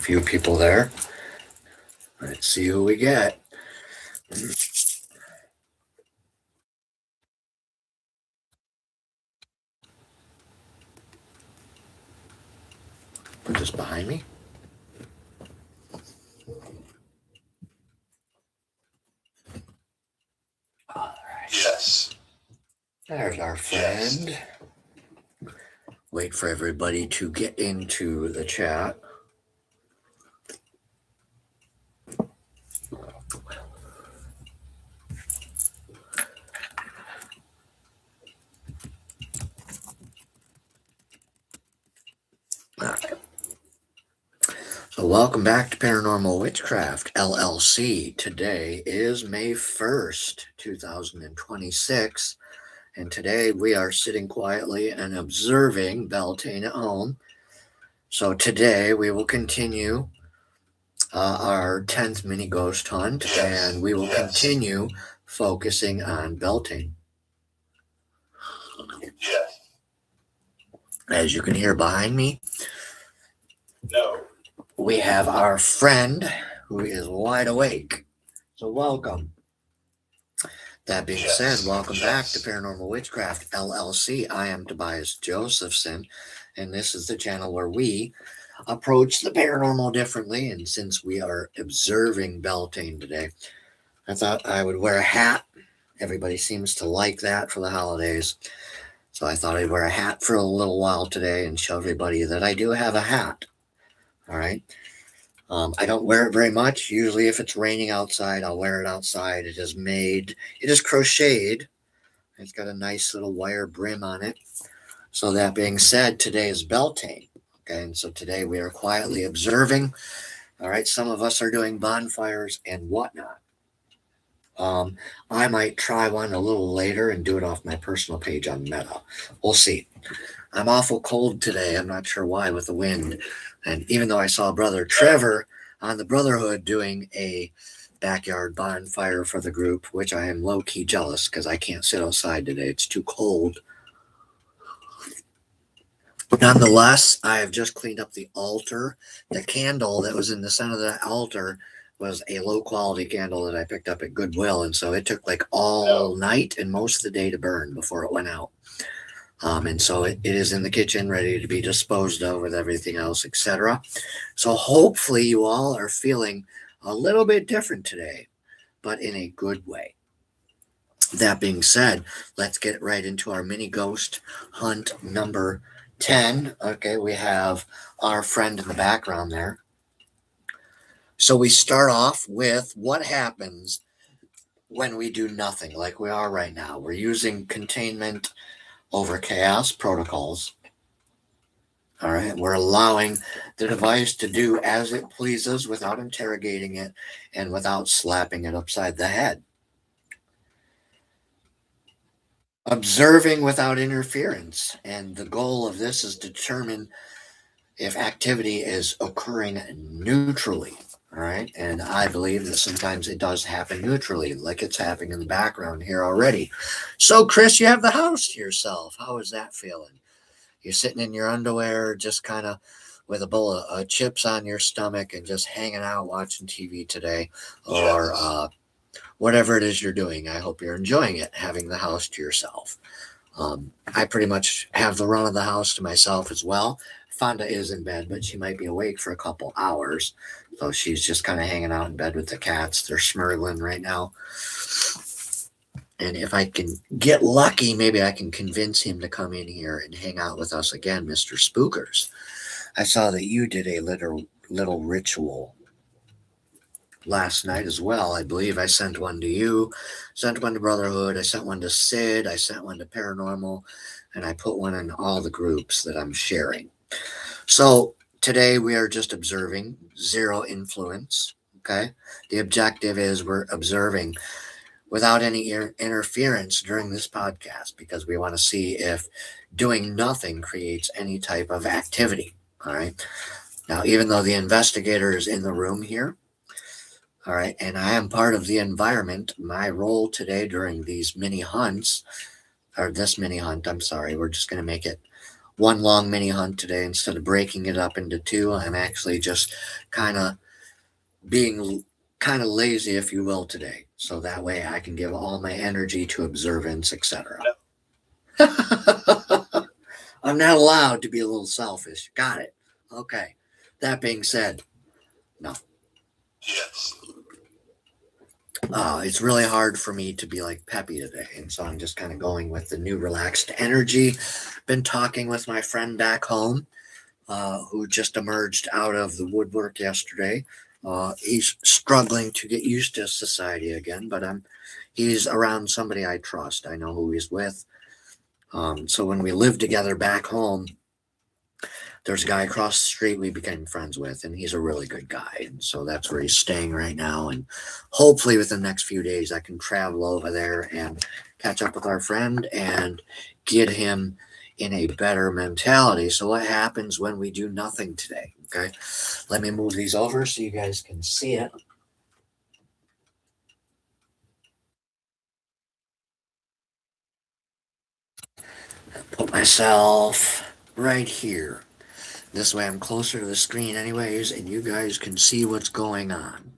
few people there. Let's see who we get. Put this behind me. All right. Yes. There's our friend. Yes. Wait for everybody to get into the chat. All right. So welcome back to Paranormal Witchcraft, LLC. Today is May 1st, 2026. And today we are sitting quietly and observing Beltane at home. So today we will continue our 10th mini ghost hunt, and we will continue focusing on Beltane. Yes. As you can hear behind me, No. we have our friend who is wide awake. So welcome. That being said, welcome back to Paranormal Witchcraft, LLC. I am Tobias Josephson, and this is the channel where we approach the paranormal differently. And since we are observing Beltane today, I thought I would wear a hat. Everybody seems to like that for the holidays. So I thought I'd wear a hat for a little while today and show everybody that I do have a hat. All right. I don't wear it very much. Usually if it's raining outside, I'll wear it outside. It is crocheted. It's got a nice little wire brim on it. So that being said, today is Beltane. Okay, and so today we are quietly observing. All right, some of us are doing bonfires and whatnot. I might try one a little later and do it off my personal page on Meta. We'll see. I'm awful cold today. I'm not sure why with the wind. And even though I saw Brother Trevor on the Brotherhood doing a backyard bonfire for the group, which I am low-key jealous because I can't sit outside today. It's too cold. Nonetheless, I have just cleaned up the altar. The candle that was in the center of the altar was a low-quality candle that I picked up at Goodwill, and so it took like all night and most of the day to burn before it went out. And so it is in the kitchen, ready to be disposed of with everything else, etc. So hopefully you all are feeling a little bit different today, but in a good way. That being said, let's get right into our mini ghost hunt number 10. Okay, we have our friend in the background there. So we start off with what happens when we do nothing like we are right now. We're using containment over chaos protocols. All right, we're allowing the device to do as it pleases without interrogating it and without slapping it upside the head. Observing without interference, and the goal of this is to determine if activity is occurring neutrally. All right, and I believe that sometimes it does happen neutrally, like it's happening in the background here already. So, Chris, you have the house to yourself. How is that feeling? You're sitting in your underwear, just kind of with a bowl of chips on your stomach and just hanging out watching TV today, or whatever it is you're doing. I hope you're enjoying it, having the house to yourself. I pretty much have the run of the house to myself as well. Fonda is in bed, but she might be awake for a couple hours. So she's just kind of hanging out in bed with the cats. They're smurgling right now. And if I can get lucky, maybe I can convince him to come in here and hang out with us again, Mr. Spookers. I saw that you did a little ritual last night as well. I believe I sent one to you, sent one to Brotherhood, I sent one to Sid, I sent one to Paranormal, and I put one in all the groups that I'm sharing. So today we are just observing, zero influence, okay? The objective is we're observing without any interference during this podcast because we want to see if doing nothing creates any type of activity, all right? Now, even though the investigator is in the room here, all right, and I am part of the environment, my role today during these mini hunts, or this mini hunt, I'm sorry, we're just going to make it one long mini hunt today. Instead of breaking it up into two, I'm actually just kind of being kind of lazy, if you will, today. So that way I can give all my energy to observance, etc. I'm not allowed to be a little selfish. Got it. Okay. That being said, no. Yes. It's really hard for me to be like peppy today. And so I'm just kind of going with the new relaxed energy. Been talking with my friend back home, who just emerged out of the woodwork yesterday. He's struggling to get used to society again, but he's around somebody I trust. I know who he's with. So when we lived together back home, there's a guy across the street we became friends with, and he's a really good guy. And so that's where he's staying right now. And hopefully within the next few days, I can travel over there and catch up with our friend and get him in a better mentality. So what happens when we do nothing today? Okay. Let me move these over so you guys can see it. Put myself right here. This way I'm closer to the screen anyways, and you guys can see what's going on.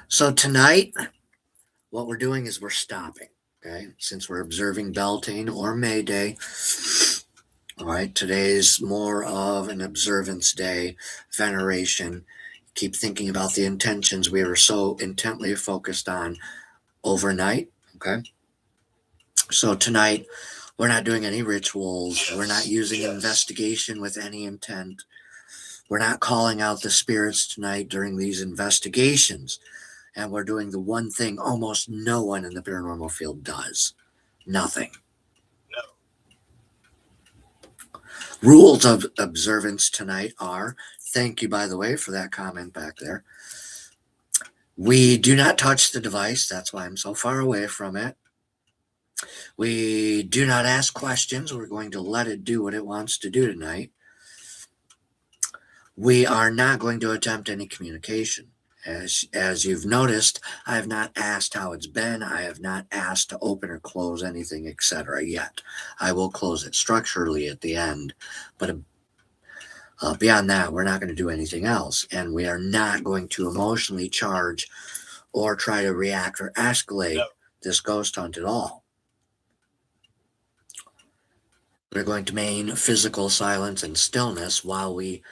So tonight, what we're doing is we're stopping, okay? Since we're observing Beltane or May Day, all right, today's more of an observance day, veneration. Keep thinking about the intentions we were so intently focused on overnight, okay? So tonight, we're not doing any rituals. We're not using investigation with any intent. We're not calling out the spirits tonight during these investigations. And we're doing the one thing almost no one in the paranormal field does. Nothing. No. Rules of observance tonight are, thank you, by the way, for that comment back there. We do not touch the device. That's why I'm so far away from it. We do not ask questions. We're going to let it do what it wants to do tonight. We are not going to attempt any communication. As you've noticed, I have not asked how it's been. I have not asked to open or close anything, etc. yet. I will close it structurally at the end, but beyond that, we're not going to do anything else, and we are not going to emotionally charge or try to react or escalate this ghost hunt at all. We're going to maintain physical silence and stillness while we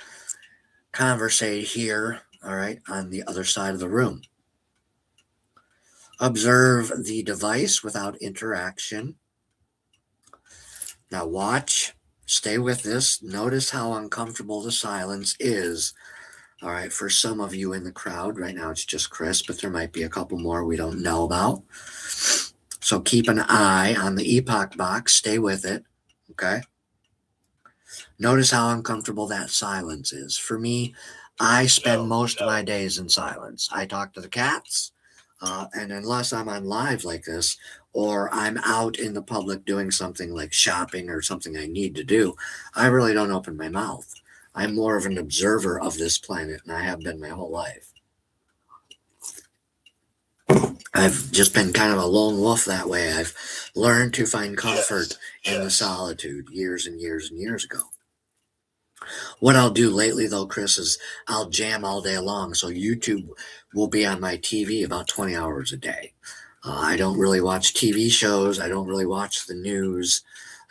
conversate here, all right, on the other side of the room. Observe the device without interaction. Now watch, stay with this. Notice how uncomfortable the silence is. All right, for some of you in the crowd, right now it's just Chris, but there might be a couple more we don't know about. So keep an eye on the epoch box, stay with it, okay? Notice how uncomfortable that silence is. For me, I spend most of my days in silence. I talk to the cats, and unless I'm on live like this, or I'm out in the public doing something like shopping or something I need to do, I really don't open my mouth. I'm more of an observer of this planet, and I have been my whole life. I've just been kind of a lone wolf that way. I've learned to find comfort in the solitude years and years and years ago. What I'll do lately, though, Chris, is I'll jam all day long. So YouTube will be on my TV about 20 hours a day. I don't really watch TV shows. I don't really watch the news.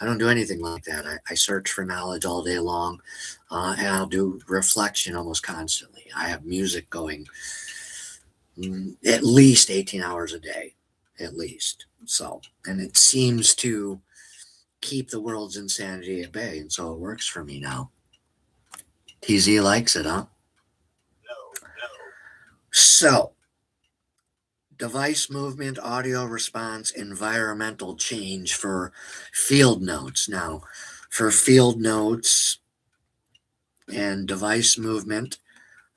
I don't do anything like that. I search for knowledge all day long, and I'll do reflection almost constantly. I have music going at least 18 hours a day, at least. So, and it seems to keep the world's insanity at bay, and so it works for me now. TZ likes it, huh? No. So, device movement, audio response, environmental change for field notes. Now, for field notes and device movement,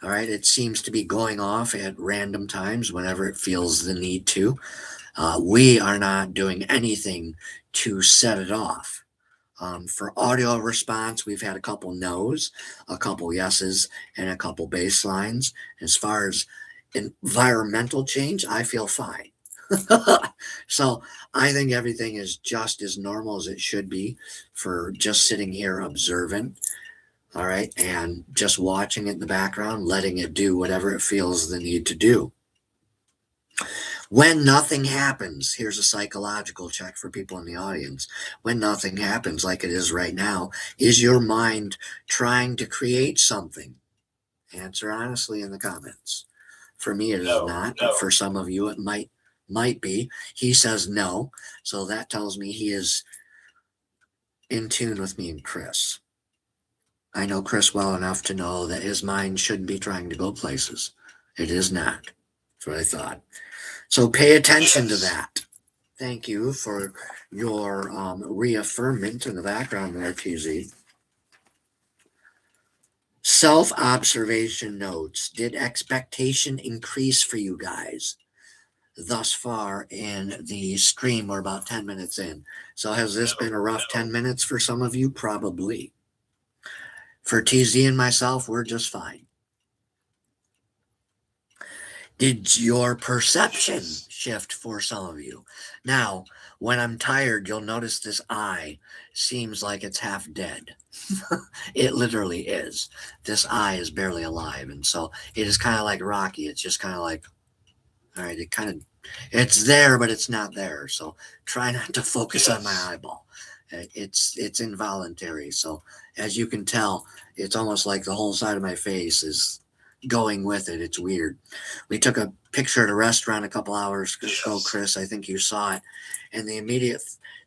all right, it seems to be going off at random times whenever it feels the need to. We are not doing anything to set it off. For audio response, we've had a couple no's, a couple yeses, and a couple baselines. As far as environmental change, I feel fine. So I think everything is just as normal as it should be for just sitting here observant, all right, and just watching it in the background, letting it do whatever it feels the need to do. When nothing happens, here's a psychological check for people in the audience. When nothing happens, like it is right now, is your mind trying to create something? Answer honestly in the comments. For me, it is No, not, but no. for some of you, it might be. He says no, so that tells me he is in tune with me and Chris. I know Chris well enough to know that his mind shouldn't be trying to go places. It is not. That's what I thought. So pay attention to that. Thank you for your reaffirmment in the background there, TZ. Self observation notes. Did expectation increase for you guys thus far in the stream? We're about 10 minutes in. So has this been a rough 10 minutes for some of you? Probably. For TZ and myself, we're just fine. Did your perception shift for some of you? Now, when I'm tired, you'll notice this eye seems like it's half dead. It literally is. This eye is barely alive. And so it is kind of like Rocky. It's just kind of like, all right, it's there, but it's not there. So try not to focus on my eyeball. It's involuntary. So as you can tell, it's almost like the whole side of my face is going with it. It's weird. We took a picture at a restaurant a couple hours ago, Chris. I think you saw it. And the immediate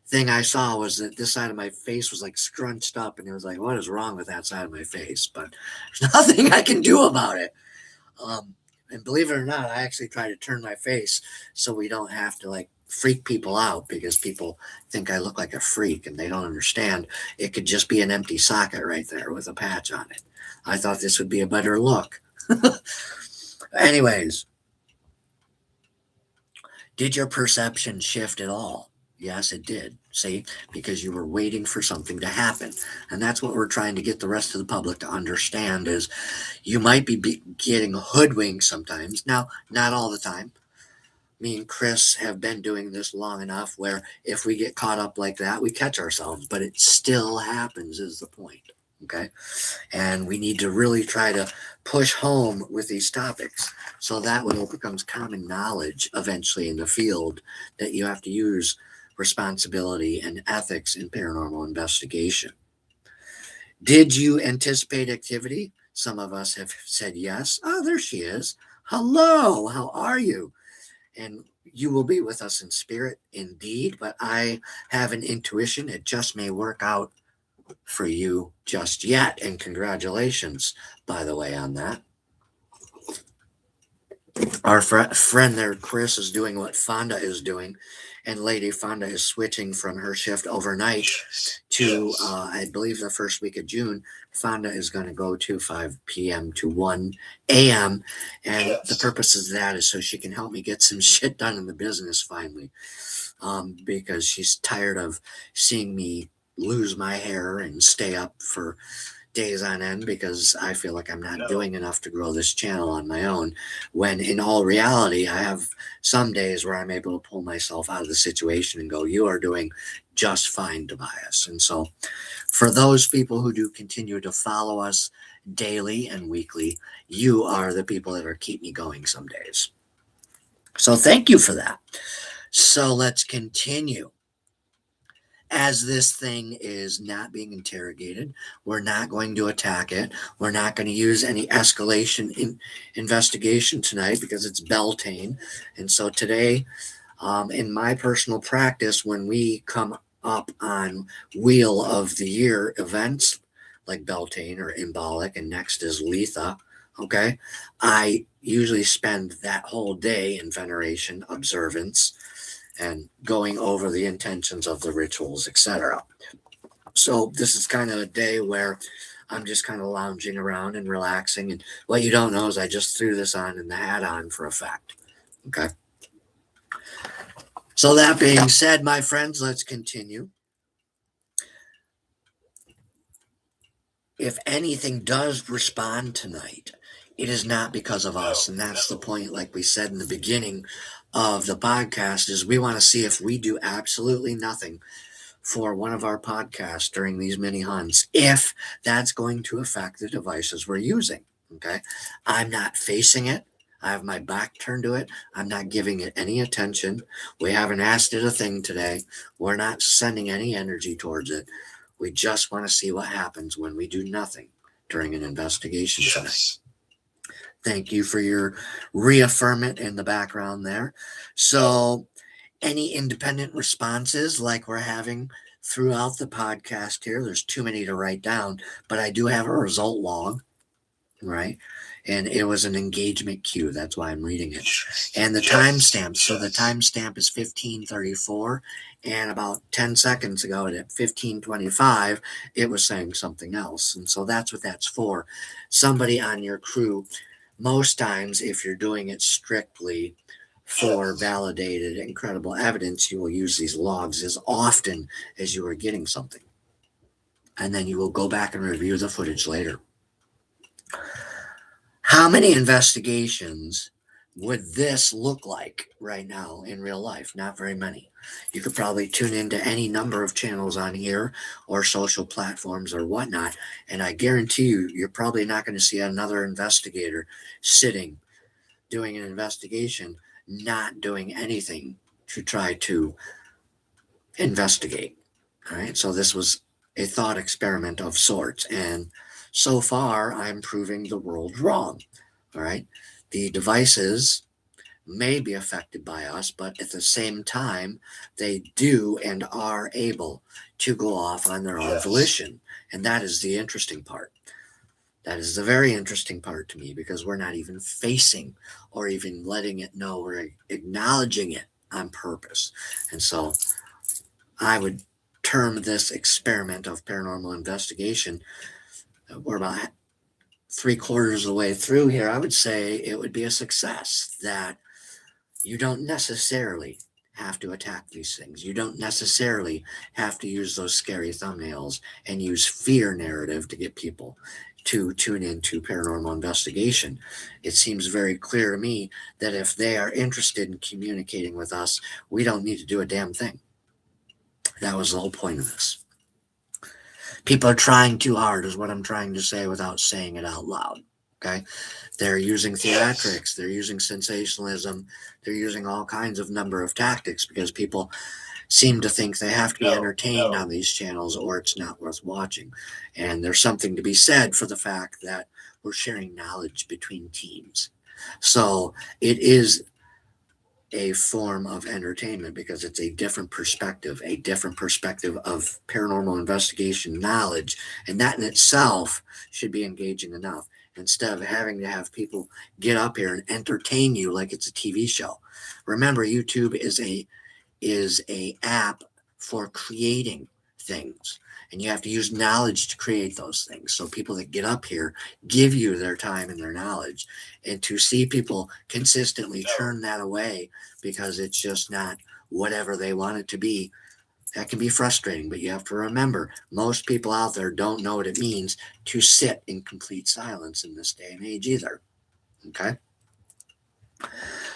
thing I saw was that this side of my face was like scrunched up, and it was like, what is wrong with that side of my face? But there's nothing I can do about it. And believe it or not, I actually try to turn my face so we don't have to like freak people out, because people think I look like a freak and they don't understand. It could just be an empty socket right there with a patch on it. I thought this would be a better look. Anyways, did your perception shift at all? Yes, it did. See, because you were waiting for something to happen. And that's what we're trying to get the rest of the public to understand is you might be getting hoodwinked sometimes. Now, not all the time. Me and Chris have been doing this long enough where if we get caught up like that, we catch ourselves, but it still happens is the point. Okay. And we need to really try to push home with these topics so that way it becomes common knowledge eventually in the field that you have to use responsibility and ethics in paranormal investigation. Did you anticipate activity? Some of us have said yes. Oh, there she is. Hello, how are you? And you will be with us in spirit indeed, but I have an intuition it just may work out for you just yet. And congratulations, by the way, on that. Our friend there, Chris, is doing what Fonda is doing, and Lady Fonda is switching from her shift overnight to, I believe, the first week of June. Fonda is going to go to 5 p.m. to 1 a.m., and the purpose of that is so she can help me get some shit done in the business finally, because she's tired of seeing me lose my hair and stay up for days on end because I feel like I'm not doing enough to grow this channel on my own, when in all reality, I have some days where I'm able to pull myself out of the situation and go, you are doing just fine, Tobias. And so for those people who do continue to follow us daily and weekly, you are the people that are keep me going some days. So thank you for that. So let's continue. As this thing is not being interrogated, we're not going to attack it. We're not going to use any escalation in investigation tonight because it's Beltane. And so today, in my personal practice, when we come up on Wheel of the Year events like Beltane or Embolic, and next is Letha, okay, I usually spend that whole day in veneration, observance, and going over the intentions of the rituals, etc. So this is kind of a day where I'm just kind of lounging around and relaxing. And what you don't know is I just threw this on and the hat on for effect. Okay. So that being said, my friends, let's continue. If anything does respond tonight, it is not because of us. And that's the point, like we said in the beginning of the podcast, is we want to see if we do absolutely nothing for one of our podcasts during these mini hunts, if that's going to affect the devices we're using. Okay. I'm not facing it. I have my back turned to it. I'm not giving it any attention. We haven't asked it a thing today. We're not sending any energy towards it. We just want to see what happens when we do nothing during an investigation tonight. Yes. Thank you for your reaffirmment in the background there. So, any independent responses like we're having throughout the podcast here? There's too many to write down, but I do have a result log, right? And it was an engagement queue. That's why I'm reading it. And the timestamp. So the timestamp is 15:34. And about 10 seconds ago at 15:25, it was saying something else. And so that's what that's for. Somebody on your crew, most times, if you're doing it strictly for validated incredible evidence, you will use these logs as often as you are getting something. And then you will go back and review the footage later. How many investigations would this look like right now in real life? Not very many. You could probably tune into any number of channels on here or social platforms or whatnot, and I guarantee you, you're probably not going to see another investigator sitting doing an investigation, not doing anything to try to investigate. All right. So this was a thought experiment of sorts. And so far, I'm proving the world wrong. All right. The devices may be affected by us, but at the same time, they do and are able to go off on their own volition. And that is the interesting part. That is the very interesting part to me, because we're not even facing or even letting it know, we're acknowledging it on purpose. And so I would term this experiment of paranormal investigation, we're about 3/4 of the way through here. I would say it would be a success, that you don't necessarily have to attack these things. You don't necessarily have to use those scary thumbnails and use fear narrative to get people to tune into paranormal investigation. It seems very clear to me that if they are interested in communicating with us, we don't need to do a damn thing. That was the whole point of this. People are trying too hard, is what I'm trying to say without saying it out loud. Okay. They're using theatrics, they're using sensationalism, they're using all kinds of number of tactics, because people seem to think they have to be entertained on these channels or it's not worth watching. And there's something to be said for the fact that we're sharing knowledge between teams. So it is a form of entertainment, because it's a different perspective of paranormal investigation knowledge. And that in itself should be engaging enough, instead of having to have people get up here and entertain you like it's a TV show. Remember, YouTube is a app for creating things, and you have to use knowledge to create those things. So people that get up here give you their time and their knowledge, and to see people consistently turn that away because it's just not whatever they want it to be, that can be frustrating. But you have to remember, most people out there don't know what it means to sit in complete silence in this day and age either. Okay.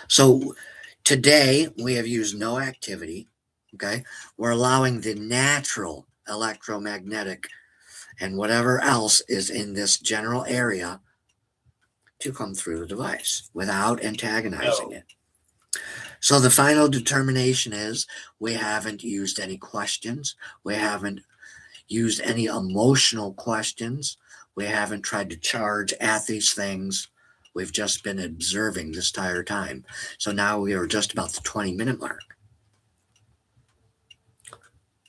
So today we have used no activity. Okay. We're allowing the natural electromagnetic and whatever else is in this general area to come through the device without antagonizing it. So the final determination is, we haven't used any questions. We haven't used any emotional questions. We haven't tried to charge at these things. We've just been observing this entire time. So now we are just about the 20-minute mark.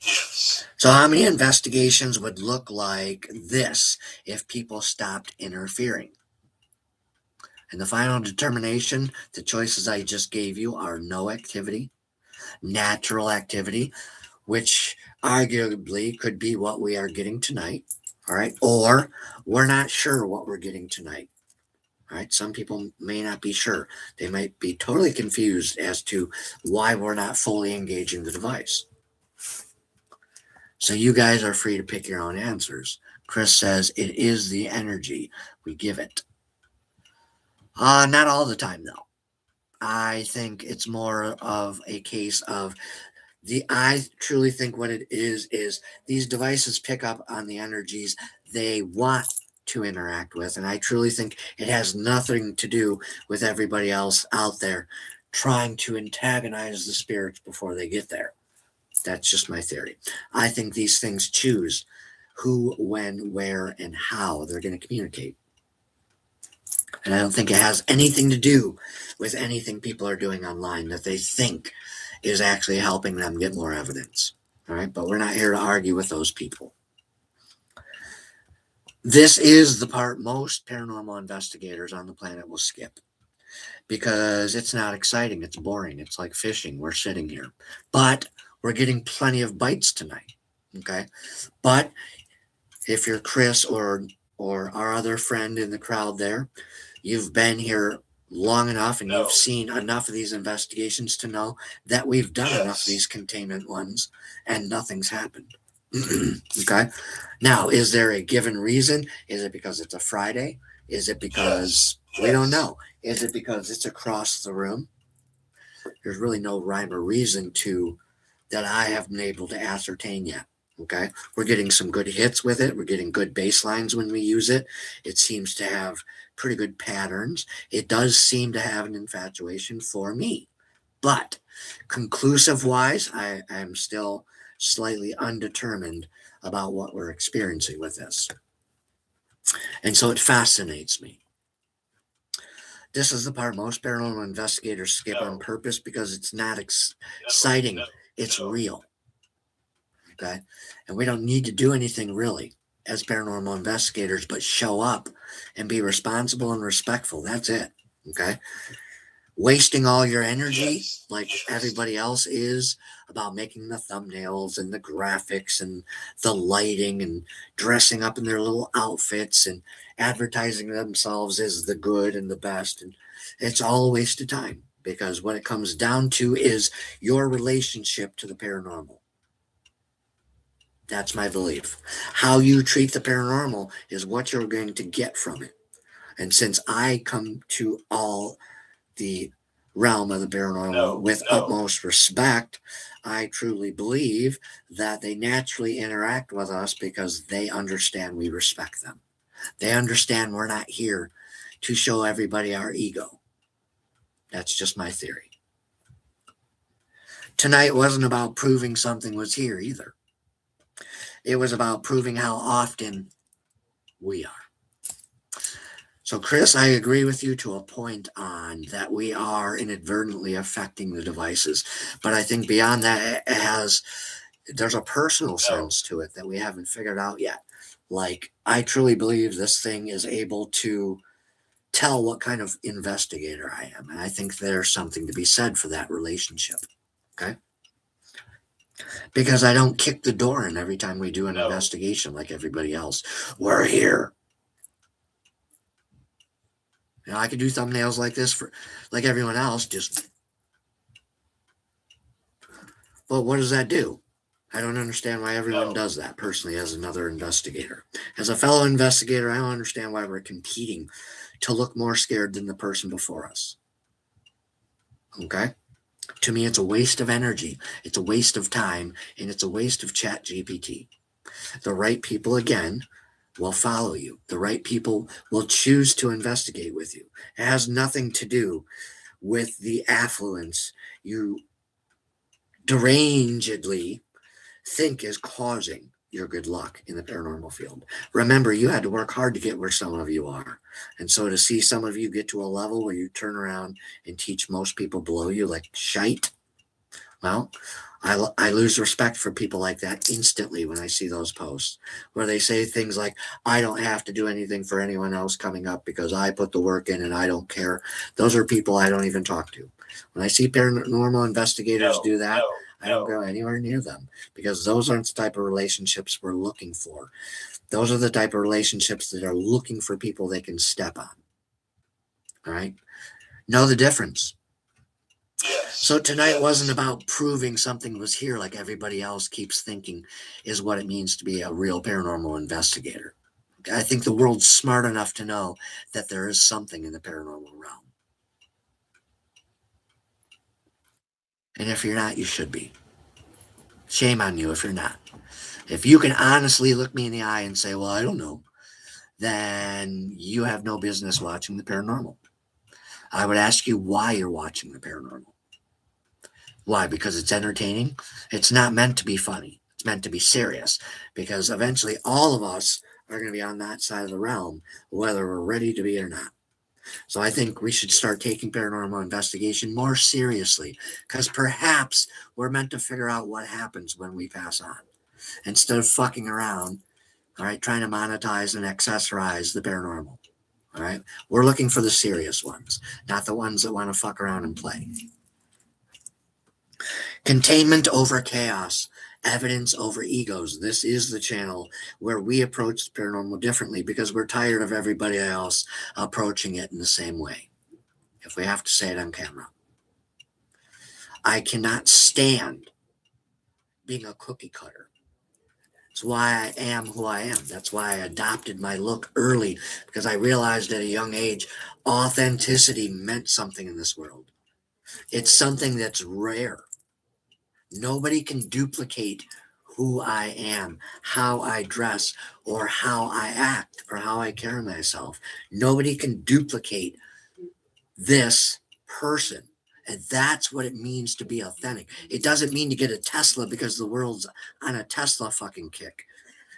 Yes. So how many investigations would look like this if people stopped interfering? And the final determination, the choices I just gave you, are no activity, natural activity, which arguably could be what we are getting tonight. All right. Or we're not sure what we're getting tonight. All right. Some people may not be sure. They might be totally confused as to why we're not fully engaging the device. So you guys are free to pick your own answers. Chris says it is the energy we give it. Not all the time, though. I think it's more of a case of I truly think what it is these devices pick up on the energies they want to interact with. And I truly think it has nothing to do with everybody else out there trying to antagonize the spirits before they get there. That's just my theory. I think these things choose who, when, where, and how they're going to communicate. And I don't think it has anything to do with anything people are doing online that they think is actually helping them get more evidence. All right, but we're not here to argue with those people. This is the part most paranormal investigators on the planet will skip because it's not exciting. It's boring. It's like fishing. We're sitting here, but we're getting plenty of bites tonight. Okay, but if you're Chris or our other friend in the crowd there, you've been here long enough and you've seen enough of these investigations to know that we've done enough of these containment ones and nothing's happened. Okay. Now, is there a given reason? Is it because it's a Friday? Is it because we don't know? Is it because it's across the room? There's really no rhyme or reason to that I have been able to ascertain yet. Okay. We're getting some good hits with it. We're getting good bass lines when we use it. It seems to have pretty good patterns. It does seem to have an infatuation for me. But conclusive wise, I'm still slightly undetermined about what we're experiencing with this. And so it fascinates me. This is the part most paranormal investigators skip on purpose because it's not exciting. It's real. Okay. And we don't need to do anything really as paranormal investigators, but show up and be responsible and respectful. That's it. Okay. Wasting all your energy like everybody else is about making the thumbnails and the graphics and the lighting and dressing up in their little outfits and advertising themselves as the good and the best. And it's all a waste of time because what it comes down to is your relationship to the paranormal. That's my belief. How you treat the paranormal is what you're going to get from it. And since I come to all the realm of the paranormal with utmost respect, I truly believe that they naturally interact with us because they understand we respect them. They understand we're not here to show everybody our ego. That's just my theory. Tonight wasn't about proving something was here either. It was about proving how often we are. So, Chris, I agree with you to a point on that we are inadvertently affecting the devices. But I think beyond that, there's a personal sense to it that we haven't figured out yet. Like, I truly believe this thing is able to tell what kind of investigator I am. And I think there's something to be said for that relationship. Okay. Because I don't kick the door in every time we do an investigation like everybody else. We're here. You know, I could do thumbnails like this for like everyone else, just but what does that do? I don't understand why everyone does that personally as another investigator. As a fellow investigator, I don't understand why we're competing to look more scared than the person before us. Okay? To me, it's a waste of energy, it's a waste of time, and it's a waste of chat GPT. The right people, again, will follow you. The right people will choose to investigate with you. It has nothing to do with the affluence you derangedly think is causing your good luck in the paranormal field. Remember, you had to work hard to get where some of you are. And so to see some of you get to a level where you turn around and teach most people below you like shite, well, I lose respect for people like that instantly when I see those posts where they say things like, I don't have to do anything for anyone else coming up because I put the work in and I don't care. Those are people I don't even talk to. When I see paranormal investigators do that, I don't go anywhere near them because those aren't the type of relationships we're looking for. Those are the type of relationships that are looking for people they can step on. All right? Know the difference. So tonight wasn't about proving something was here like everybody else keeps thinking is what it means to be a real paranormal investigator. I think the world's smart enough to know that there is something in the paranormal realm. And if you're not, you should be. Shame on you if you're not. If you can honestly look me in the eye and say, well, I don't know, then you have no business watching the paranormal. I would ask you why you're watching the paranormal. Why? Because it's entertaining? It's not meant to be funny. It's meant to be serious, because eventually all of us are going to be on that side of the realm, whether we're ready to be or not. So I think we should start taking paranormal investigation more seriously, because perhaps we're meant to figure out what happens when we pass on instead of fucking around, all right, trying to monetize and accessorize the paranormal. All right, we're looking for the serious ones, not the ones that want to fuck around and play. Containment over chaos, evidence over egos. This is the channel where we approach the paranormal differently, because we're tired of everybody else approaching it in the same way. If we have to say it on camera, I cannot stand being a cookie cutter. That's why I am who I am. That's why I adopted my look early, because I realized at a young age authenticity meant something in this world. It's something that's rare. Nobody can duplicate who I am, how I dress, or how I act, or how I carry myself. Nobody can duplicate this person. And that's what it means to be authentic. It doesn't mean to get a Tesla because the world's on a Tesla fucking kick.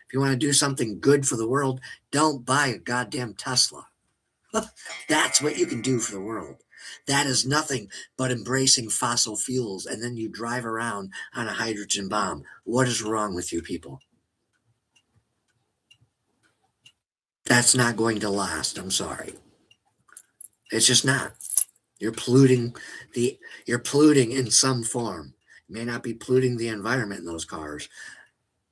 If you want to do something good for the world, don't buy a goddamn Tesla. That's what you can do for the world. That is nothing but embracing fossil fuels, and then you drive around on a hydrogen bomb. What is wrong with you people? That's not going to last. I'm sorry. It's just not. You're polluting you're polluting in some form. You may not be polluting the environment in those cars,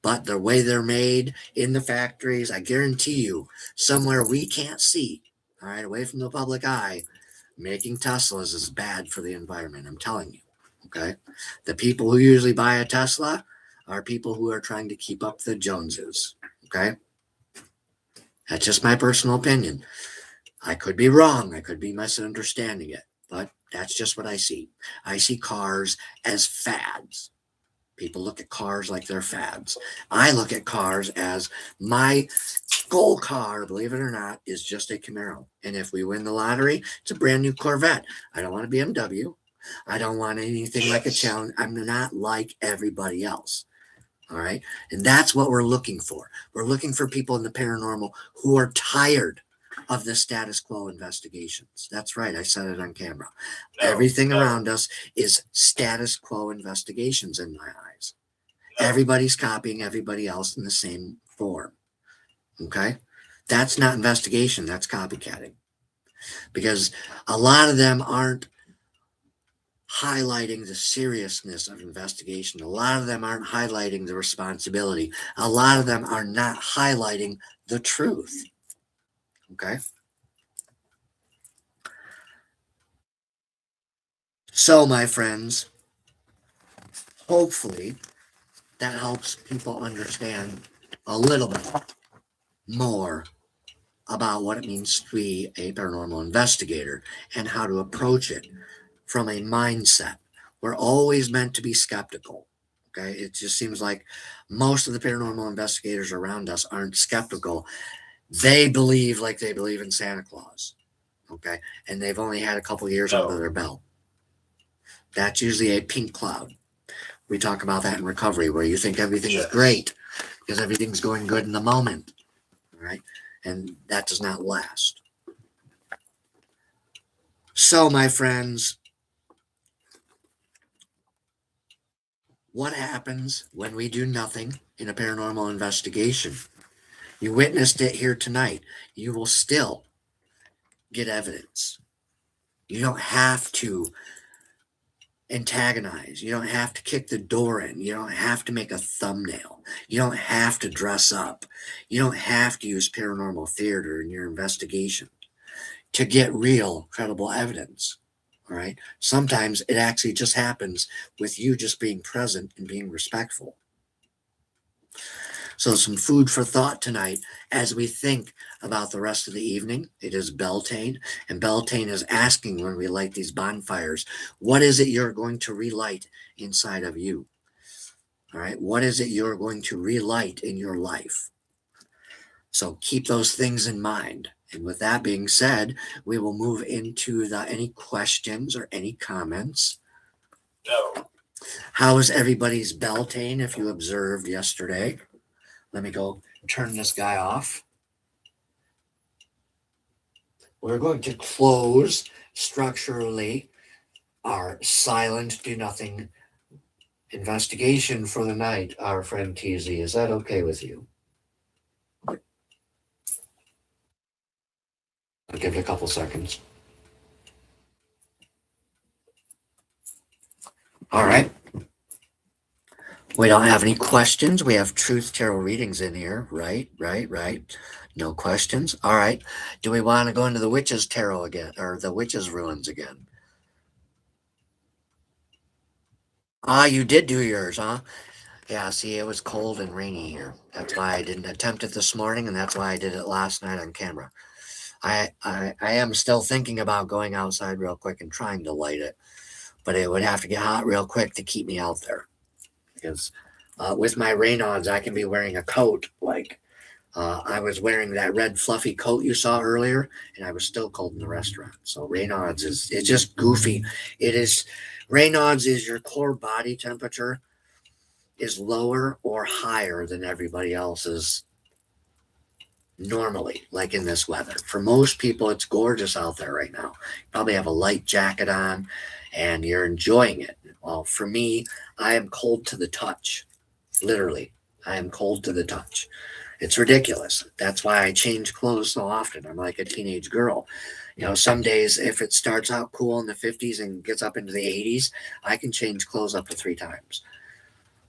but the way they're made in the factories, I guarantee you, somewhere we can't see, all right, away from the public eye, making Teslas is bad for the environment. I'm telling you. Okay. The people who usually buy a Tesla are people who are trying to keep up the Joneses. Okay. That's just my personal opinion. I could be wrong. I could be misunderstanding it, but that's just what I see. I see cars as fads. People look at cars like they're fads. I look at cars as my goal car, believe it or not, is just a Camaro. And if we win the lottery, it's a brand new Corvette. I don't want a BMW. I don't want anything like a challenge. I'm not like everybody else. All right. And that's what we're looking for. We're looking for people in the paranormal who are tired of the status quo investigations. That's right. I said it on camera. Everything around us is status quo investigations in my eyes. Everybody's copying everybody else in the same form. Okay. That's not investigation. That's copycatting. Because a lot of them aren't highlighting the seriousness of investigation. A lot of them aren't highlighting the responsibility. A lot of them are not highlighting the truth. Okay. So, my friends, hopefully that helps people understand a little bit more about what it means to be a paranormal investigator and how to approach it from a mindset. We're always meant to be skeptical. Okay. It just seems like most of the paranormal investigators around us aren't skeptical. They believe like they believe in Santa Claus. Okay. And they've only had a couple years under their belt. That's usually a pink cloud. We talk about that in recovery, where you think everything is great because everything's going good in the moment. All right. And that does not last. So, my friends, what happens when we do nothing in a paranormal investigation? You witnessed it here tonight. You will still get evidence. You don't have to antagonize. You don't have to kick the door in. You don't have to make a thumbnail. You don't have to dress up. You don't have to use paranormal theater in your investigation to get real, credible evidence. All right. Sometimes it actually just happens with you just being present and being respectful. So some food for thought tonight as we think about the rest of the evening. It is Beltane, and Beltane is asking when we light these bonfires, what is it you're going to relight inside of you? All right, what is it you're going to relight in your life? So keep those things in mind. And with that being said, we will move into the any questions or any comments. No. How was everybody's Beltane if you observed yesterday? Let me go turn this guy off. We're going to close structurally our silent, do nothing investigation for the night, our friend TZ. Is that okay with you? I'll give it a couple seconds. All right. We don't have any questions. We have truth tarot readings in here. Right. No questions. All right. Do we want to go into the witches tarot again or the witches ruins again? Ah, you did do yours, huh? Yeah, see, it was cold and rainy here. That's why I didn't attempt it this morning, and that's why I did it last night on camera. I am still thinking about going outside real quick and trying to light it, but it would have to get hot real quick to keep me out there. Because with my Raynaud's, I can be wearing a coat. Like I was wearing that red fluffy coat you saw earlier, and I was still cold in the restaurant. So Raynaud's is it's just goofy. It is Raynaud's is your core body temperature is lower or higher than everybody else's normally, like in this weather. For most people, it's gorgeous out there right now. You probably have a light jacket on and you're enjoying it. Well, for me, I am cold to the touch. Literally, I am cold to the touch. It's ridiculous. That's why I change clothes so often. I'm like a teenage girl. You know, some days if it starts out cool in the 50s and gets up into the 80s, I can change clothes up to 3 times.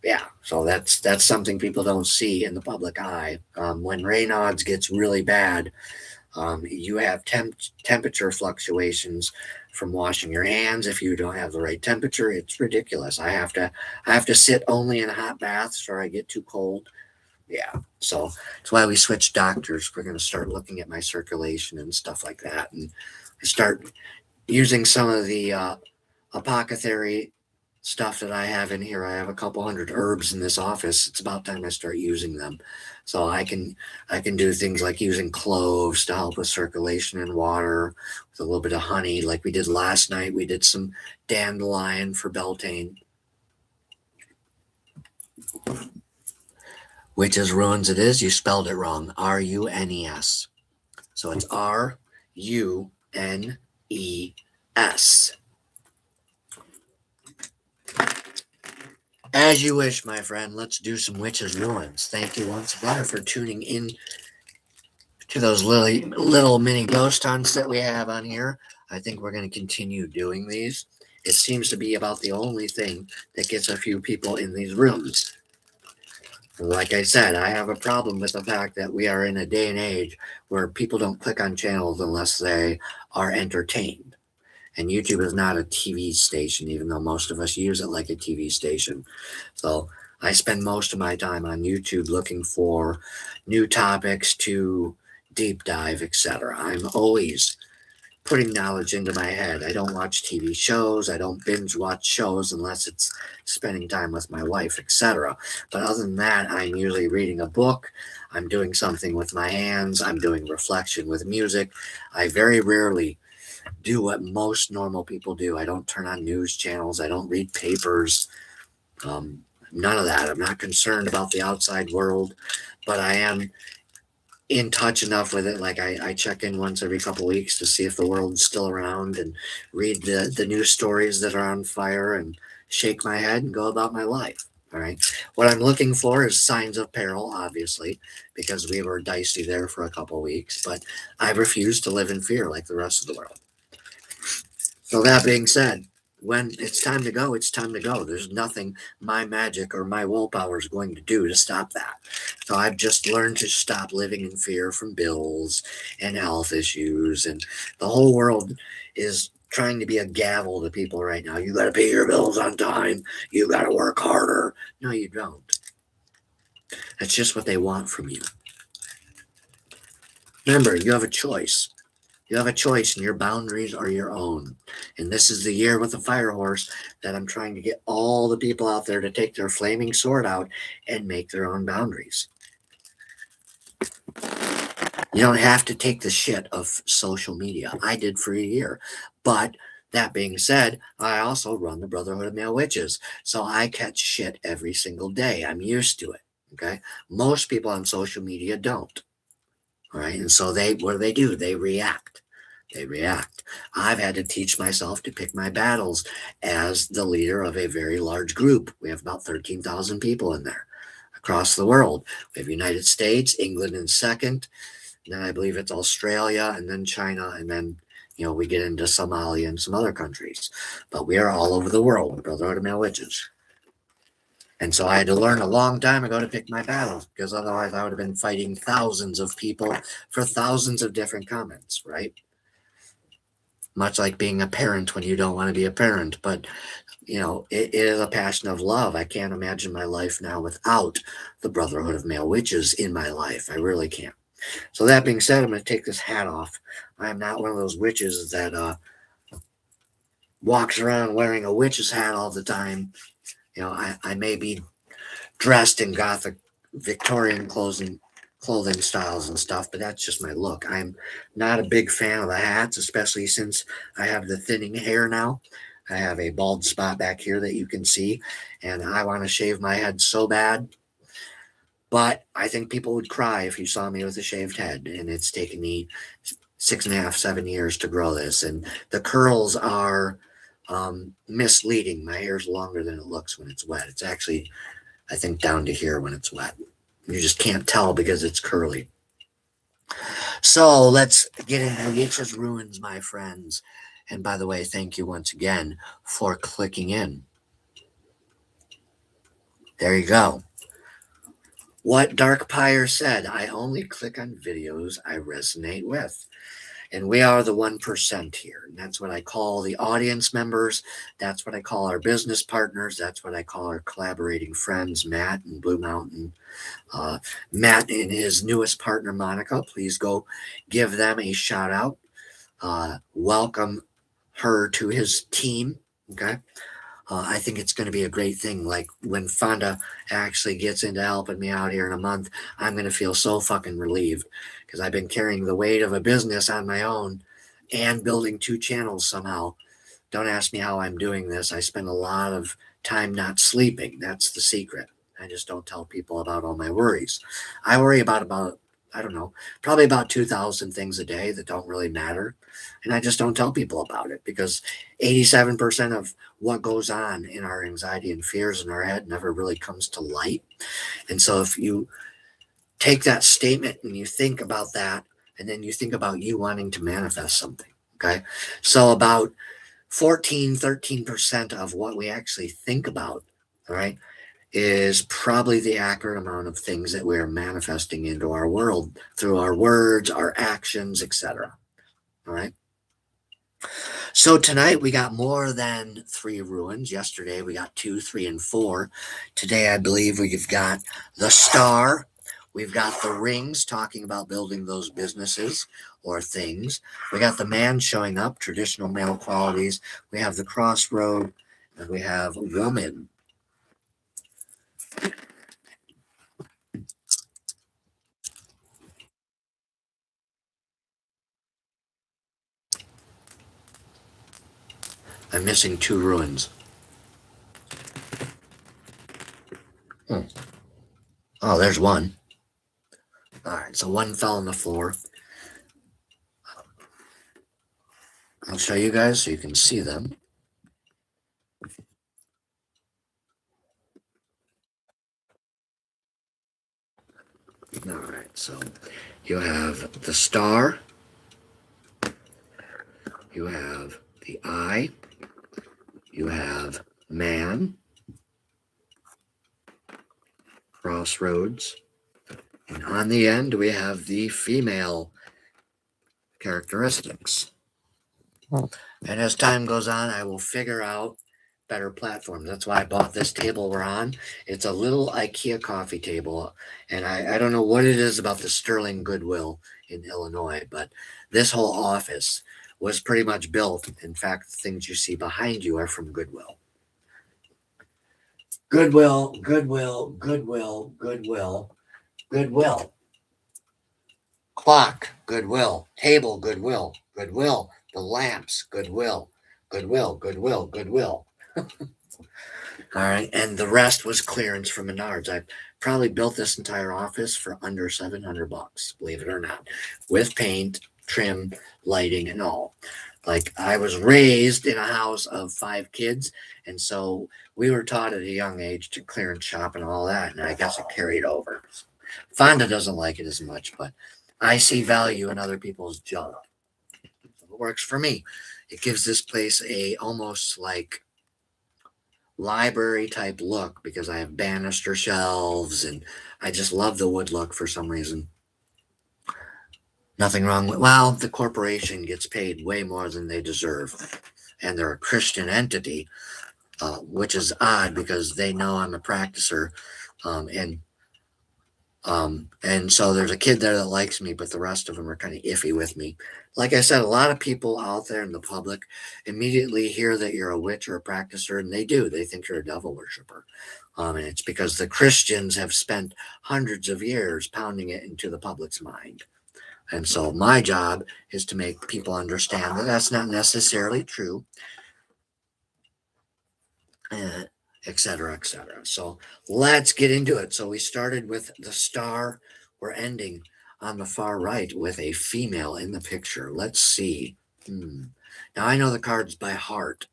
Yeah, so that's something people don't see in the public eye. When Raynaud's gets really bad, you have temperature fluctuations from washing your hands. If you don't have the right temperature, it's ridiculous. I have to sit only in hot baths or I get too cold. Yeah, so that's why we switched doctors. We're going to start looking at my circulation and stuff like that, and start using some of the apothecary stuff that I have in here. I have a couple hundred herbs in this office. It's about time I start using them. So I can do things like using cloves to help with circulation and water with a little bit of honey, like we did last night. We did some dandelion for Beltane. Witches ruins it is. You spelled it wrong. Runes. So it's Runes. As you wish, my friend. Let's do some witches ruins. Thank you once again for tuning in to those little mini ghost hunts that we have on here. I think we're going to continue doing these. It seems to be about the only thing that gets a few people in these rooms. Like I said, I have a problem with the fact that we are in a day and age where people don't click on channels unless they are entertained. And YouTube is not a TV station, even though most of us use it like a TV station. So I spend most of my time on YouTube looking for new topics to deep dive, etc. I'm always putting knowledge into my head. I don't watch TV shows. I don't binge watch shows unless it's spending time with my wife, etc. But other than that, I'm usually reading a book. I'm doing something with my hands. I'm doing reflection with music. I very rarely do what most normal people do. I don't turn on news channels. I don't read papers. None of that. I'm not concerned about the outside world, but I am in touch enough with it. Like I check in once every couple weeks to see if the world is still around and read the news stories that are on fire and shake my head and go about my life. All right. What I'm looking for is signs of peril, obviously, because we were dicey there for a couple weeks, but I refuse to live in fear like the rest of the world. So that being said, when it's time to go, it's time to go. There's nothing my magic or my willpower is going to do to stop that. So I've just learned to stop living in fear from bills and health issues. And the whole world is trying to be a gavel to people right now. You got to pay your bills on time. You got to work harder. No, you don't. That's just what they want from you. Remember, you have a choice. You have a choice, and your boundaries are your own. And this is the year with the fire horse that I'm trying to get all the people out there to take their flaming sword out and make their own boundaries. You don't have to take the shit of social media. I did for a year. But that being said, I also run the Brotherhood of Male Witches. So I catch shit every single day. I'm used to it. Okay. Most people on social media don't. All right. And so what do? They react. They react. I've had to teach myself to pick my battles as the leader of a very large group. We have about 13,000 people in there across the world. We have United States, England in second. Then I believe it's Australia and then China. And then, we get into Somalia and some other countries. But we are all over the world, Brotherhood of Male Witches. And so I had to learn a long time ago to pick my battles, because otherwise I would have been fighting thousands of people for thousands of different comments, right? Much like being a parent when you don't want to be a parent. But, it is a passion of love. I can't imagine my life now without the Brotherhood of Male Witches in my life. I really can't. So that being said, I'm going to take this hat off. I am not one of those witches that walks around wearing a witch's hat all the time. I may be dressed in Gothic Victorian clothing styles and stuff, but that's just my look. I'm not a big fan of the hats, especially since I have the thinning hair now. I have a bald spot back here that you can see, and I want to shave my head so bad. But I think people would cry if you saw me with a shaved head, and it's taken me 6.5, 7 years to grow this, and the curls are misleading. My hair's longer than it looks when it's wet. It's actually, I think, down to here when it's wet. You just can't tell because it's curly. So let's get into Witch's Ruins, my friends. And by the way, thank you once again for clicking in. There you go. What Dark Pyre said, I only click on videos I resonate with. And we are the 1% here. And that's what I call the audience members. That's what I call our business partners. That's what I call our collaborating friends, Matt and Blue Mountain. Matt and his newest partner, Monica. Please go give them a shout out. Welcome her to his team. Okay. I think it's going to be a great thing. Like when Fonda actually gets into helping me out here in a month, I'm going to feel so fucking relieved, because I've been carrying the weight of a business on my own and building 2 channels somehow. Don't ask me how I'm doing this. I spend a lot of time not sleeping. That's the secret. I just don't tell people about all my worries. I worry about I don't know, probably about 2,000 things a day that don't really matter. And I just don't tell people about it, because 87% of what goes on in our anxiety and fears in our head never really comes to light. And so if you take that statement and you think about that, and then you think about you wanting to manifest something, okay? So about 13% of what we actually think about, all right, is probably the accurate amount of things that we're manifesting into our world through our words, our actions, etc. All right. So tonight we got more than 3 ruins. Yesterday we got 2, 3, and 4. Today I believe we've got the star. We've got the rings, talking about building those businesses or things. We got the man showing up, traditional male qualities. We have the crossroad, and we have woman. I'm missing 2 ruins. Oh, there's one. All right, so one fell on the floor. I'll show you guys so you can see them. All right, so you have the star, you have the eye, you have man, crossroads, and on the end we have the female characteristics. And as time goes on, I will figure out better platform. That's why I bought this table we're on. It's a little IKEA coffee table, and I don't know what it is about the Sterling Goodwill in Illinois, but this whole office was pretty much built. In fact, the things you see behind you are from Goodwill. Goodwill, Goodwill, Goodwill, Goodwill, Goodwill. Clock, Goodwill. Table, Goodwill. Goodwill. The lamps, Goodwill. Goodwill, Goodwill, Goodwill. All right. And the rest was clearance from Menards. I probably built this entire office for under $700, believe it or not, with paint, trim, lighting, and all. Like, I was raised in a house of 5 kids, and so we were taught at a young age to clearance shop and all that, and I guess it carried over. Fonda doesn't like it as much, but I see value in other people's junk. It works for me. It gives this place a almost like library type look because I have banister shelves and I just love the wood look for some reason. Nothing wrong with, well, the corporation gets paid way more than they deserve. And they're a Christian entity, which is odd because they know I'm a practicer. Um, and and so there's a kid there that likes me, but the rest of them are kind of iffy with me. Like I said, a lot of people out there in the public immediately hear that you're a witch or a practicer, and they do. They think you're a devil worshiper. And it's because the Christians have spent hundreds of years pounding it into the public's mind. And so my job is to make people understand that that's not necessarily true, et cetera, et cetera. So let's get into it. So we started with the star. We're ending on the far right with a female in the picture. Let's see. Now I know the cards by heart.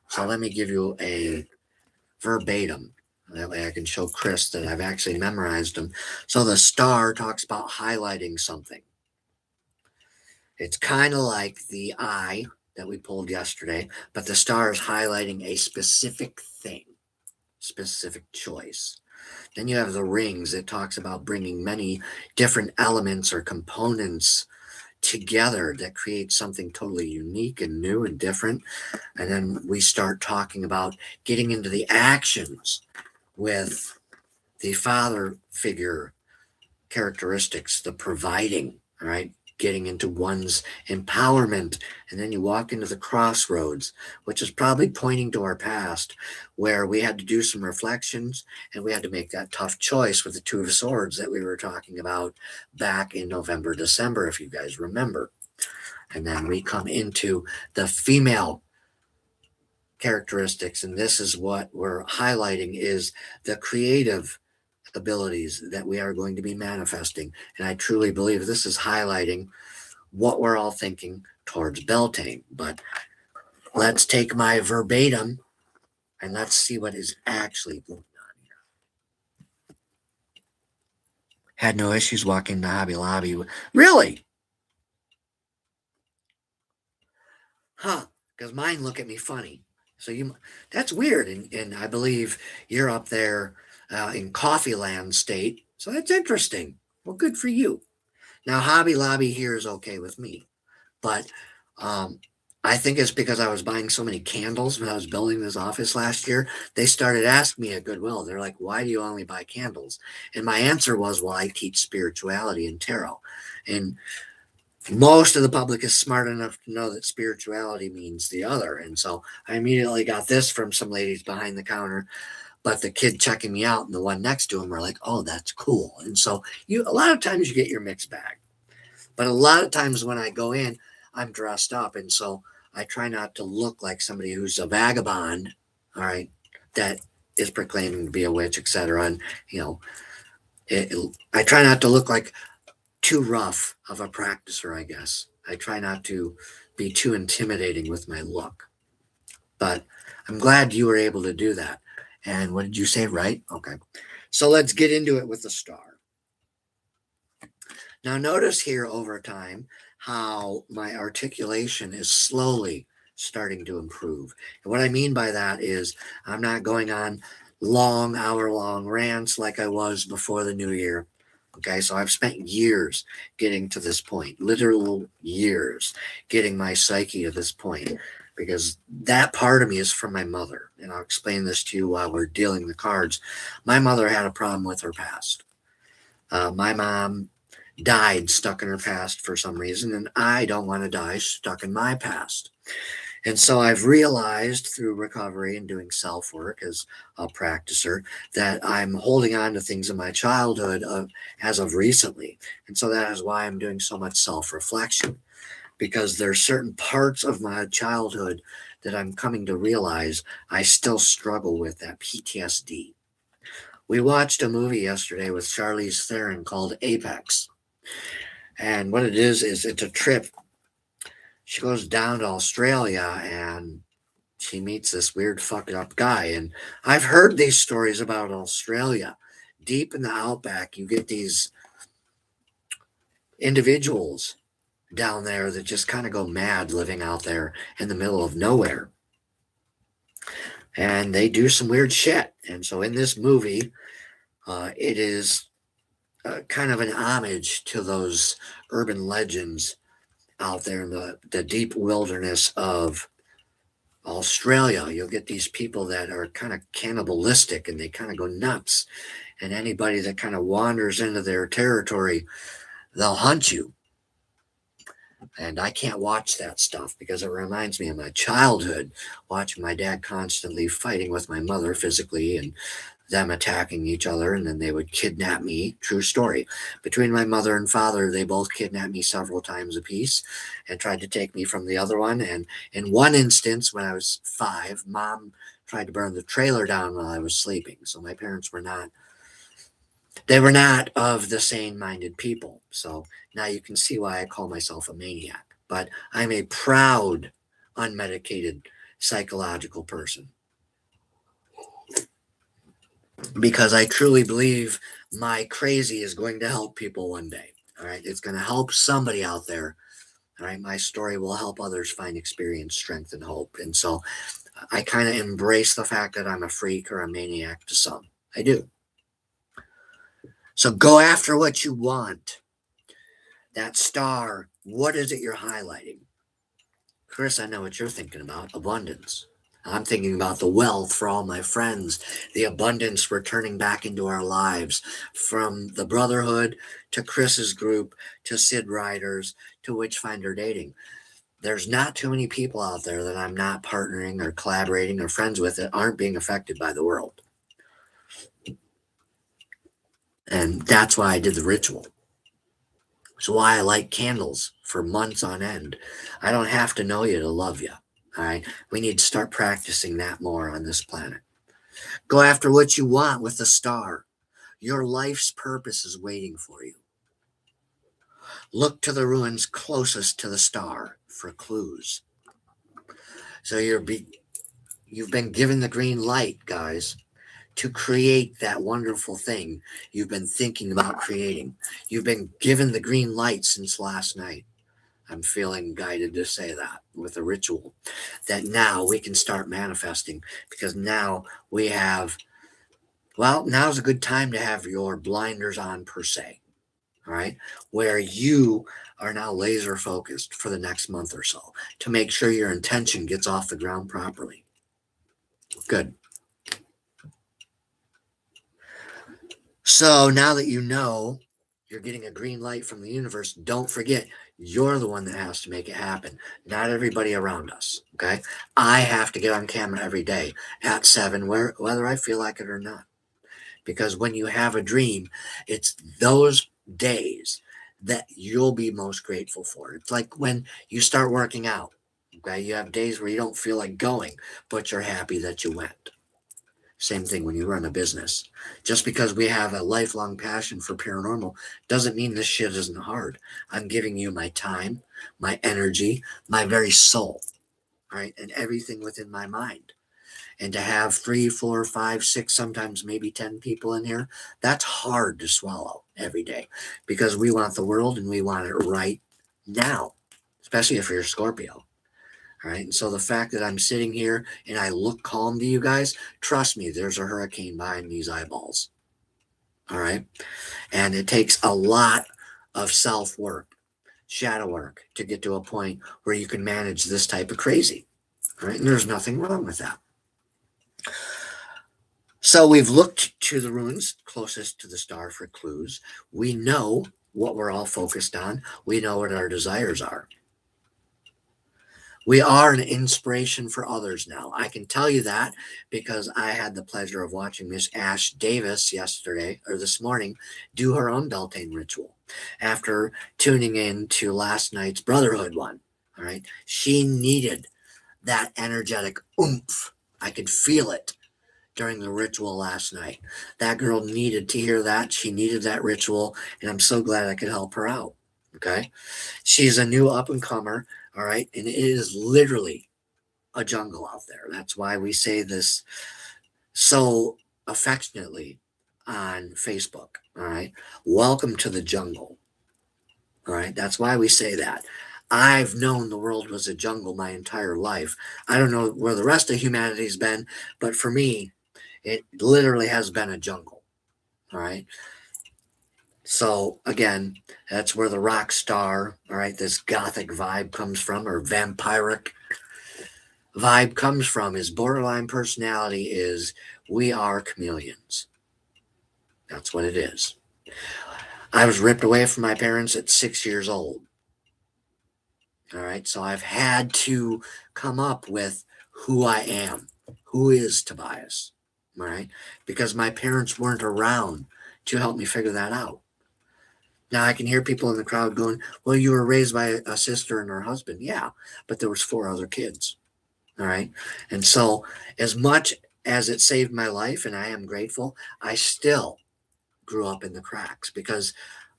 So let me give you a verbatim. That way I can show Chris that I've actually memorized them. So the star talks about highlighting something. It's kind of like the eye that we pulled yesterday, but the star is highlighting a specific thing, specific choice. Then you have the rings. It talks about bringing many different elements or components together that create something totally unique and new and different. And then we start talking about getting into the actions with the father figure characteristics, the providing, all right? Getting into one's empowerment. And then you walk into the crossroads, which is probably pointing to our past, where we had to do some reflections and we had to make that tough choice with the Two of Swords that we were talking about back in November, December, if you guys remember. And then we come into the female characteristics, and this is what we're highlighting is the creative abilities that we are going to be manifesting. And I truly believe this is highlighting what we're all thinking towards Beltane. But let's take my verbatim and let's see what is actually going on here. Had no issues walking to Hobby Lobby. Really? Huh. Because mine look at me funny. So that's weird. And I believe you're up there in Coffee Land State. So that's interesting. Well, good for you. Now, Hobby Lobby here is okay with me, but I think it's because I was buying so many candles when I was building this office last year. They started asking me at Goodwill, they're like, why do you only buy candles? And my answer was, well, I teach spirituality and tarot. And most of the public is smart enough to know that spirituality means the other. And so I immediately got this from some ladies behind the counter. But the kid checking me out and the one next to him were like, oh, that's cool. And so a lot of times you get your mixed bag. But a lot of times when I go in, I'm dressed up. And so I try not to look like somebody who's a vagabond, all right, that is proclaiming to be a witch, etc. And, I try not to look like too rough of a practicer, I guess. I try not to be too intimidating with my look. But I'm glad you were able to do that. And what did you say? Right? Okay. So let's get into it with the star. Now, notice here over time how my articulation is slowly starting to improve. And what I mean by that is I'm not going on long, hour-long rants like I was before the new year. Okay, so I've spent years getting to this point, literal years, getting my psyche to this point. because that part of me is from my mother. And I'll explain this to you while we're dealing the cards. My mother had a problem with her past. My mom died stuck in her past for some reason, and I don't want to die stuck in my past. And so I've realized through recovery and doing self work as a practicer that I'm holding on to things in my childhood as of recently. And so that is why I'm doing so much self reflection, because there's certain parts of my childhood that I'm coming to realize I still struggle with, that PTSD. We watched a movie yesterday with Charlize Theron called Apex. And what it is it's a trip. She goes down to Australia and she meets this weird fucked up guy. And I've heard these stories about Australia. Deep in the outback, you get these individuals down there that just kind of go mad living out there in the middle of nowhere. And they do some weird shit. And so in this movie, it is kind of an homage to those urban legends out there in the deep wilderness of Australia. You'll get these people that are kind of cannibalistic and they kind of go nuts. And anybody that kind of wanders into their territory, they'll hunt you. And I can't watch that stuff because it reminds me of my childhood, watching my dad constantly fighting with my mother physically and them attacking each other, and then they would kidnap me. True story. Between my mother and father, they both kidnapped me several times apiece and tried to take me from the other one. And in one instance, when I was 5, mom tried to burn the trailer down while I was sleeping. So my parents were not, they were not of the sane-minded people. So now you can see why I call myself a maniac. But I'm a proud, unmedicated psychological person, because I truly believe my crazy is going to help people one day. All right. It's going to help somebody out there. All right. My story will help others find experience, strength, and hope. And so I kind of embrace the fact that I'm a freak or a maniac to some. I do. So go after what you want. That star, what is it you're highlighting? Chris, I know what you're thinking about: abundance. I'm thinking about the wealth for all my friends, the abundance returning back into our lives, from the Brotherhood to Chris's group to Sid Riders to Witchfinder Dating. There's not too many people out there that I'm not partnering or collaborating or friends with that aren't being affected by the world. And that's why I did the ritual. It's why I light candles for months on end. I don't have to know you to love you. All right. We need to start practicing that more on this planet. Go after what you want with the star. Your life's purpose is waiting for you. Look to the ruins closest to the star for clues. So you've been given the green light, guys, to create that wonderful thing you've been thinking about creating. You've been given the green light since last night. I'm feeling guided to say that with a ritual, that now we can start manifesting, because now we have, well, now's a good time to have your blinders on, per se. All right. Where you are now laser focused for the next month or so to make sure your intention gets off the ground properly. Good. So now that you know you're getting a green light from the universe, don't forget you're the one that has to make it happen, not everybody around us. Okay. I have to get on camera every day at 7, whether I feel like it or not. Because when you have a dream, it's those days that you'll be most grateful for. It's like when you start working out. Okay. You have days where you don't feel like going, but you're happy that you went. Same thing when you run a business. Just because we have a lifelong passion for paranormal doesn't mean this shit isn't hard. I'm giving you my time, my energy, my very soul, right? And everything within my mind. And to have 3, 4, 5, 6, sometimes maybe 10 people in here, that's hard to swallow every day, because we want the world and we want it right now, especially if you're a Scorpio. All right. And so the fact that I'm sitting here and I look calm to you guys, trust me, there's a hurricane behind these eyeballs. All right. And it takes a lot of self work, shadow work, to get to a point where you can manage this type of crazy. right? And there's nothing wrong with that. So we've looked to the ruins closest to the star for clues. We know what we're all focused on. We know what our desires are. We are an inspiration for others now. I can tell you that because I had the pleasure of watching Miss Ash Davis yesterday or this morning do her own Beltane ritual after tuning in to last night's Brotherhood one. All right. She needed that energetic oomph. I could feel it during the ritual last night. That girl needed to hear that. She needed that ritual, and I'm so glad I could help her out. Okay. She's a new up and comer. All right. And it is literally a jungle out there. That's why we say this so affectionately on Facebook. All right. Welcome to the jungle. All right. That's why we say that. I've known the world was a jungle my entire life. I don't know where the rest of humanity's been, but for me, it literally has been a jungle. All right. So again, that's where the rock star, all right, this gothic vibe comes from, or vampiric vibe comes from. His borderline personality is we are chameleons. That's what it is. I was ripped away from my parents at 6 years old. All right. So I've had to come up with who I am. Who is Tobias? All right. Because my parents weren't around to help me figure that out. Now I can hear people in the crowd going, "Well, you were raised by a sister and her husband." Yeah, but there was 4 other kids. All right. And so as much as it saved my life and I am grateful, I still grew up in the cracks because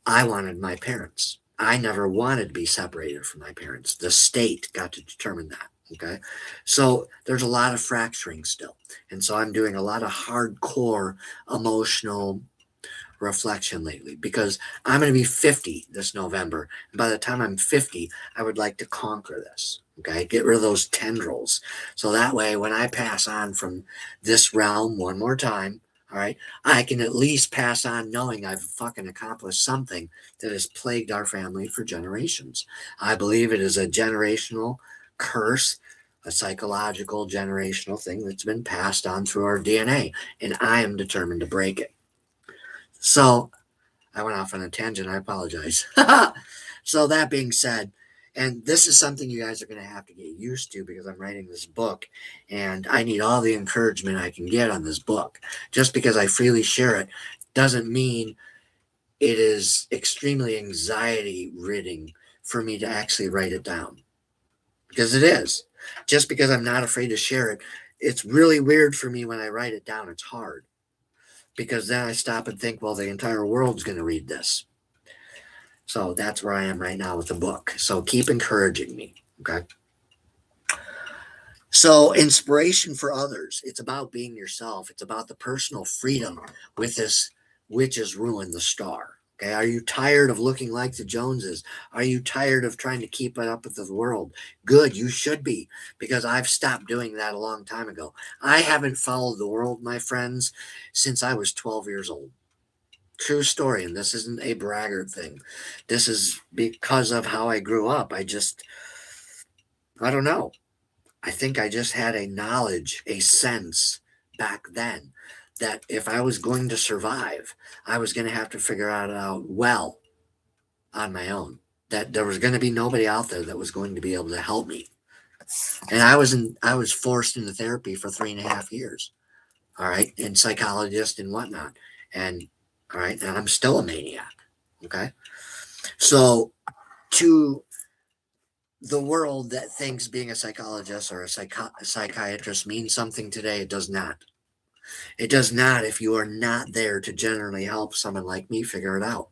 I wanted my parents. I never wanted to be separated from my parents. The state got to determine that. Okay. So there's a lot of fracturing still. And so I'm doing a lot of hardcore emotional reflection lately because I'm going to be 50 this November. And by the time I'm 50, I would like to conquer this. Okay. Get rid of those tendrils. So that way, when I pass on from this realm one more time, all right, I can at least pass on knowing I've fucking accomplished something that has plagued our family for generations. I believe it is a generational curse, a psychological generational thing that's been passed on through our DNA, and I am determined to break it. So I went off on a tangent. I apologize. So that being said, and this is something you guys are going to have to get used to because I'm writing this book and I need all the encouragement I can get on this book. Just because I freely share it doesn't mean it is extremely anxiety ridding for me to actually write it down because it is. Just because I'm not afraid to share it, it's really weird for me when I write it down. It's hard because then I stop and think, well, the entire world's going to read this. So that's where I am right now with the book. So keep encouraging me. Okay. So inspiration for others. It's about being yourself. It's about the personal freedom with this witch's ruin, the star. Okay. Are you tired of looking like the Joneses? Are you tired of trying to keep it up with the world? Good. You should be because I've stopped doing that a long time ago. I haven't followed the world, my friends, since I was 12 years old. True story, and this isn't a braggart thing. This is because of how I grew up. I don't know. I think I just had a knowledge, a sense back then that if I was going to survive, I was going to have to figure it out well on my own. That there was going to be nobody out there that was going to be able to help me. And I was forced into therapy for 3.5 years. All right, and psychologist and whatnot. And all right, and I'm still a maniac. Okay. So, to the world that thinks being a psychologist or a psychiatrist means something today, it does not. It does not if you are not there to generally help someone like me figure it out.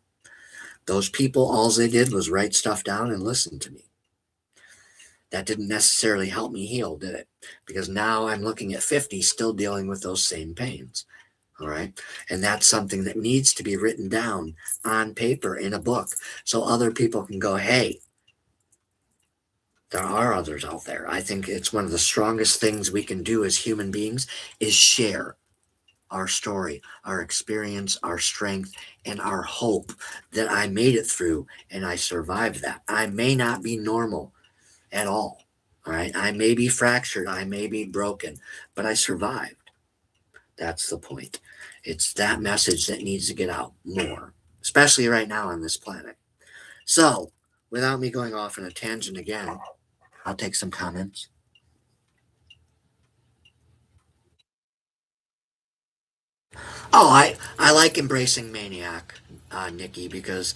Those people, all they did was write stuff down and listen to me. That didn't necessarily help me heal, did it? Because now I'm looking at 50, still dealing with those same pains. All right. And that's something that needs to be written down on paper in a book so other people can go, hey, there are others out there. I think it's one of the strongest things we can do as human beings is share our story, our experience, our strength, and our hope that I made it through and I survived that. I may not be normal at all. All right. I may be fractured. I may be broken, but I survived. That's the point. It's that message that needs to get out more, especially right now on this planet. So, without me going off on a tangent again, I'll take some comments. Oh, I like embracing maniac, Nikki, because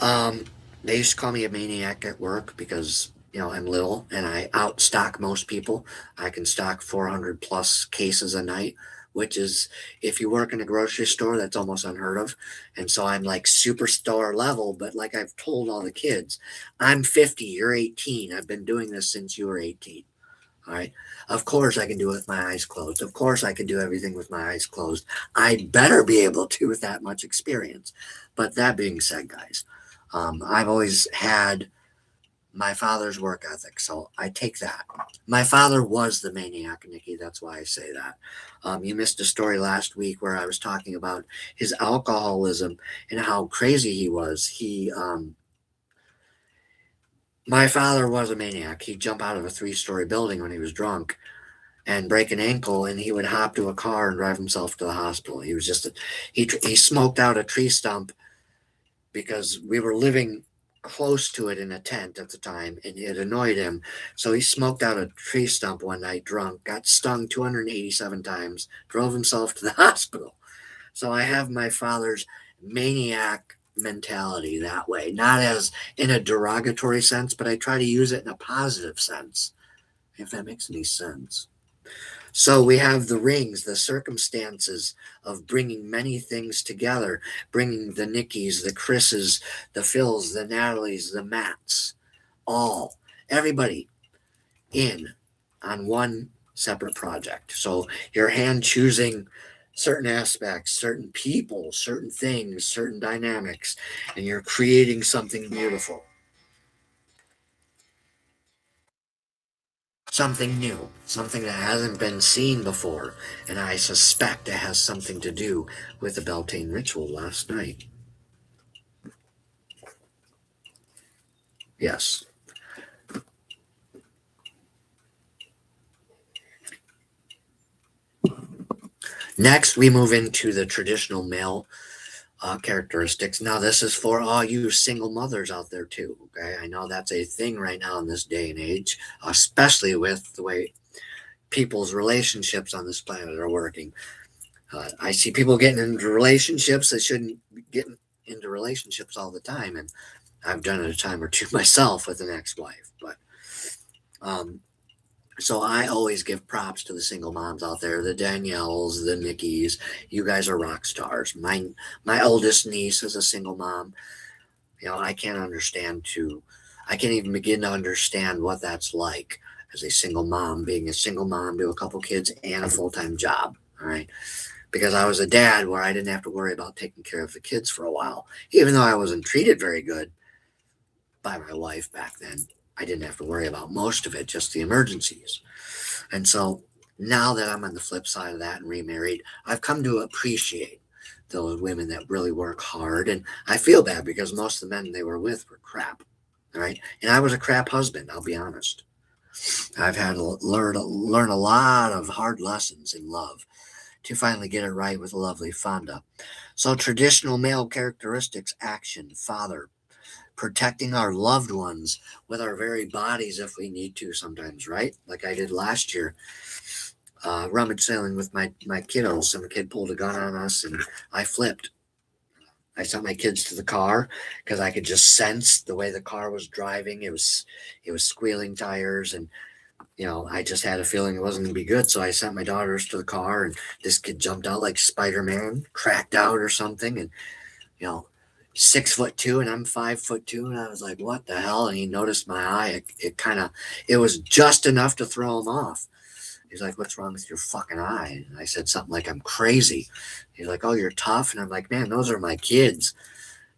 um, they used to call me a maniac at work because I'm little and I outstock most people. I can stock 400 plus cases a night, which is if you work in a grocery store, that's almost unheard of. And so I'm like superstar level. But like I've told all the kids, I'm 50, you're 18. I've been doing this since you were 18. All right. Of course, I can do it with my eyes closed. Of course, I can do everything with my eyes closed. I better be able to with that much experience. But that being said, guys, I've always had my father's work ethic, so I take that. My father was the maniac, Nikki. That's why I say that. You missed a story last week where I was talking about his alcoholism and how crazy he was. My father was a maniac. He'd jump out of a three-story building when he was drunk and break an ankle, and he would hop to a car and drive himself to the hospital. He was just he smoked out a tree stump because we were living close to it in a tent at the time, and it annoyed him. So he smoked out a tree stump one night drunk, got stung 287 times, drove himself to the hospital. So I have my father's maniac mentality that way, not as in a derogatory sense, but I try to use it in a positive sense, if that makes any sense. So we have the rings, the circumstances of bringing many things together, bringing the Nickies, the Chris's, the Phils, the Natalies, the Matts, all, everybody in on one separate project. So your hand choosing certain aspects, certain people, certain things, certain dynamics, and you're creating something beautiful. Something new, something that hasn't been seen before, and I suspect it has something to do with the Beltane ritual last night. Yes. Next, we move into the traditional male characteristics. Now, this is for all you single mothers out there, too. Okay. I know that's a thing right now in this day and age, especially with the way people's relationships on this planet are working. I see people getting into relationships that shouldn't get into relationships all the time. And I've done it a time or two myself with an ex-wife, but um, so I always give props to the single moms out there, the Danielles, the Nickies. You guys are rock stars. My oldest niece is a single mom. I can't understand I can't even begin to understand what that's like as a single mom, being a single mom to a couple kids and a full time job. All right. Because I was a dad where I didn't have to worry about taking care of the kids for a while, even though I wasn't treated very good by my wife back then. I didn't have to worry about most of it, just the emergencies. And so now that I'm on the flip side of that and remarried, I've come to appreciate those women that really work hard. And I feel bad because most of the men they were with were crap. All right. And I was a crap husband, I'll be honest. I've had to learn a lot of hard lessons in love to finally get it right with a lovely Fonda. So traditional male characteristics: action, father, protecting our loved ones with our very bodies if we need to sometimes, right? Like I did last year, rummage sailing with my kiddos. Some kid pulled a gun on us and I flipped. I sent my kids to the car because I could just sense the way the car was driving. It was squealing tires, and I just had a feeling it wasn't going to be good. So I sent my daughters to the car, and this kid jumped out like Spider-Man, cracked out or something, and you know, 6'2", and I'm 5'2", and I was like, "What the hell?" And he noticed my eye. It was just enough to throw him off. He's like, "What's wrong with your fucking eye?" And I said something like, "I'm crazy." He's like, "Oh, you're tough," and I'm like, "Man, those are my kids."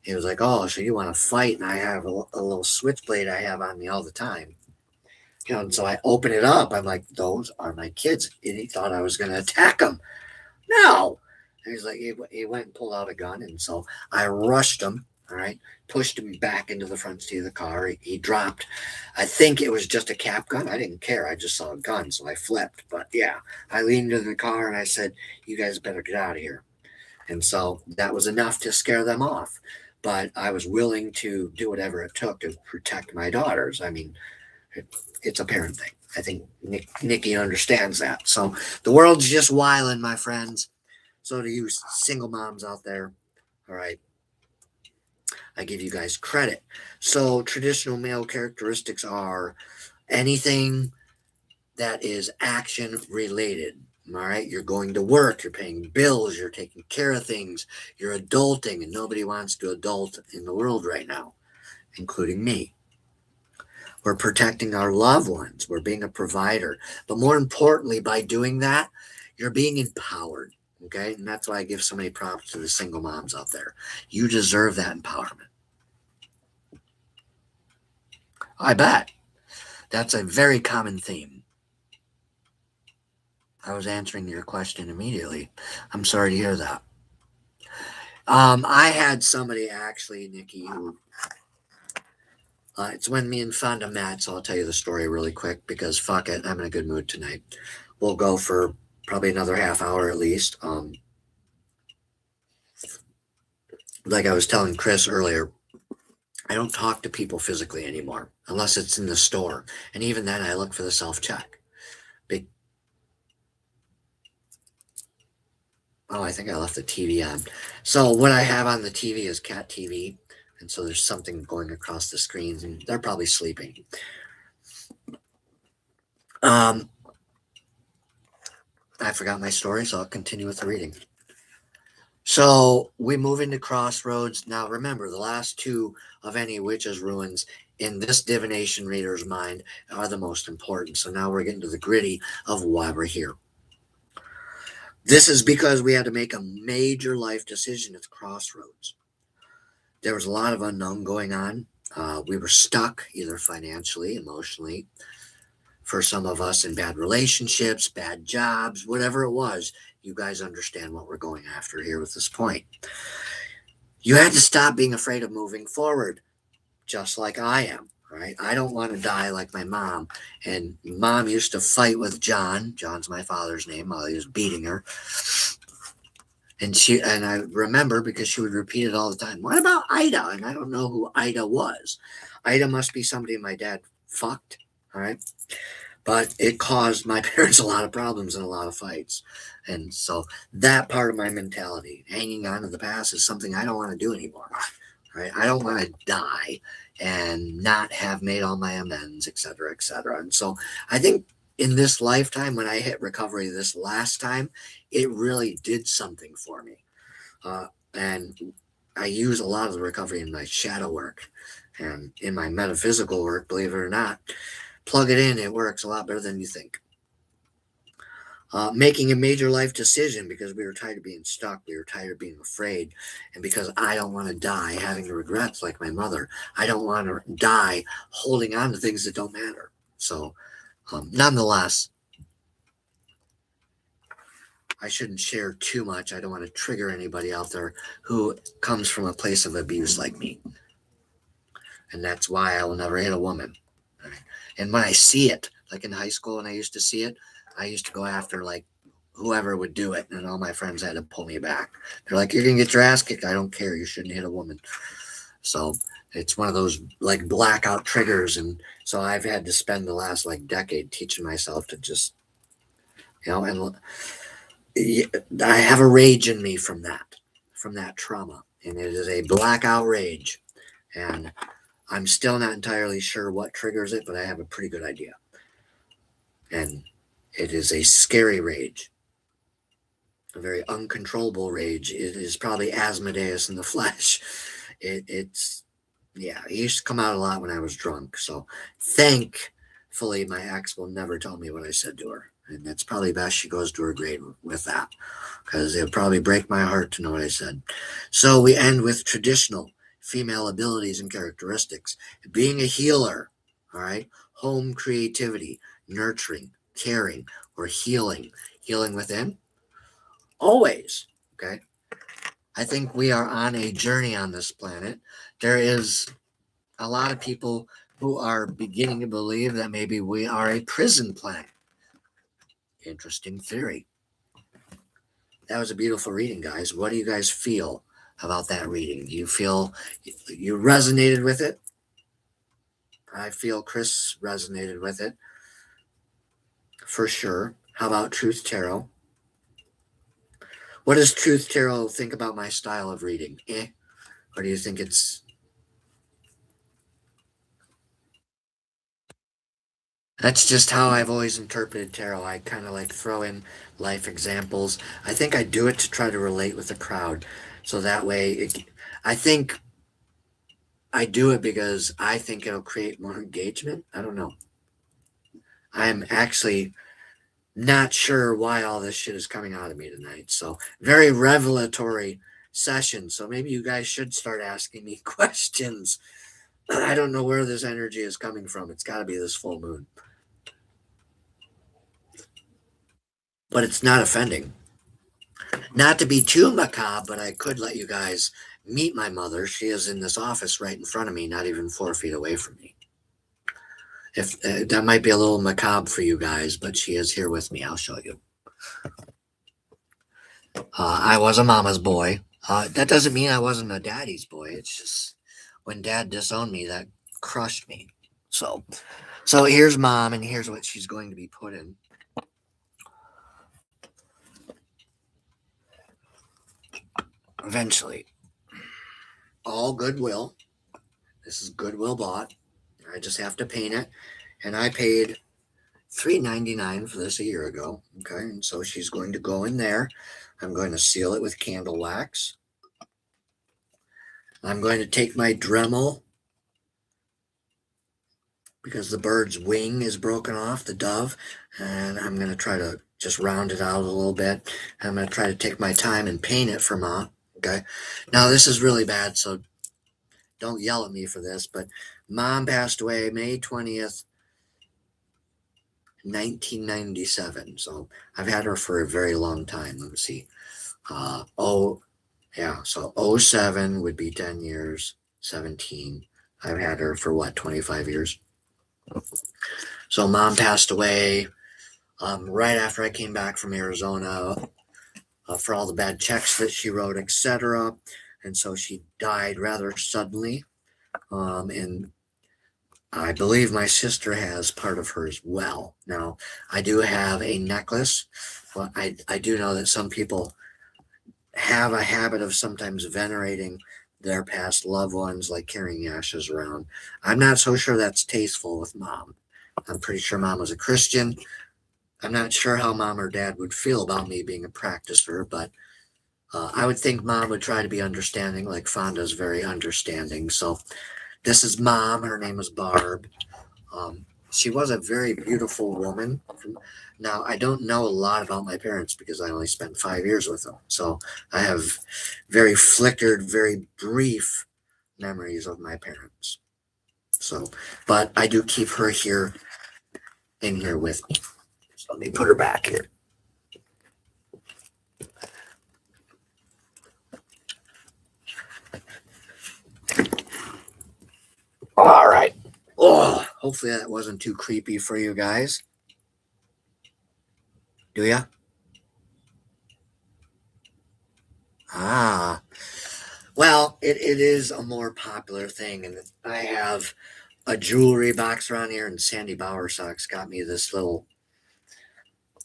He was like, "Oh, so you want to fight?" And I have a little switchblade I have on me all the time. And so I open it up. I'm like, "Those are my kids." And he thought I was going to attack him. No. And he's like, he went and pulled out a gun. And so I rushed him. All right, pushed him back into the front seat of the car. He dropped. I think it was just a cap gun. I didn't care. I just saw a gun, so I flipped. But yeah, I leaned into the car and I said, "You guys better get out of here." And so that was enough to scare them off. But I was willing to do whatever it took to protect my daughters. I mean, it's a parent thing. I think Nikki understands that. So the world's just wiling, my friends. So to you single moms out there, all right, I give you guys credit. So traditional male characteristics are anything that is action related. All right, you're going to work, you're paying bills, you're taking care of things, you're adulting, and nobody wants to adult in the world right now, including me. We're protecting our loved ones, we're being a provider. But more importantly, by doing that, you're being empowered. Okay, and that's why I give so many props to the single moms out there. You deserve that empowerment. I bet. That's a very common theme. I was answering your question immediately. I'm sorry to hear that. I had somebody actually, Nikki, who it's when me and Fonda met, so I'll tell you the story really quick because fuck it, I'm in a good mood tonight. We'll go for probably another half hour at least. Like I was telling Chris earlier, I don't talk to people physically anymore unless it's in the store, and even then, I look for the self check. Big. Oh, I think I left the TV on. So what I have on the TV is cat TV, and so there's something going across the screens, and they're probably sleeping. Um, I forgot my story, so I'll continue with the reading. So we move into Crossroads. Now remember, the last two of any witch's ruins in this divination reader's mind are the most important. So now we're getting to the gritty of why we're here. This is because we had to make a major life decision at the crossroads. There was a lot of unknown going on. We were stuck either financially, emotionally, for some of us in bad relationships, bad jobs, whatever it was. You guys understand what we're going after here with this point. You had to stop being afraid of moving forward, just like I am. Right? I don't want to die like my mom. And mom used to fight with John. John's my father's name while he was beating her. And I remember because she would repeat it all the time. What about Ida? And I don't know who Ida was. Ida must be somebody my dad fucked. All right. But it caused my parents a lot of problems and a lot of fights. And so that part of my mentality, hanging on to the past, is something I don't want to do anymore. Right? I don't want to die and not have made all my amends, et cetera, et cetera. And so I think in this lifetime, when I hit recovery this last time, it really did something for me. And I use a lot of the recovery in my shadow work and in my metaphysical work, believe it or not. Plug it in, it works a lot better than you think. Making a major life decision because we were tired of being stuck, we were tired of being afraid, and because I don't want to die having regrets like my mother. I don't want to die holding on to things that don't matter. So, nonetheless, I shouldn't share too much. I don't want to trigger anybody out there who comes from a place of abuse like me. And that's why I will never hit a woman. And when I see it, like in high school when I used to see it, I used to go after like whoever would do it. And all my friends had to pull me back. They're like, you're going to get your ass kicked. I don't care. You shouldn't hit a woman. So it's one of those like blackout triggers. And so I've had to spend the last like decade teaching myself to just, and I have a rage in me from that trauma. And it is a blackout rage. And I'm still not entirely sure what triggers it, but I have a pretty good idea. And it is a scary rage, a very uncontrollable rage. It is probably Asmodeus in the flesh. Yeah, it used to come out a lot when I was drunk. So thankfully, my ex will never tell me what I said to her. And it's probably best she goes to her grave with that because it would probably break my heart to know what I said. So we end with traditional female abilities and characteristics. Being a healer, all right? Home creativity, nurturing, caring, or healing. Healing within? Always, okay? I think we are on a journey on this planet. There is a lot of people who are beginning to believe that maybe we are a prison planet. Interesting theory. That was a beautiful reading, guys. What do you guys feel about that reading? Do you feel you resonated with it? I feel Chris resonated with it for sure. How about Truth Tarot? What does Truth Tarot think about my style of reading? Or do you think it's... That's just how I've always interpreted tarot. I kind of like throw in life examples. I think I do it to try to relate with the crowd. So that way, I think I do it because I think it'll create more engagement. I don't know. I'm actually not sure why all this shit is coming out of me tonight. So, very revelatory session. So, maybe you guys should start asking me questions. I don't know where this energy is coming from. It's got to be this full moon. But it's not offending. Not to be too macabre, but I could let you guys meet my mother. She is in this office right in front of me, not even 4 feet away from me. If that might be a little macabre for you guys, but she is here with me. I'll show you. I was a mama's boy. That doesn't mean I wasn't a daddy's boy. It's just when dad disowned me, that crushed me. So here's mom, and here's what she's going to be put in. Eventually, all goodwill. This is goodwill bought. I just have to paint it, and I paid $3.99 for this a year ago. Okay, and so she's going to go in there. I'm going to seal it with candle wax. I'm going to take my Dremel because the bird's wing is broken off, the dove, and I'm going to try to just round it out a little bit. I'm going to try to take my time and paint it for Ma. Okay, now this is really bad, so don't yell at me for this, but Mom passed away May 20th, 1997. So I've had her for a very long time. Let me see. So 07 would be 10 years, 17. I've had her for what, 25 years? So mom passed away right after I came back from Arizona for all the bad checks that she wrote, etc. And so she died rather suddenly. And I believe my sister has part of her as well. Now, I do have a necklace, but I do know that some people have a habit of sometimes venerating their past loved ones, like carrying ashes around. I'm not so sure that's tasteful with mom. I'm pretty sure mom was a Christian. I'm not sure how mom or dad would feel about me being a practicer, but I would think mom would try to be understanding, like Fonda's very understanding. So this is mom. Her name is Barb. She was a very beautiful woman. Now, I don't know a lot about my parents because I only spent 5 years with them. So I have very flickered, very brief memories of my parents. So, but I do keep her here in here with me. So let me put her back here. All right. Oh, hopefully that wasn't too creepy for you guys. Do ya? Ah. Well, it is a more popular thing, and I have a jewelry box around here, and Sandy Bowersox got me this little,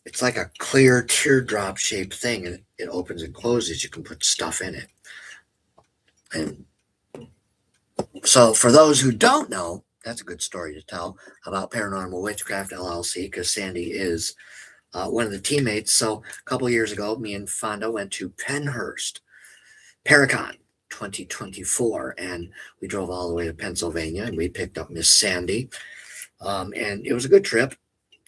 it's like a clear teardrop shaped thing, and it opens and closes. You can put stuff in it. And so for those who don't know, that's a good story to tell about Paranormal Witchcraft LLC, because Sandy is one of the teammates. So a couple years ago, me and Fonda went to Pennhurst, Paracon 2024, and we drove all the way to Pennsylvania, and we picked up Miss Sandy. And it was a good trip.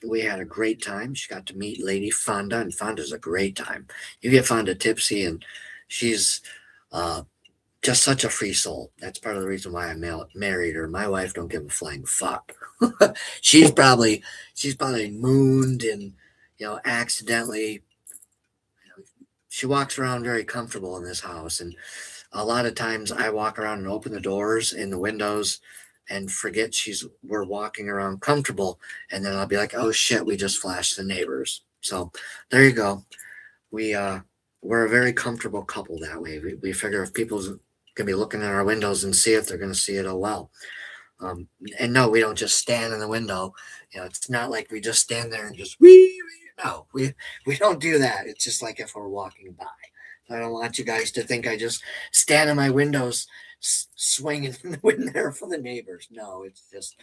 We had a great time. She got to meet Lady Fonda, and Fonda's a great time. You get Fonda tipsy, and she's just such a free soul. That's part of the reason why I married her. My wife don't give a flying fuck. she's probably mooned and accidentally she walks around very comfortable in this house, and a lot of times I walk around and open the doors and the windows and forget we're walking around comfortable, and then I'll be like, oh shit, we just flashed the neighbors. So there you go. We we're a very comfortable couple that way. We figure if people's gonna be looking at our windows and see it, they're gonna see it. Oh well. Um, and no, we don't just stand in the window. It's not like we just stand there and just no, we don't do that. It's just like if we're walking by. I don't want you guys to think I just stand in my windows swinging in the wind there for the neighbors. No, it's just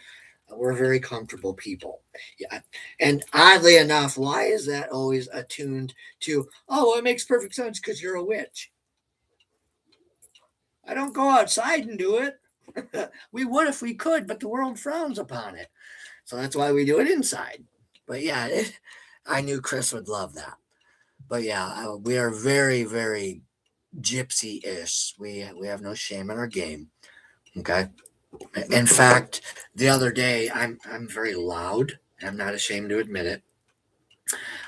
we're very comfortable people. Yeah. And oddly enough, why is that always attuned to, oh, well, it makes perfect sense because you're a witch? I don't go outside and do it. We would if we could, but the world frowns upon it. So that's why we do it inside. But yeah, I knew Chris would love that. But yeah, we are very, very gypsy-ish. We have no shame in our game. Okay. In fact, the other day, I'm very loud. I'm not ashamed to admit it.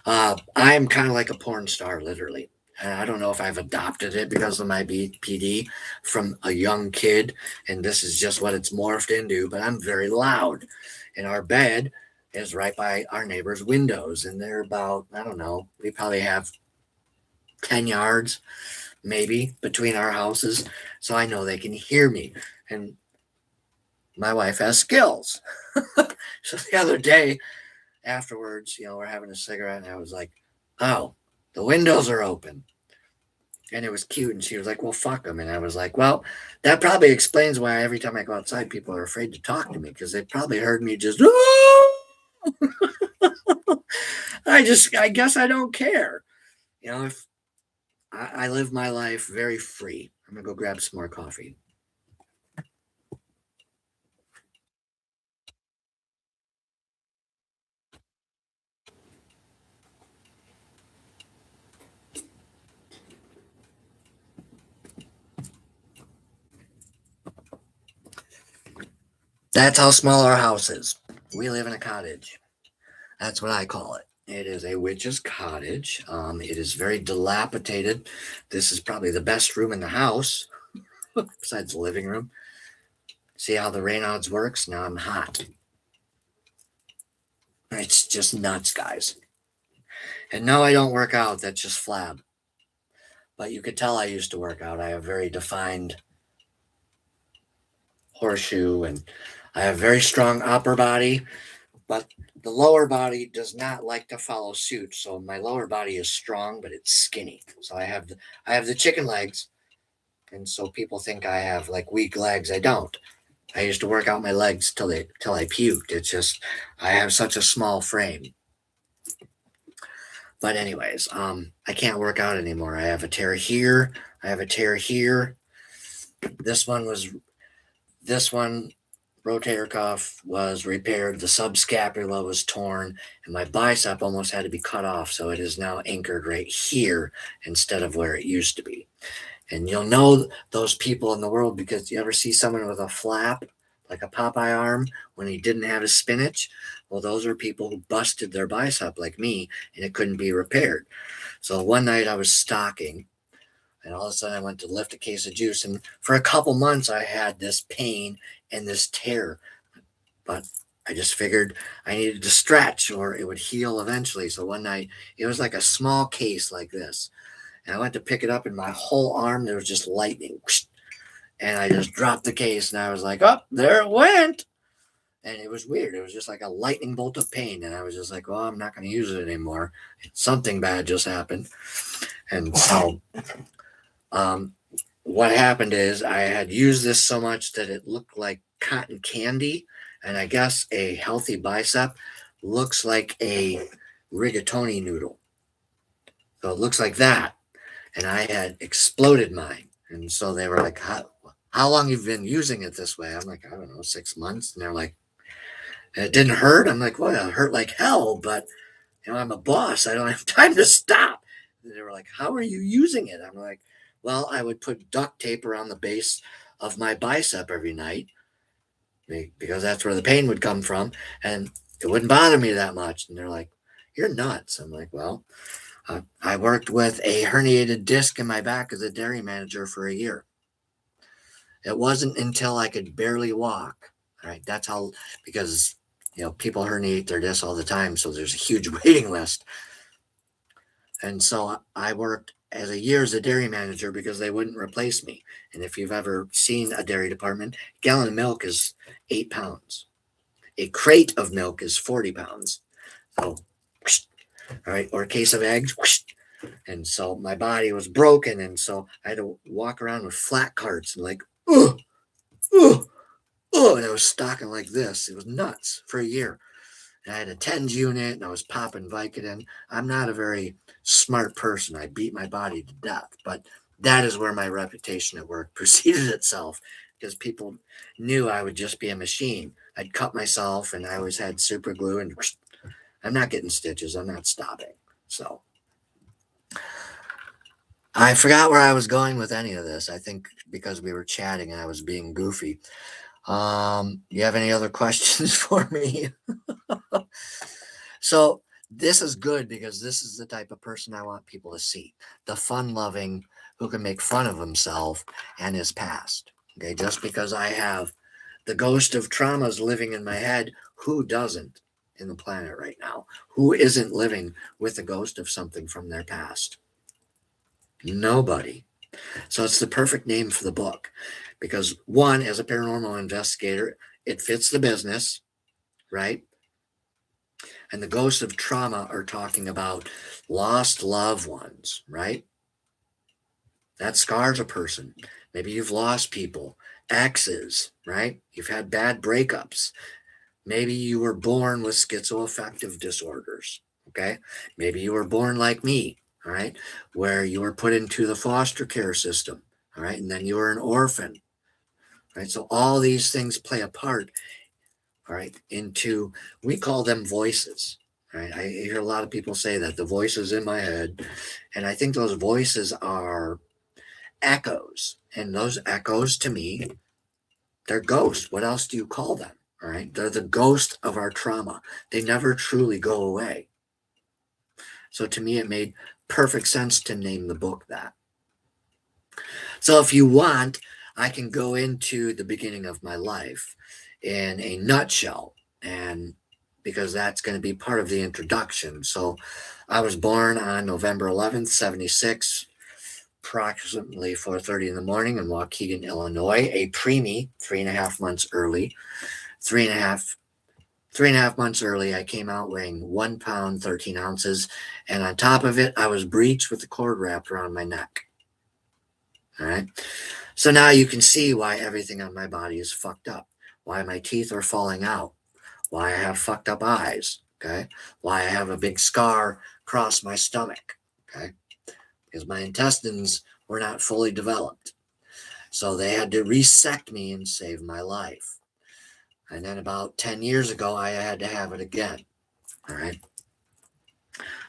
I'm kind of like a porn star, literally. And I don't know if I've adopted it because of my BPD from a young kid, and this is just what it's morphed into. But I'm very loud, and our bed is right by our neighbor's windows, and they're about, I don't know, we probably have 10 yards maybe between our houses, so I know they can hear me. And my wife has skills. So the other day afterwards, we're having a cigarette, and I was like, oh, the windows are open. And it was cute. And she was like, well, fuck them. And I was like, well, that probably explains why every time I go outside, people are afraid to talk to me because they probably heard me just, I guess I don't care. If I live my life very free. I'm going to go grab some more coffee. That's how small our house is. We live in a cottage. That's what I call it. It is a witch's cottage. It is very dilapidated. This is probably the best room in the house, besides the living room. See how the Reynolds works? Now I'm hot. It's just nuts, guys. And no, I don't work out. That's just flab. But you could tell I used to work out. I have very defined horseshoe, and I have very strong upper body, but the lower body does not like to follow suit. So my lower body is strong, but it's skinny. So I have the chicken legs, and so people think I have like weak legs. I don't. I used to work out my legs till I puked. It's just I have such a small frame. But anyways, I can't work out anymore. I have a tear here. I have a tear here. This one was this one rotator cuff was repaired. The subscapula was torn, and my bicep almost had to be cut off. So it is now anchored right here instead of where it used to be. And you'll know those people in the world because you ever see someone with a flap, like a Popeye arm, when he didn't have his spinach? Well, those are people who busted their bicep like me, and it couldn't be repaired. So one night I was stocking, and all of a sudden I went to lift a case of juice, and for a couple months I had this pain and this tear. But I just figured I needed to stretch or it would heal eventually. So one night it was like a small case like this. And I went to pick it up, and my whole arm, there was just lightning. And I just dropped the case, and I was like, oh, there it went. And it was weird. It was just like a lightning bolt of pain. And I was just like, well, I'm not going to use it anymore. Something bad just happened. And so what happened is I had used this so much that it looked like cotton candy. And I guess a healthy bicep looks like a rigatoni noodle. So it looks like that. And I had exploded mine. And so they were like, how long you've been using it this way? I'm like, I don't know, 6 months. And they're like, and it didn't hurt. I'm like, well, it hurt like hell, but I'm a boss. I don't have time to stop. And they were like, how are you using it? I'm like, well, I would put duct tape around the base of my bicep every night because that's where the pain would come from. And it wouldn't bother me that much. And they're like, you're nuts. I'm like, well, I worked with a herniated disc in my back as a dairy manager for a year. It wasn't until I could barely walk. All right, that's how, because people herniate their discs all the time, so there's a huge waiting list. And so I worked as a year as a dairy manager because they wouldn't replace me. And if you've ever seen a dairy department, a gallon of milk is 8 pounds. A crate of milk is 40 pounds. So, all right, or a case of eggs. And so my body was broken. And so I had to walk around with flat carts and like, oh, oh, oh. And I was stalking like this. It was nuts for a year. And I had a TENS unit and I was popping Vicodin. I'm not a very smart person. I beat my body to death. But that is where my reputation at work preceded itself because people knew I would just be a machine. I'd cut myself and I always had super glue and I'm not getting stitches. I'm not stopping. So I forgot where I was going with any of this. I think because we were chatting and I was being goofy. You have any other questions for me? So this is good because this is the type of person I want people to see. The fun-loving who can make fun of himself and his past. Okay, just because I have the ghost of traumas living in my head, who doesn't in the planet right now? Who isn't living with the ghost of something from their past? Nobody. So it's the perfect name for the book because one, as a paranormal investigator, it fits the business, right? And the ghosts of trauma are talking about lost loved ones, right? That scars a person. Maybe you've lost people, exes, right? You've had bad breakups. Maybe you were born with schizoaffective disorders, okay? Maybe you were born like me, all right, where you were put into the foster care system, all right, and then you were an orphan, right? So all these things play a part, all right, into, we call them voices, right? I hear a lot of people say that the voices in my head, and I think those voices are echoes, and those echoes to me, they're ghosts. What else do you call them? All right, they're the ghost of our trauma. They never truly go away. So to me, it made perfect sense to name the book that. So if you want, I can go into the beginning of my life in a nutshell, and because that's going to be part of the introduction. So I was born on November 11th, 76, approximately 4:30 in the morning in Waukegan, Illinois, a preemie, 3.5 months early. Three and a half 3.5 months early, I came out weighing 1 pound, 13 ounces. And on top of it, I was breeched with the cord wrapped around my neck. All right. So now you can see why everything on my body is fucked up, why my teeth are falling out, why I have fucked up eyes. Okay. Why I have a big scar across my stomach. Okay. Because my intestines were not fully developed. So they had to resect me and save my life. And then about 10 years ago, I had to have it again. All right.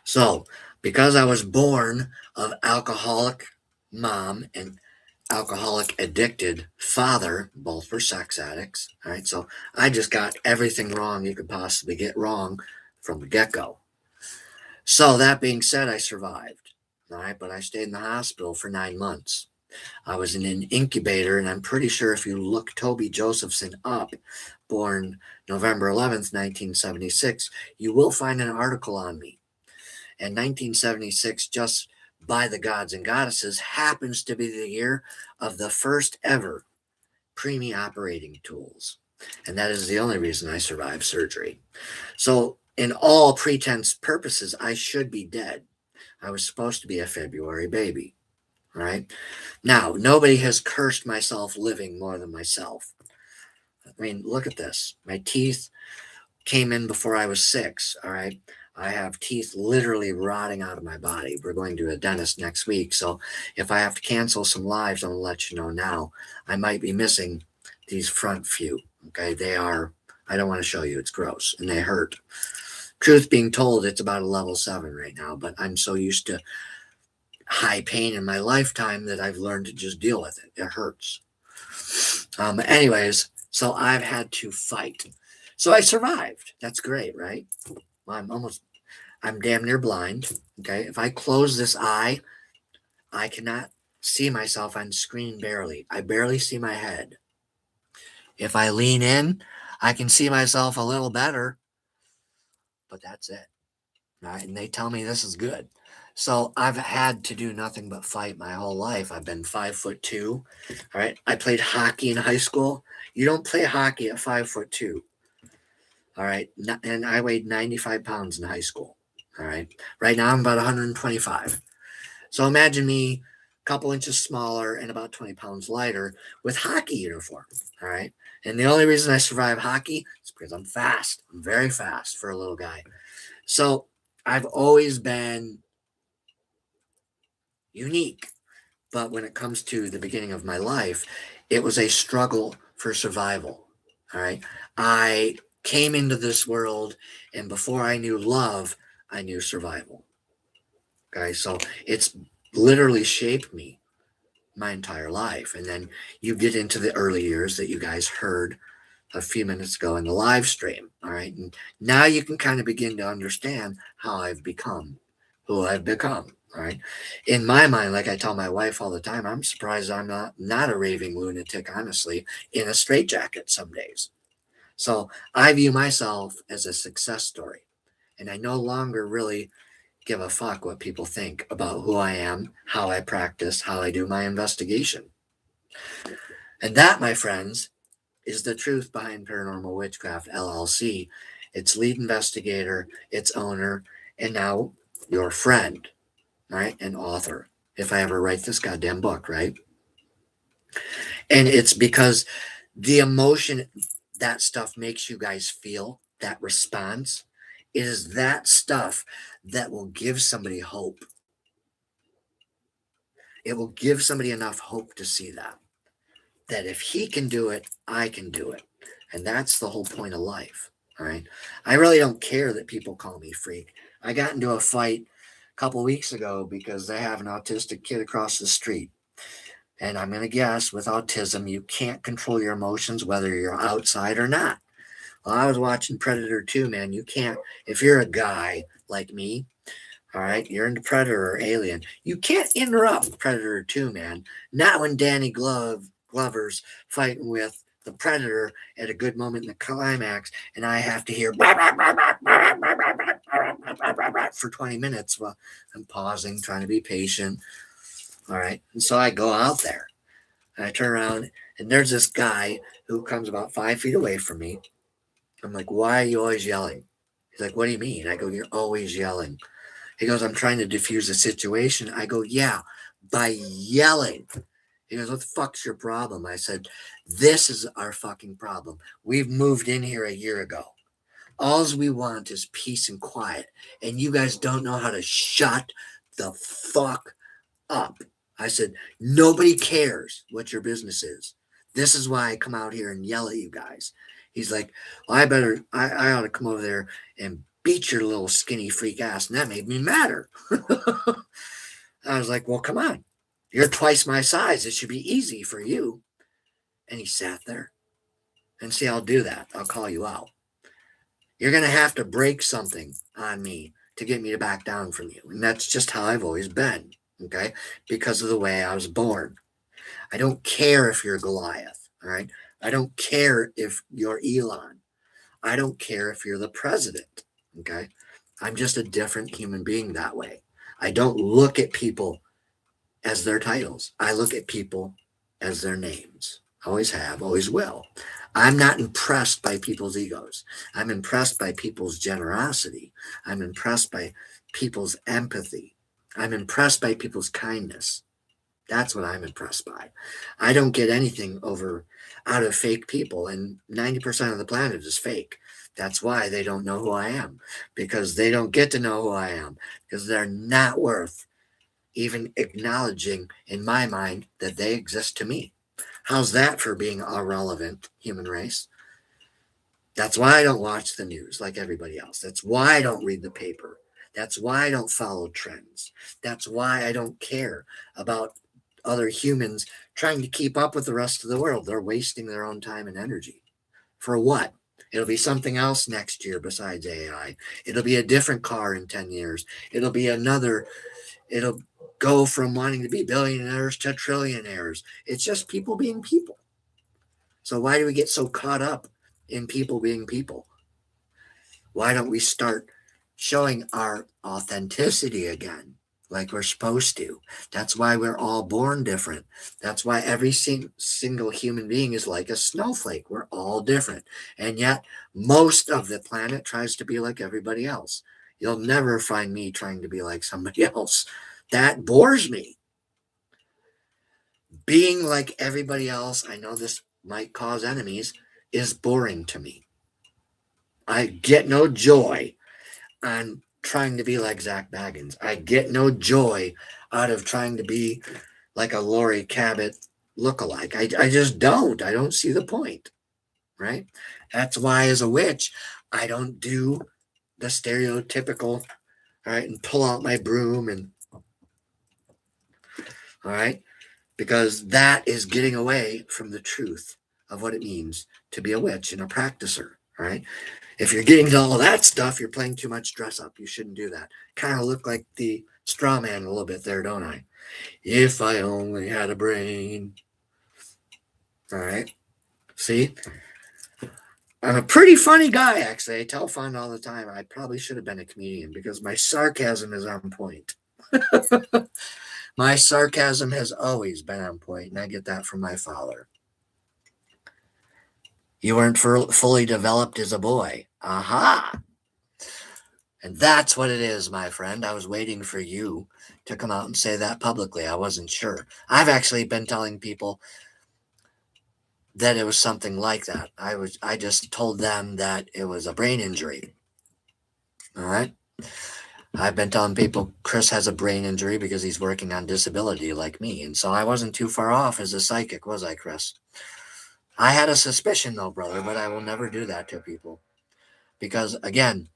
So, because I was born of alcoholic mom and alcoholic addicted father, both were sex addicts. All right. So I just got everything wrong you could possibly get wrong from the get go. So that being said, I survived. All right. But I stayed in the hospital for 9 months. I was in an incubator, and I'm pretty sure if you look Toby Josephson up, born November 11th, 1976, you will find an article on me. And 1976, just by the gods and goddesses, happens to be the year of the first ever preemie operating tools. And that is the only reason I survived surgery. So, in all pretense purposes, I should be dead. I was supposed to be a February baby. All right. Now, nobody has cursed myself living more than myself. I mean, look at this. My teeth came in before I was 6. All right. I have teeth literally rotting out of my body. We're going to a dentist next week. So if I have to cancel some lives, I'm going to let you know now. I might be missing these front few. Okay. They are, I don't want to show you. It's gross and they hurt. Truth being told, it's about a level 7 right now, but I'm so used to high pain in my lifetime that I've learned to just deal with it. It hurts. Anyways, so I've had to fight. So I survived. That's great, right? I'm almost, I'm damn near blind. Okay. If I close this eye, I cannot see myself on screen barely. I barely see my head. If I lean in, I can see myself a little better, but that's it. Right? And they tell me this is good. So I've had to do nothing but fight my whole life. I've been 5'2". All right. I played hockey in high school. You don't play hockey at 5'2". All right. And I weighed 95 pounds in high school. All right. Right now I'm about 125. So imagine me a couple inches smaller and about 20 pounds lighter with hockey uniform. All right. And the only reason I survive hockey is because I'm fast. I'm very fast for a little guy. So I've always been unique. But when it comes to the beginning of my life, it was a struggle for survival. All right. I came into this world, and before I knew love, I knew survival. Okay. So it's literally shaped me my entire life. And then you get into the early years that you guys heard a few minutes ago in the live stream. All right. And now you can kind of begin to understand how I've become who I've become. All right. In my mind, like I tell my wife all the time, I'm surprised I'm not a raving lunatic, honestly, in a straitjacket some days. So I view myself as a success story. And I no longer really give a fuck what people think about who I am, how I practice, how I do my investigation. And that, my friends, is the truth behind Paranormal Witchcraft LLC, its lead investigator, its owner, and now your friend, right? And author, if I ever write this goddamn book, right? And it's because the emotion that stuff makes you guys feel, that response, it is that stuff that will give somebody hope. It will give somebody enough hope to see that if he can do it, I can do it. And that's the whole point of life. All right. I really don't care that people call me freak. I got into a fight a couple weeks ago because they have an autistic kid across the street. And I'm going to guess with autism, you can't control your emotions, whether you're outside or not. Well, I was watching Predator 2, man. You can't, if you're a guy like me, all right, you're into Predator or Alien. You can't interrupt Predator 2, man. Not when Glover's fighting with the Predator at a good moment in the climax, and I have to hear for 20 minutes while I'm pausing, trying to be patient. All right, and so I go out there, and I turn around, and there's this guy who comes about 5 feet away from me. I'm like, why are you always yelling? He's like, what do you mean? I go, you're always yelling. He goes, I'm trying to diffuse the situation. I go, yeah, by yelling. He goes, what the fuck's your problem? I said, this is our fucking problem. We've moved in here a year ago. Alls we want is peace and quiet. And you guys don't know how to shut the fuck up. I said, nobody cares what your business is. This is why I come out here and yell at you guys. He's like, well, I ought to come over there and beat your little skinny freak ass. And that made me madder. I was like, well, come on. You're twice my size. It should be easy for you. And he sat there. And see, I'll do that. I'll call you out. You're going to have to break something on me to get me to back down from you. And that's just how I've always been. Okay. Because of the way I was born. I don't care if you're Goliath. All right. I don't care if you're Elon. I don't care if you're the president. Okay. I'm just a different human being that way. I don't look at people as their titles. I look at people as their names. Always have, always will. I'm not impressed by people's egos. I'm impressed by people's generosity. I'm impressed by people's empathy. I'm impressed by people's kindness. That's what I'm impressed by. I don't get anything out of fake people, and 90% of the planet is fake. That's why they don't know who I am, because they don't get to know who I am, because they're not worth even acknowledging in my mind that they exist to me. How's that for being a relevant human race? That's why I don't watch the news like everybody else. That's why I don't read the paper. That's why I don't follow trends. That's why I don't care about other humans trying to keep up with the rest of the world. They're wasting their own time and energy. For what? It'll be something else next year besides AI. It'll be a different car in 10 years. It'll be another, it'll go from wanting to be billionaires to trillionaires. It's just people being people. So why do we get so caught up in people being people? Why don't we start showing our authenticity again like we're supposed to? That's why we're all born different. That's why every single human being is like a snowflake. We're all different. And yet, most of the planet tries to be like everybody else. You'll never find me trying to be like somebody else. That bores me. Being like everybody else, I know this might cause enemies, is boring to me. I get no joy on trying to be like Zach Baggins. I get no joy out of trying to be like a Lori Cabot lookalike. I just don't. I don't see the point, right? That's why, as a witch, I don't do the stereotypical, all right, and pull out my broom and, all right, because that is getting away from the truth of what it means to be a witch and a practicer, all right? If you're getting to all that stuff, you're playing too much dress up. You shouldn't do that. Kind of look like the straw man a little bit there, don't I? If I only had a brain. All right. See? I'm a pretty funny guy, actually. I tell fun all the time. I probably should have been a comedian because my sarcasm is on point. My sarcasm has always been on point, and I get that from my father. You weren't fully developed as a boy. Aha! And that's what it is, my friend. I was waiting for you to come out and say that publicly. I wasn't sure. I've actually been telling people that it was something like that. I just told them that it was a brain injury. All right. I've been telling people Chris has a brain injury because he's working on disability like me. And so I wasn't too far off as a psychic, was I, Chris? I had a suspicion though, brother, but I will never do that to people. Because again,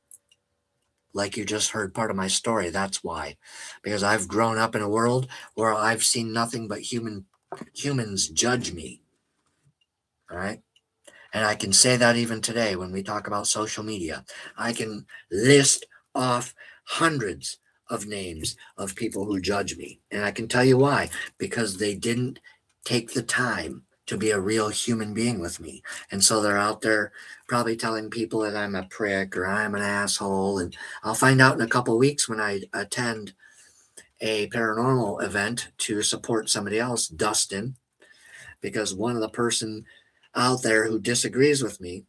like you just heard part of my story, that's why. Because I've grown up in a world where I've seen nothing but humans judge me. All right. And I can say that even today when we talk about social media. I can list off hundreds of names of people who judge me. And I can tell you why. Because they didn't take the time to be a real human being with me. And so they're out there probably telling people that I'm a prick or I'm an asshole. And I'll find out in a couple of weeks when I attend a paranormal event to support somebody else, Dustin, because one of the person out there who disagrees with me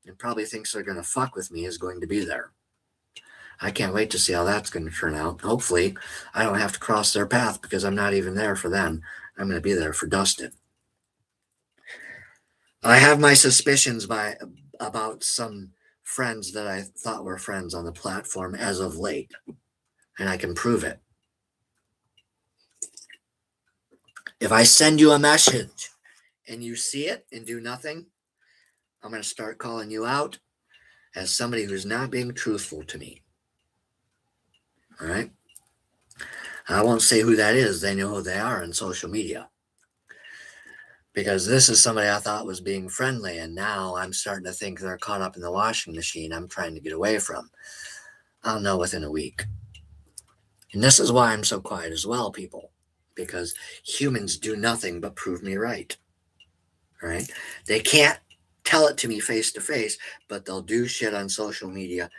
and probably thinks they're going to fuck with me is going to be there. I can't wait to see how that's going to turn out. Hopefully, I don't have to cross their path because I'm not even there for them. I'm going to be there for Dustin. I have my suspicions about some friends that I thought were friends on the platform as of late, and I can prove it. If I send you a message and you see it and do nothing, I'm going to start calling you out as somebody who's not being truthful to me. All right? I won't say who that is. They know who they are on social media. Because this is somebody I thought was being friendly, and now I'm starting to think they're caught up in the washing machine I'm trying to get away from. I'll know within a week. And this is why I'm so quiet as well, people. Because humans do nothing but prove me right. All right? They can't tell it to me face to face, but they'll do shit on social media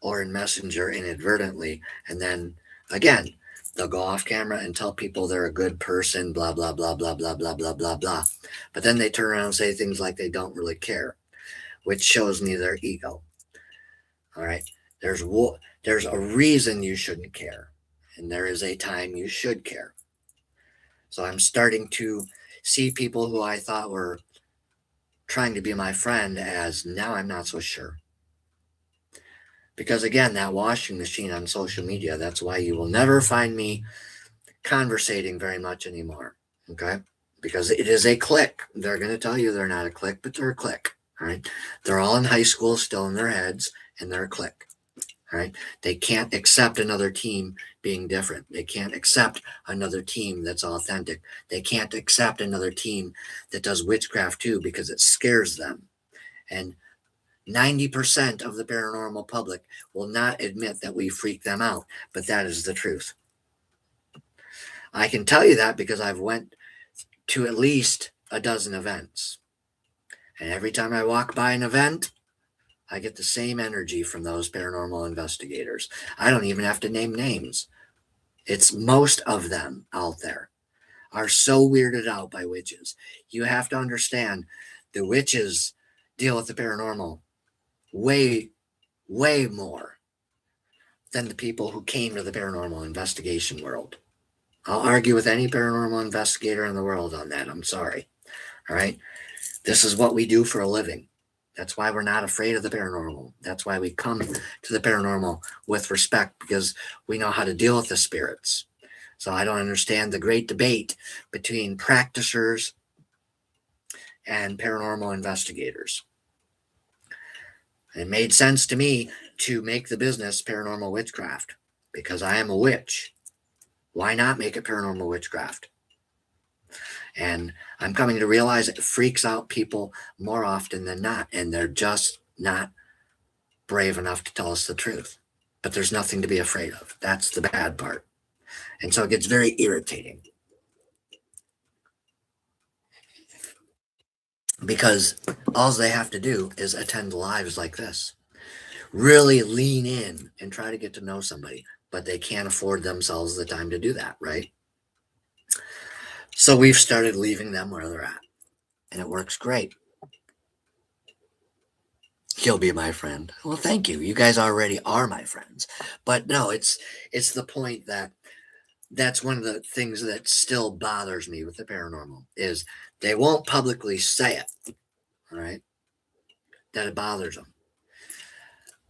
or in Messenger inadvertently. And then, again, they'll go off camera and tell people they're a good person, blah, blah, blah, blah, blah, blah, blah, blah, blah. But then they turn around and say things like they don't really care, which shows me their ego. All right. There's a reason you shouldn't care, and there is a time you should care. So I'm starting to see people who I thought were trying to be my friend as now I'm not so sure. Because again, that washing machine on social media, that's why you will never find me conversating very much anymore. Okay? Because it is a clique. They're going to tell you they're not a clique, but they're a clique. All right? They're all in high school, still in their heads, and they're a clique. All right? They can't accept another team being different. They can't accept another team that's authentic. They can't accept another team that does witchcraft too because it scares them. And 90% of the paranormal public will not admit that we freak them out, but that is the truth. I can tell you that because I've went to at least a dozen events. And every time I walk by an event, I get the same energy from those paranormal investigators. I don't even have to name names. It's most of them out there are so weirded out by witches. You have to understand the witches deal with the paranormal way, way more than the people who came to the paranormal investigation world. I'll argue with any paranormal investigator in the world on that. I'm sorry. All right. This is what we do for a living. That's why we're not afraid of the paranormal. That's why we come to the paranormal with respect, because we know how to deal with the spirits. So I don't understand the great debate between practitioners and paranormal investigators. It made sense to me to make the business paranormal witchcraft because I am a witch. Why not make it paranormal witchcraft? And I'm coming to realize it freaks out people more often than not, and they're just not brave enough to tell us the truth. But there's nothing to be afraid of. That's the bad part. And so it gets very irritating. Because all they have to do is attend lives like this. Really lean in and try to get to know somebody. But they can't afford themselves the time to do that, right? So we've started leaving them where they're at. And it works great. He'll be my friend. Well, thank you. You guys already are my friends. But no, it's the point that that's one of the things that still bothers me with the paranormal is they won't publicly say it. All right. That it bothers them.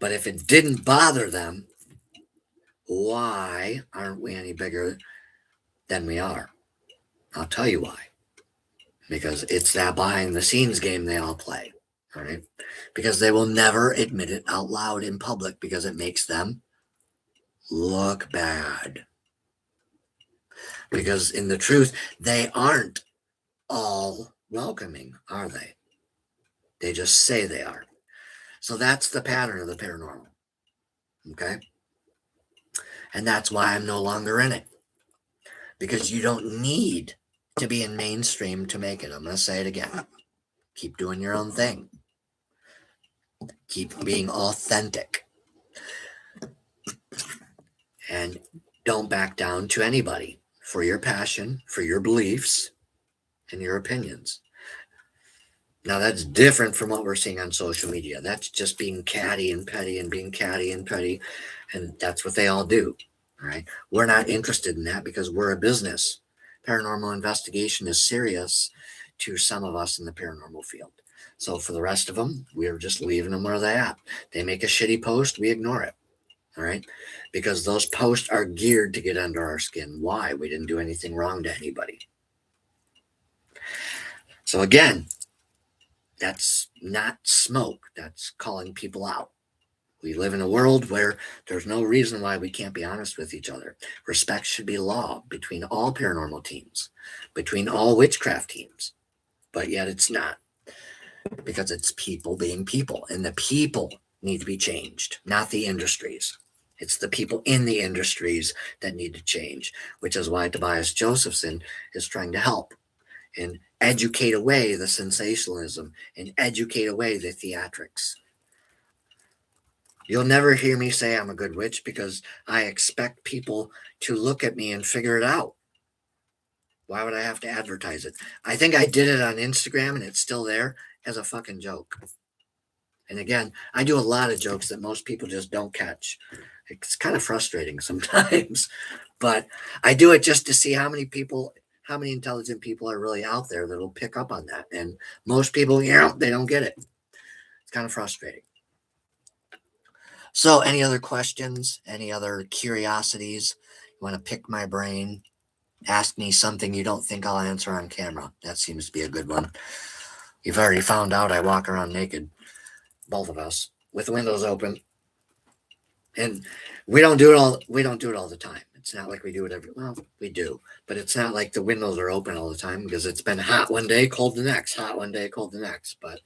But if it didn't bother them, why aren't we any bigger than we are? I'll tell you why. Because it's that behind the scenes game they all play. All right. Because they will never admit it out loud in public because it makes them look bad. Because in the truth, they aren't all welcoming, are they? They just say they are. So that's the pattern of the paranormal. Okay. And that's why I'm no longer in it. Because you don't need to be in mainstream to make it. I'm going to say it again. Keep doing your own thing. Keep being authentic. And don't back down to anybody for your passion, for your beliefs, and your opinions. Now, that's different from what we're seeing on social media. That's just being catty and petty and being catty and petty. And that's what they all do. All right. We're not interested in that because we're a business. Paranormal investigation is serious to some of us in the paranormal field. So for the rest of them, we're just leaving them where they're at. They make a shitty post, we ignore it. All right. Because those posts are geared to get under our skin. Why? We didn't do anything wrong to anybody. So again, that's not smoke. That's calling people out. We live in a world where there's no reason why we can't be honest with each other. Respect should be law between all paranormal teams, between all witchcraft teams. But yet it's not. Because it's people being people. And the people need to be changed, not the industries. It's the people in the industries that need to change, which is why Tobias Josephson is trying to help and educate away the sensationalism and educate away the theatrics. You'll never hear me say I'm a good witch because I expect people to look at me and figure it out. Why would I have to advertise it? I think I did it on Instagram and it's still there as a fucking joke. And again, I do a lot of jokes that most people just don't catch. It's kind of frustrating sometimes, but I do it just to see how many intelligent people are really out there that'll pick up on that. And most people, they don't get it. It's kind of frustrating. So any other questions, any other curiosities? You want to pick my brain? Ask me something you don't think I'll answer on camera. That seems to be a good one. You've already found out I walk around naked, both of us, with the windows open. And we don't do it all the time. It's not like we do it we do, but it's not like the windows are open all the time because it's been hot one day, cold the next, hot one day, cold the next. But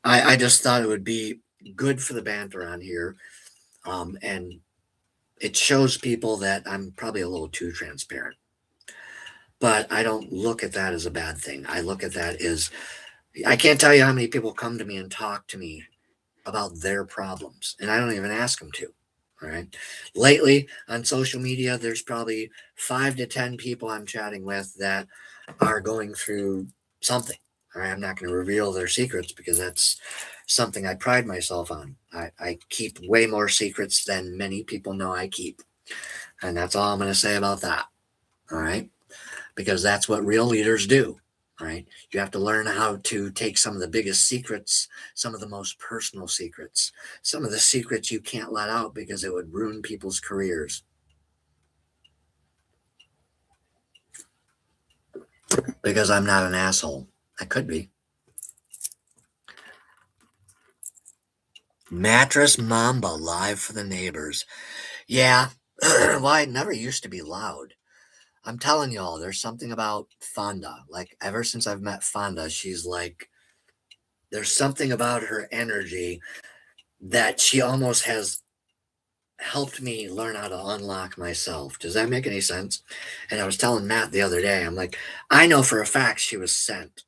I just thought it would be good for the banter on here. And it shows people that I'm probably a little too transparent. But I don't look at that as a bad thing. I look at that as I can't tell you how many people come to me and talk to me about their problems, and I don't even ask them to. All right. Lately on social media, there's probably 5 to 10 people I'm chatting with that are going through something. All right. I'm not going to reveal their secrets because that's something I pride myself on. I keep way more secrets than many people know I keep. And that's all I'm going to say about that. All right. Because that's what real leaders do. Right? You have to learn how to take some of the biggest secrets, some of the most personal secrets, some of the secrets you can't let out because it would ruin people's careers. Because I'm not an asshole. I could be. Mattress Mamba live for the neighbors. Yeah. Well, I never used to be loud. I'm telling y'all, there's something about Fonda. Like, ever since I've met Fonda, she's like, there's something about her energy that she almost has helped me learn how to unlock myself. Does that make any sense? And I was telling Matt the other day, I'm like, I know for a fact she was sent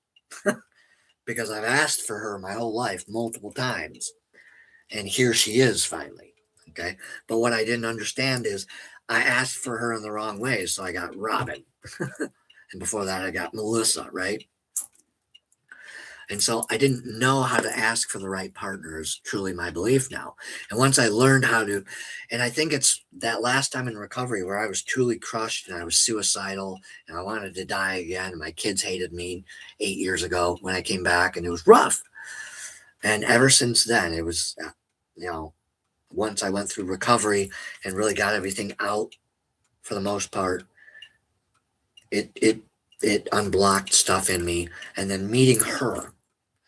because I've asked for her my whole life multiple times. And here she is finally. Okay. But what I didn't understand is I asked for her in the wrong way. So I got Robin. And before that, I got Melissa, right? And so I didn't know how to ask for the right partner is truly my belief now. And once I learned how to, and I think it's that last time in recovery where I was truly crushed and I was suicidal and I wanted to die again. And my kids hated me 8 years ago when I came back and it was rough. And ever since then, it was, once I went through recovery and really got everything out for the most part, it unblocked stuff in me. And then meeting her,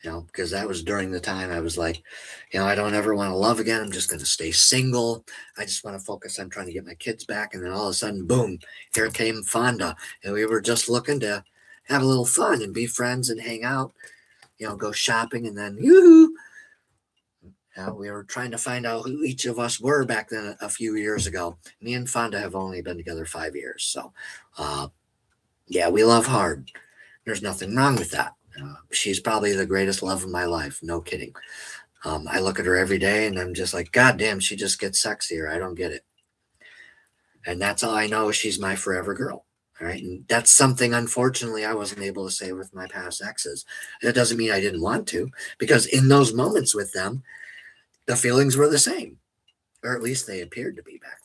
because that was during the time I was like, I don't ever want to love again. I'm just going to stay single. I just want to focus on trying to get my kids back. And then all of a sudden, boom, here came Fonda. And we were just looking to have a little fun and be friends and hang out, go shopping. And then, yoo-hoo, we were trying to find out who each of us were back then a few years ago. Me and Fonda have only been together 5 years. So, yeah, we love hard. There's nothing wrong with that. She's probably the greatest love of my life. No kidding. I look at her every day and I'm just like, God damn, she just gets sexier. I don't get it. And that's all I know. She's my forever girl. All right. And that's something, unfortunately, I wasn't able to say with my past exes. That doesn't mean I didn't want to, because in those moments with them, the feelings were the same, or at least they appeared to be back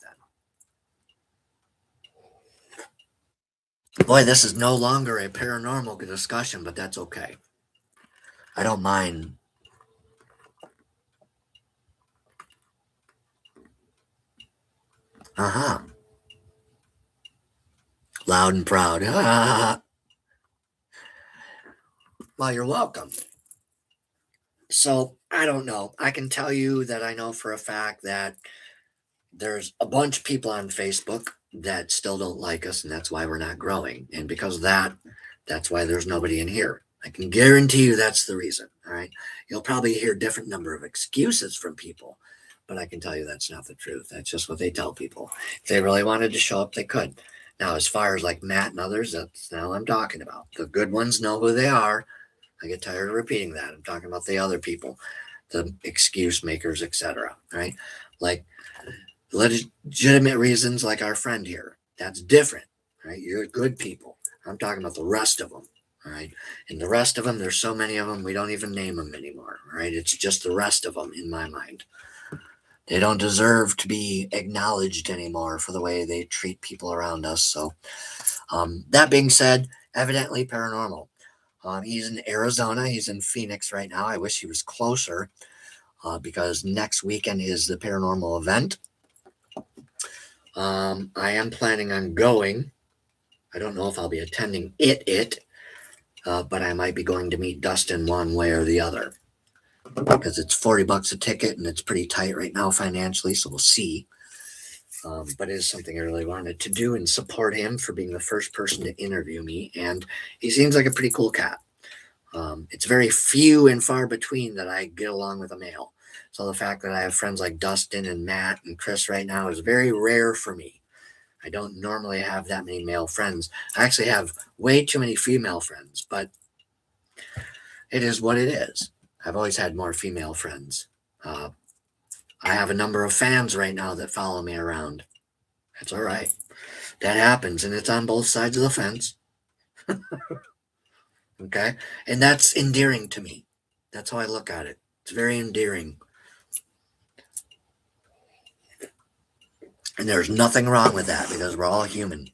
then. Boy, this is no longer a paranormal discussion, but that's okay. I don't mind. Uh-huh. Loud and proud. Well, you're welcome. So, I don't know. I can tell you that I know for a fact that there's a bunch of people on Facebook that still don't like us, and that's why we're not growing. And because of that, that's why there's nobody in here. I can guarantee you that's the reason. All right. You'll probably hear a different number of excuses from people, but I can tell you that's not the truth. That's just what they tell people. If they really wanted to show up, they could. Now, as far as like Matt and others, that's now I'm talking about. The good ones know who they are. I get tired of repeating that. I'm talking about the other people, the excuse makers, etc. Right? Like legitimate reasons, like our friend here. That's different, right? You're good people. I'm talking about the rest of them. All right. And the rest of them, there's so many of them, we don't even name them anymore. All right. It's just the rest of them in my mind. They don't deserve to be acknowledged anymore for the way they treat people around us. So, that being said, evidently paranormal. He's in Arizona. He's in Phoenix right now. I wish he was closer because next weekend is the paranormal event. I am planning on going. I don't know if I'll be attending it, but I might be going to meet Dustin one way or the other because it's $40 a ticket and it's pretty tight right now financially. So we'll see. But it is something I really wanted to do and support him for being the first person to interview me. And he seems like a pretty cool cat. It's very few and far between that I get along with a male. So the fact that I have friends like Dustin and Matt and Chris right now is very rare for me. I don't normally have that many male friends. I actually have way too many female friends, but it is what it is. I've always had more female friends. Uh, I have a number of fans right now that follow me around. That's all right. That happens, and it's on both sides of the fence. Okay. And that's endearing to me. That's how I look at it. It's very endearing. And there's nothing wrong with that because we're all human.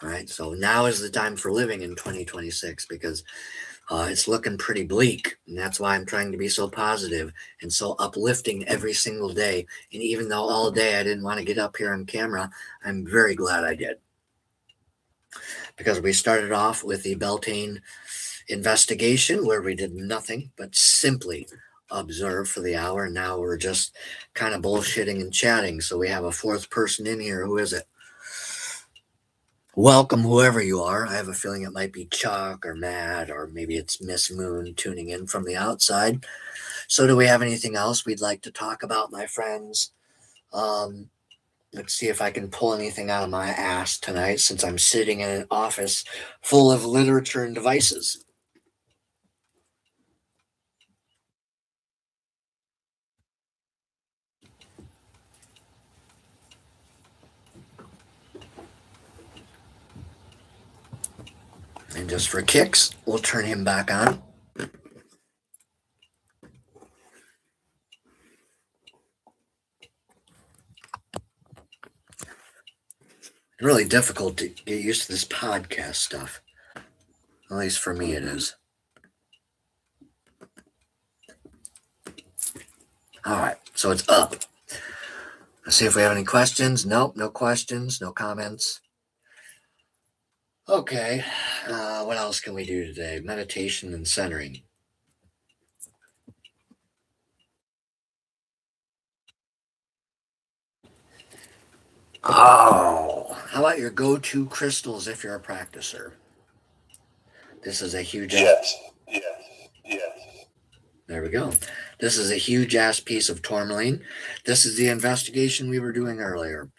All right. So now is the time for living in 2026 because it's looking pretty bleak. And that's why I'm trying to be so positive and so uplifting every single day. And even though all day I didn't want to get up here on camera, I'm very glad I did. Because we started off with the Beltane investigation where we did nothing but simply observe for the hour. And now we're just kind of bullshitting and chatting. So we have a fourth person in here. Who is it? Welcome, whoever you are. I have a feeling it might be Chuck or Matt, or maybe it's Miss Moon tuning in from the outside. So, do we have anything else we'd like to talk about, my friends? Let's see if I can pull anything out of my ass tonight since I'm sitting in an office full of literature and devices. And just for kicks, we'll turn him back on. Really difficult to get used to this podcast stuff. At least for me, it is. All right, so it's up. Let's see if we have any questions. Nope, no questions, no comments. Okay, what else can we do today? Meditation and centering. Oh, how about your go-to crystals if you're a practicer? This is a huge. Yes. Yes. Yes. There we go. This is a huge ass piece of tourmaline. This is the investigation we were doing earlier.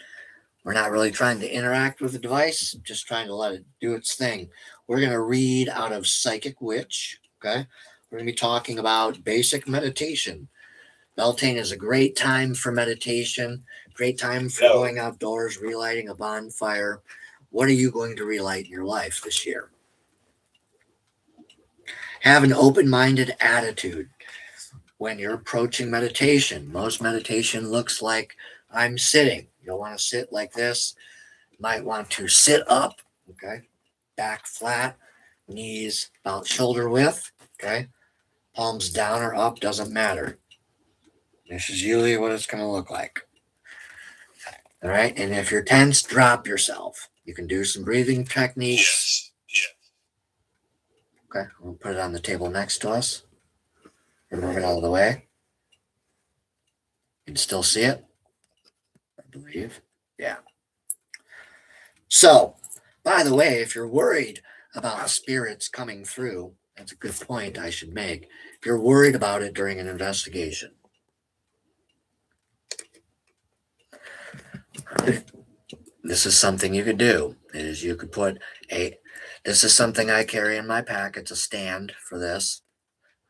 We're not really trying to interact with the device, just trying to let it do its thing. We're going to read out of Psychic Witch. Okay. We're going to be talking about basic meditation. Beltane is a great time for meditation, great time for going outdoors, relighting a bonfire. What are you going to relight in your life this year? Have an open-minded attitude when you're approaching meditation. Most meditation looks like I'm sitting. You'll want to sit like this. You might want to sit up, okay? Back flat, knees about shoulder width, okay? Palms down or up, doesn't matter. This is usually what it's going to look like. All right. And if you're tense, drop yourself. You can do some breathing techniques. Yes. Okay. We'll put it on the table next to us. Move it out of the way. You can still see it, I believe. Yeah. So, by the way, if you're worried about spirits coming through, that's a good point I should make. If you're worried about it during an investigation, this is something you could do. Is you could put this is something I carry in my pack. It's a stand for this.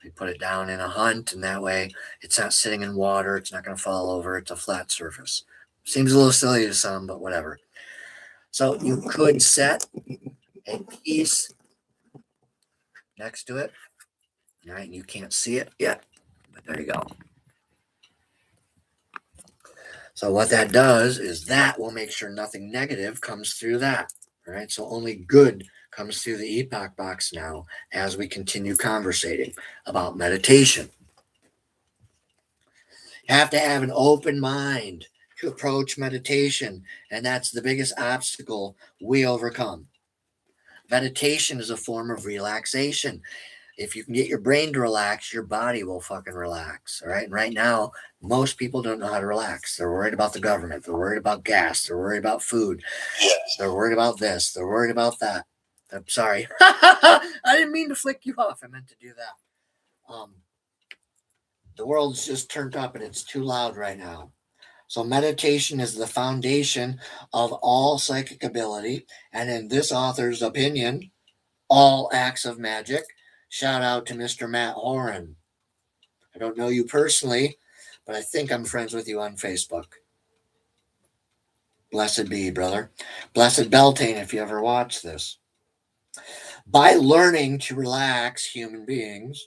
You put it down in a hunt, and that way it's not sitting in water. It's not going to fall over. It's a flat surface. Seems a little silly to some, but whatever. So you could set a piece next to it. All right, you can't see it yet, but there you go. So what that does is that will make sure nothing negative comes through that. All right, so only good comes through the epoch box now as we continue conversating about meditation. You have to have an open mind to approach meditation, and that's the biggest obstacle we overcome. Meditation is a form of relaxation. If you can get your brain to relax, your body will fucking relax. All right. And right now, most people don't know how to relax. They're worried about the government. They're worried about gas. They're worried about food. Yes. They're worried about this. They're worried about that. I'm sorry. I didn't mean to flick you off. I meant to do that. The world's just turned up and it's too loud right now. So, meditation is the foundation of all psychic ability. And in this author's opinion, all acts of magic. Shout out to Mr. Matt Horan. I don't know you personally, but I think I'm friends with you on Facebook. Blessed be, brother. Blessed Beltane, if you ever watch this. By learning to relax human beings,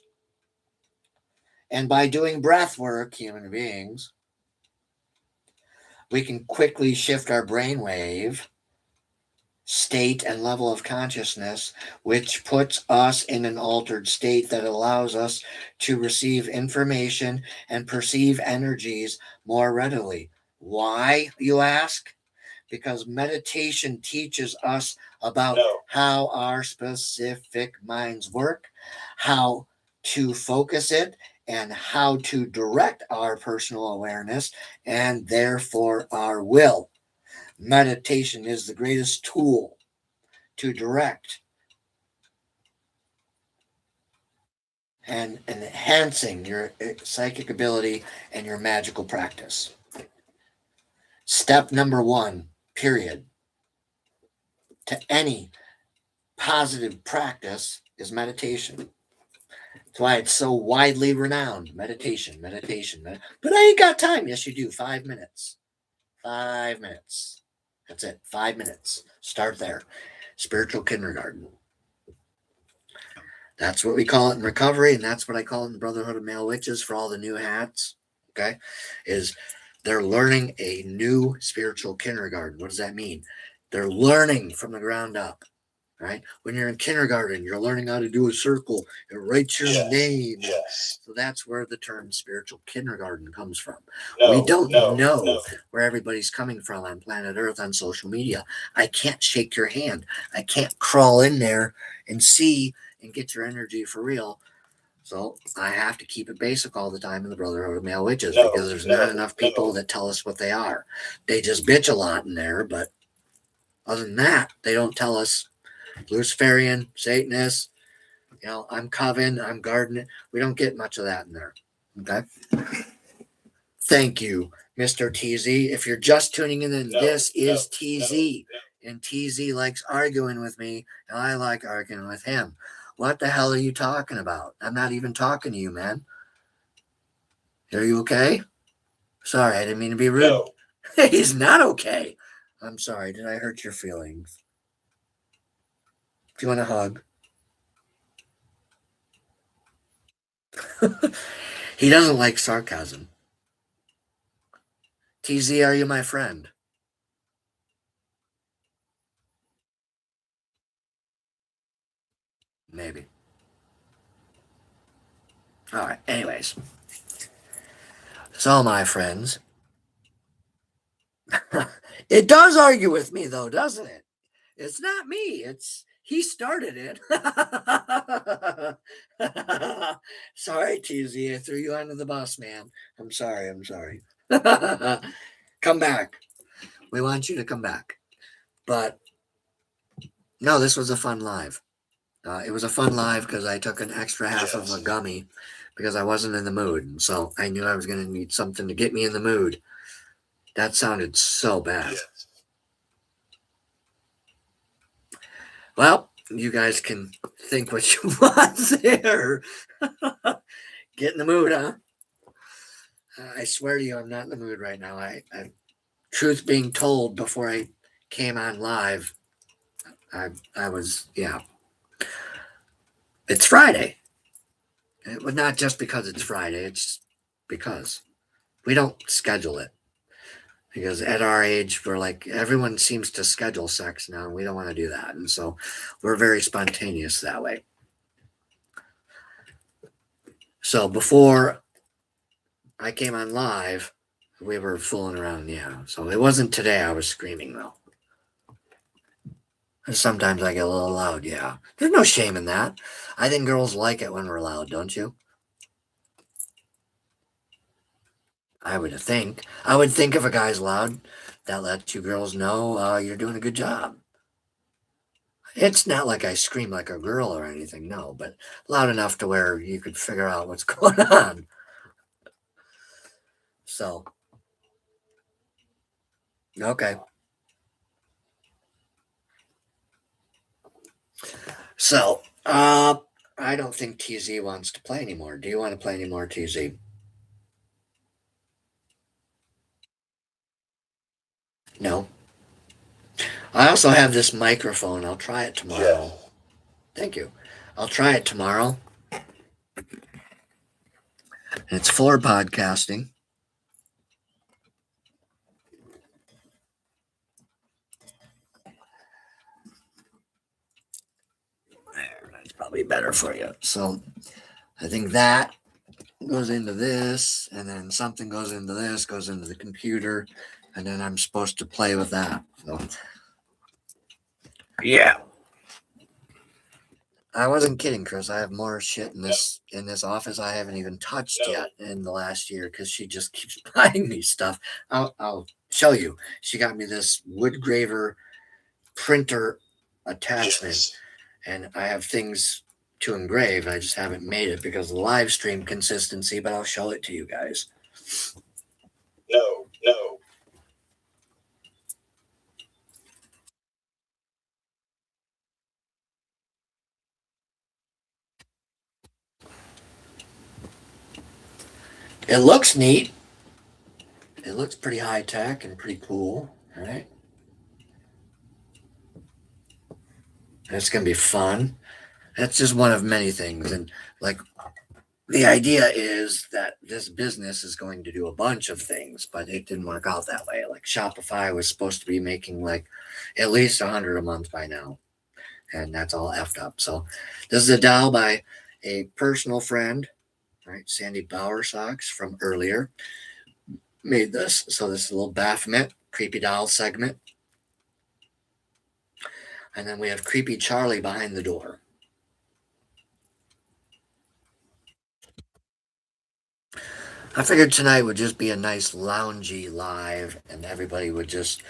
and by doing breath work, human beings, we can quickly shift our brainwave state and level of consciousness, which puts us in an altered state that allows us to receive information and perceive energies more readily. Why, you ask? Because meditation teaches us about how our specific minds work, how to focus it, and how to direct our personal awareness and therefore our will. Meditation is the greatest tool to direct and enhancing your psychic ability and your magical practice. Step number one, period, to any positive practice is meditation. That's why it's so widely renowned. Meditation. But I ain't got time. Yes, you do. 5 minutes. 5 minutes. That's it. 5 minutes. Start there. Spiritual kindergarten. That's what we call it in recovery, and that's what I call it in the Brotherhood of Male Witches for all the new hats. Okay? Is they're learning a new spiritual kindergarten. What does that mean? They're learning from the ground up. Right? When you're in kindergarten, you're learning how to do a circle and write your name. Yes. So that's where the term spiritual kindergarten comes from. We don't know where everybody's coming from on planet Earth on social media. I can't shake your hand. I can't crawl in there and see and get your energy for real. So I have to keep it basic all the time in the Brotherhood of Male Witches because there's not enough people that tell us what they are. They just bitch a lot in there, but other than that, they don't tell us Luciferian, Satanist, I'm Coven, I'm Garden. We don't get much of that in there. Okay. Thank you, Mr. TZ. If you're just tuning in, then this is TZ. And TZ likes arguing with me, and I like arguing with him. What the hell are you talking about? I'm not even talking to you, man. Are you okay? Sorry, I didn't mean to be rude. No. He's not okay. I'm sorry. Did I hurt your feelings? Do you want a hug? He doesn't like sarcasm. TZ, are you my friend? Maybe. All right. Anyways. So, my friends, it does argue with me, though, doesn't it? It's not me. He started it. Sorry, TZ. I threw you under the bus, man. I'm sorry. Come back. We want you to come back. But no, this was a fun live. It was a fun live because I took an extra half of a gummy because I wasn't in the mood. And so I knew I was going to need something to get me in the mood. That sounded so bad. Yes. Well, you guys can think what you want there. Get in the mood, huh? I swear to you, I'm not in the mood right now. Truth being told, before I came on live, I was, yeah. It's Friday. It was not just because it's Friday. It's because we don't schedule it. Because at our age, we're like, everyone seems to schedule sex now, and we don't want to do that. And so we're very spontaneous that way. So before I came on live, we were fooling around, yeah. So it wasn't today I was screaming, though. Sometimes I get a little loud, yeah. There's no shame in that. I think girls like it when we're loud, don't you? I would think. I would think if a guy's loud, that lets you girls know you're doing a good job. It's not like I scream like a girl or anything, no, but loud enough to where you could figure out what's going on. So, okay. So, I don't think TZ wants to play anymore. Do you want to play anymore, TZ? No. I also have this microphone. I'll try it tomorrow. Yes. Thank you. I'll try it tomorrow. It's for podcasting. There, that's probably better for you. So, I think that goes into this, and then something goes into this, goes into the computer, and then I'm supposed to play with that. So, yeah. I wasn't kidding, Chris. I have more shit in this office I haven't even touched yet in the last year because she just keeps buying me stuff. I'll show you. She got me this wood graver printer attachment, Yes. and I have things to engrave. I just haven't made it because of the live stream consistency, but I'll show it to you guys. No, no. It looks neat. It looks pretty high tech and pretty cool, right? It's gonna be fun. That's just one of many things, and like the idea is that this business is going to do a bunch of things, but it didn't work out that way. Like Shopify was supposed to be making like at least 100 a month by now, and that's all effed up. So this is a doll by a personal friend, right? Sandy Bowersocks from earlier made this. So this is a little Baphomet creepy doll segment, and then we have creepy Charlie behind the door. I figured tonight would just be a nice loungy live, and everybody would just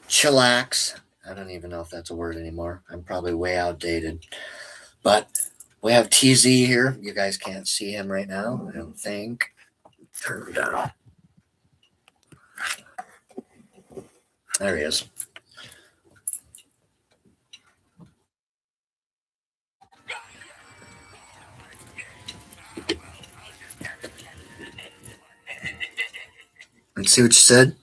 chillax. I don't even know if that's a word anymore. I'm probably way outdated. But we have TZ here. You guys can't see him right now, I don't think. Turn him down. There he is. Let's see what you said.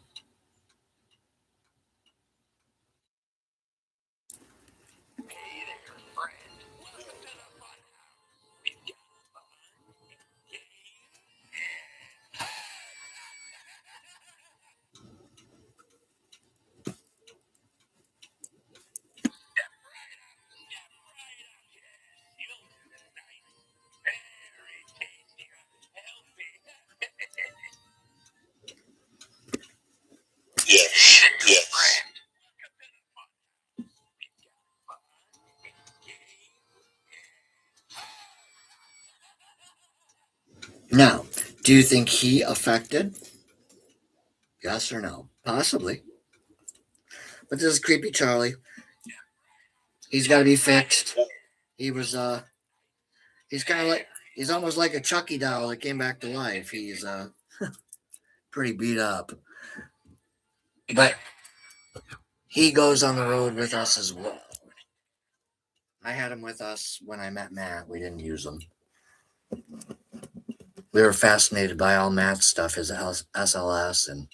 Yes. Yes. Now, do you think he affected? Yes or no? Possibly. But this is creepy Charlie. He's got to be fixed. He was he's kind of like he's almost like a Chucky doll that came back to life. He's pretty beat up. But he goes on the road with us as well. I had him with us when I met Matt. We didn't use him. We were fascinated by all Matt's stuff, his SLS, and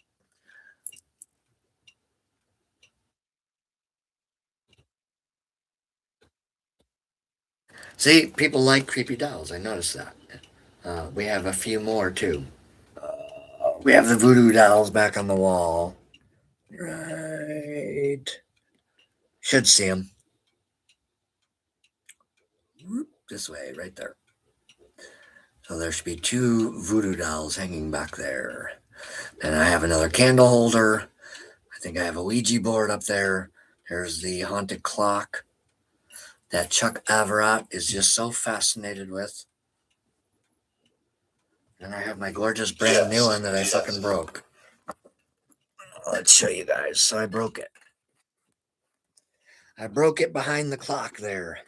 see, people like creepy dolls. I noticed that. We have a few more too. We have the voodoo dolls back on the wall. Right. Should see them. This way, right there. So there should be two voodoo dolls hanging back there. And I have another candle holder. I think I have a Ouija board up there. There's the haunted clock that Chuck Averott is just so fascinated with. And I have my gorgeous brand new one that I fucking broke. Let's show you guys. So I broke it. I broke it behind the clock there.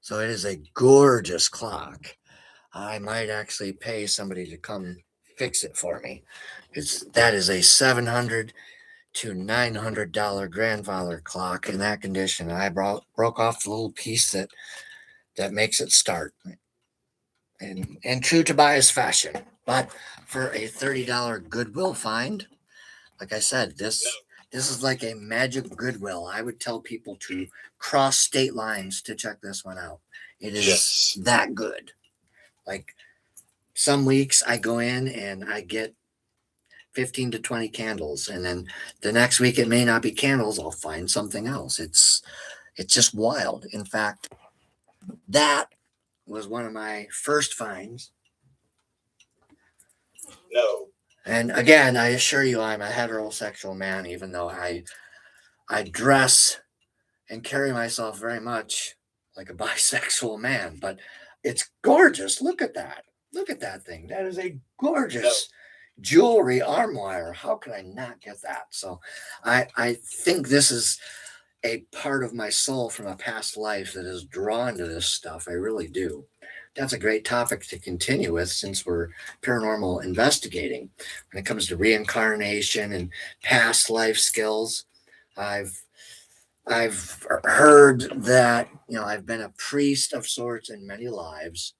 So it is a gorgeous clock. I might actually pay somebody to come fix it for me. That is a $700 to $900 grandfather clock in that condition. I broke off the little piece that makes it start. And true to bias fashion. But for a $30 Goodwill find, like I said, this is like a magic Goodwill. I would tell people to cross state lines to check this one out. It is Yes. that good. Like some weeks I go in and I get 15 to 20 candles, and then the next week it may not be candles. I'll find something else. It's just wild. In fact, that was one of my first finds. No. And again, I assure you, I'm a heterosexual man, even though I dress and carry myself very much like a bisexual man. But it's gorgeous. Look at that. Look at that thing. That is a gorgeous jewelry arm wire. How could I not get that? So I think this is a part of my soul from a past life that is drawn to this stuff. I really do. That's a great topic to continue with since we're paranormal investigating. When it comes to reincarnation and past life skills, I've I've heard that I've been a priest of sorts in many lives.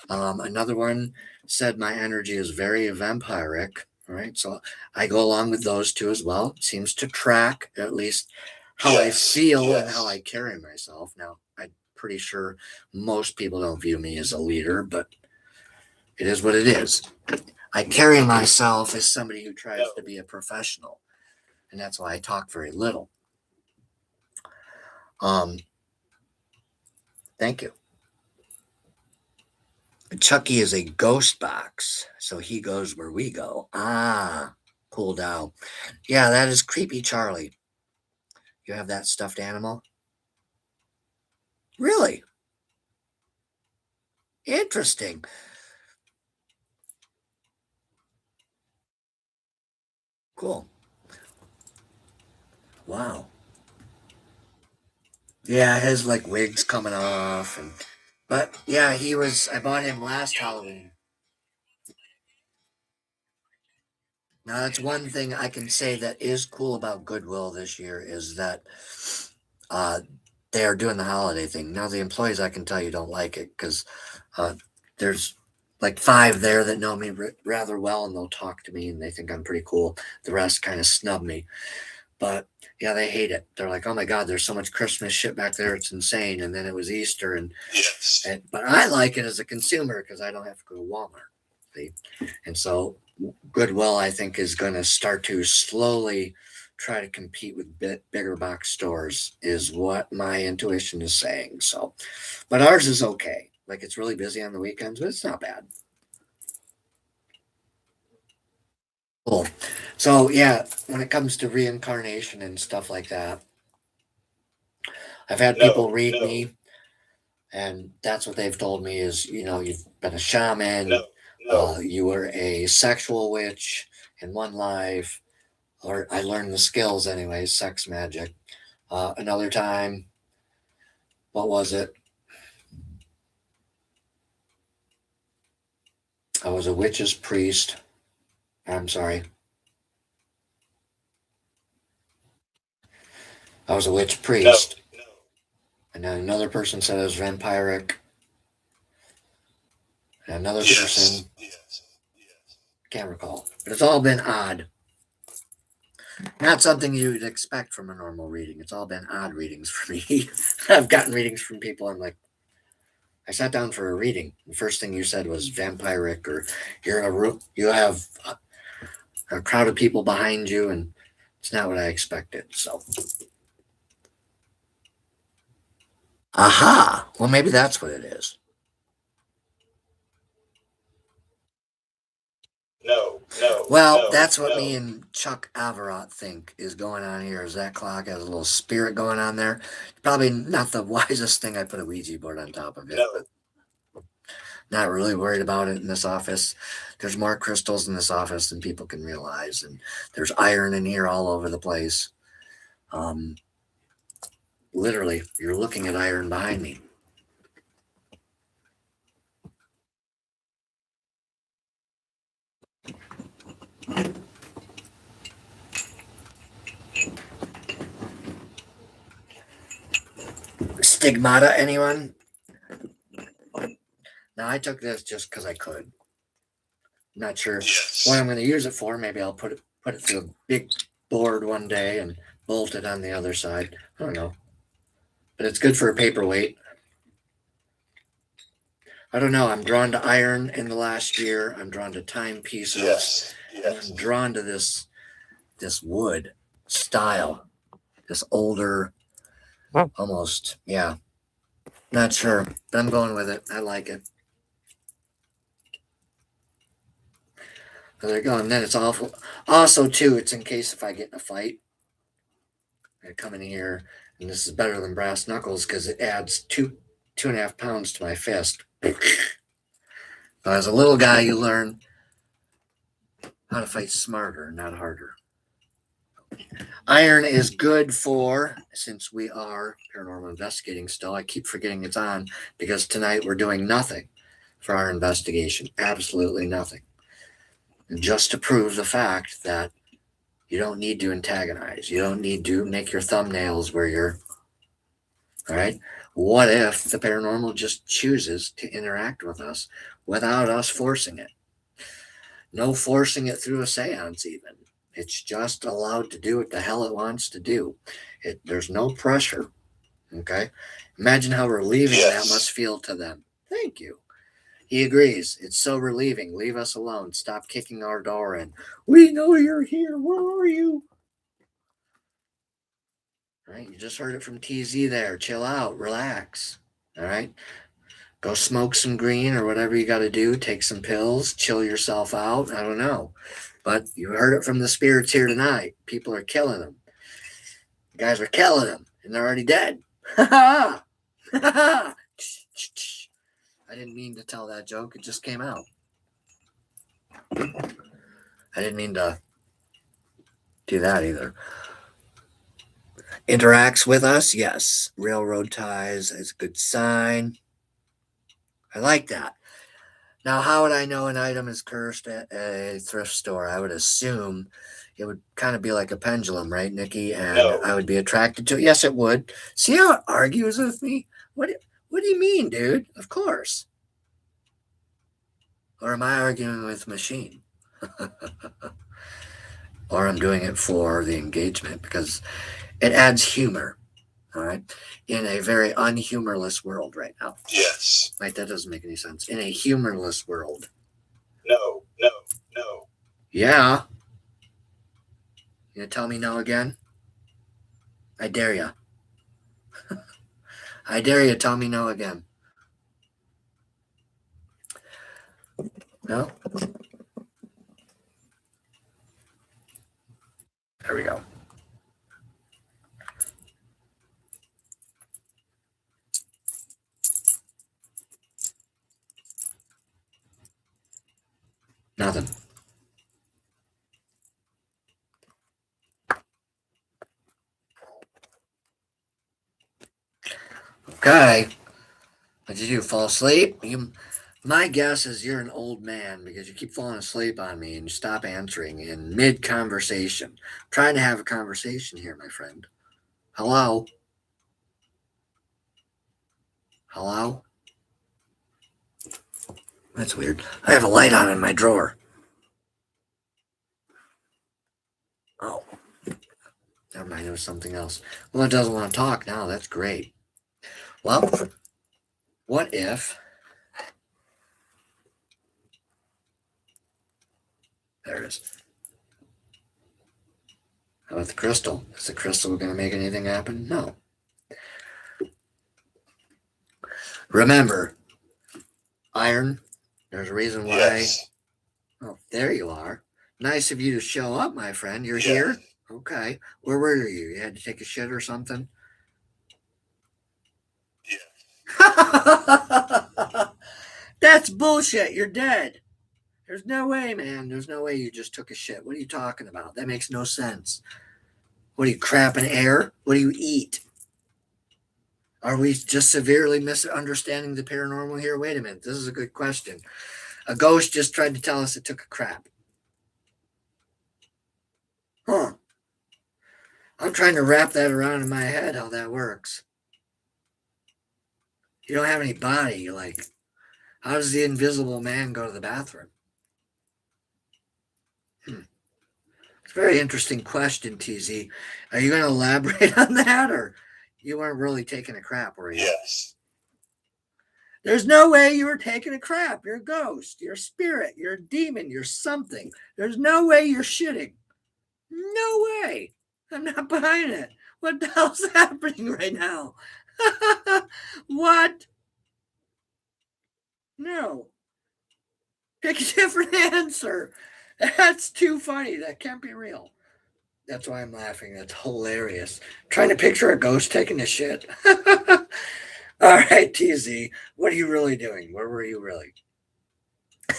Another one said my energy is very vampiric. All right, so I go along with those two as well. It seems to track at least how I feel and how I carry myself. Now, I'm pretty sure most people don't view me as a leader, but it is what it is. I carry myself as somebody who tries to be a professional, and that's why I talk very little. Thank you. Chucky is a ghost box, so he goes where we go. Ah, cool down. Yeah, that is creepy Charlie. You have that stuffed animal? Really? Interesting. Cool. Wow. Yeah, his like wig's coming off but yeah, I bought him last Halloween. Now that's one thing I can say that is cool about Goodwill this year is that uh they are doing the holiday thing. Now the employees I can tell you don't like it because there's like five there that know me rather well and they'll talk to me and they think I'm pretty cool. The rest kind of snub me. But yeah, they hate it. They're like, "Oh my God, there's so much Christmas shit back there. It's insane." And then it was Easter, but I like it as a consumer because I don't have to go to Walmart. See, and so Goodwill, I think, is going to start to slowly try to compete with bigger box stores, is what my intuition is saying. So, but ours is okay. Like it's really busy on the weekends, but it's not bad. Cool. So yeah, when it comes to reincarnation and stuff like that, I've had people read me, and that's what they've told me is, you've been a shaman, you were a sexual witch in one life, or I learned the skills anyway, sex magic. Another time, what was it? I was a witch's priest. I'm sorry. I was a witch priest. And then another person said I was vampiric. And another person, can't recall. But it's all been odd. Not something you'd expect from a normal reading. It's all been odd readings for me. I've gotten readings from people. I'm like, I sat down for a reading. The first thing you said was vampiric, or you're in a room, you have a crowd of people behind you, and it's not what I expected. So, aha. Well, maybe that's what it is. Well, that's what me and Chuck Averott think is going on here. Is that clock has a little spirit going on there? Probably not the wisest thing I put a Ouija board on top of it, but not really worried about it in this office. There's more crystals in this office than people can realize, and there's iron in here all over the place. Um, Literally, you're looking at iron behind me. Stigmata, anyone? Now, I took this just because I could. Not sure what I'm going to use it for. Maybe I'll put it through a big board one day and bolt it on the other side. I don't know. But it's good for a paperweight. I don't know. I'm drawn to iron in the last year. I'm drawn to timepieces. Yes. And I'm drawn to this wood style. This older, almost, yeah. Not sure. But I'm going with it. I like it. So there you go. And then it's awful. Also, too, it's in case if I get in a fight. I come in here, and this is better than brass knuckles because it adds 2.5 pounds to my fist. So as a little guy, you learn how to fight smarter, not harder. Iron is good for, since we are paranormal investigating still, I keep forgetting it's on because tonight we're doing nothing for our investigation. Absolutely nothing. And just to prove the fact that you don't need to antagonize. You don't need to make your thumbnails where you're, all right? What if the paranormal just chooses to interact with us without us forcing it? No forcing it through a seance, even. It's just allowed to do what the hell it wants to do. There's no pressure. Okay? Imagine how relieving that must feel to them. Thank you. He agrees. It's so relieving. Leave us alone. Stop kicking our door in. We know you're here. Where are you? All right? You just heard it from TZ there. Chill out. Relax. All right? Go smoke some green or whatever you got to do. Take some pills. Chill yourself out. I don't know. But you heard it from the spirits here tonight. People are killing them. The guys are killing them, and they're already dead. Ha ha! Ha ha! I didn't mean to tell that joke. It just came out. I didn't mean to do that either. Interacts with us, yes. Railroad ties is a good sign. I like that. Now, how would I know an item is cursed at a thrift store? I would assume it would kind of be like a pendulum, right, Nikki? And I would be attracted to it. Yes, it would. See how it argues with me? What do you mean, dude? Of course. Or am I arguing with machine? Or I'm doing it for the engagement because it adds humor, all right, in a very unhumorless world right now. Yes. Right, that doesn't make any sense. In a humorless world. No. Yeah. You gonna tell me no again? I dare you. I dare you, tell me no again. No? There we go. Nothing. Okay. What did you do? Fall asleep? My guess is you're an old man because you keep falling asleep on me and you stop answering in mid conversation. I'm trying to have a conversation here, my friend. Hello? Hello? That's weird. I have a light on in my drawer. Oh. Never mind, it was something else. Well, it doesn't want to talk now. That's great. Well, what if... There it is. How about the crystal? Is the crystal going to make anything happen? No. Remember, iron, there's a reason why. Yes. Oh, there you are. Nice of you to show up, my friend. You're here? Okay. Where were you? You had to take a shit or something? Yeah. That's bullshit. You're dead. There's no way, man. There's no way you just took a shit. What are you talking about? That makes no sense. What are you, crapping air? What do you eat? Are we just severely misunderstanding the paranormal here? Wait a minute. This is a good question. A ghost just tried to tell us it took a crap. Huh. I'm trying to wrap that around in my head how that works. You don't have any body. Like, how does the invisible man go to the bathroom? It's a very interesting question, TZ. Are you going to elaborate on that, or you weren't really taking a crap, were you? Yes. There's no way you were taking a crap. You're a ghost. You're a spirit. You're a demon. You're something. There's no way you're shitting. No way. I'm not buying it. What the hell's happening right now? What? No. Pick a different answer. That's too funny. That can't be real. That's why I'm laughing. That's hilarious. Trying to picture a ghost taking a shit. All right, TZ. What are you really doing? Where were you really?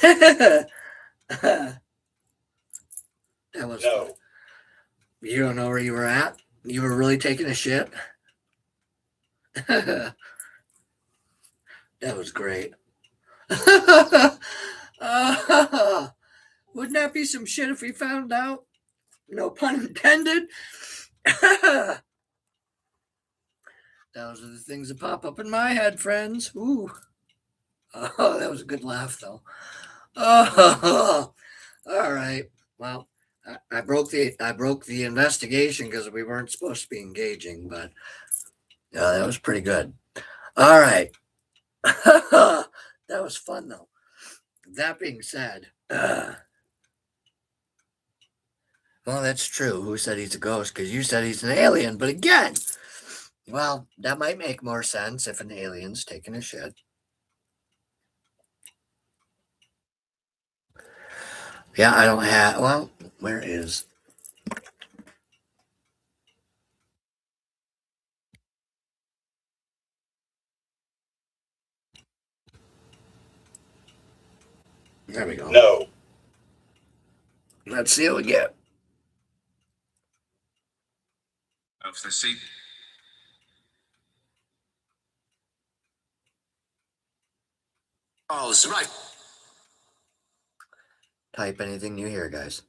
That was No. fun. You don't know where you were at? You were really taking a shit? That was great. Wouldn't that be some shit if we found out? No pun intended. Those are the things that pop up in my head, friends. Ooh. Oh, that was a good laugh, though. Oh, all right. Well, I broke the investigation because we weren't supposed to be engaging, but that was pretty good. All right. That was fun, though. That being said, well, that's true. Who said he's a ghost? Because you said he's an alien. But again, well, that might make more sense if an alien's taking a shit. Yeah, I don't have. Well, where is? There we go. No. Let's see what we get. Of the sea. Oh, it's right. Type anything you hear, guys.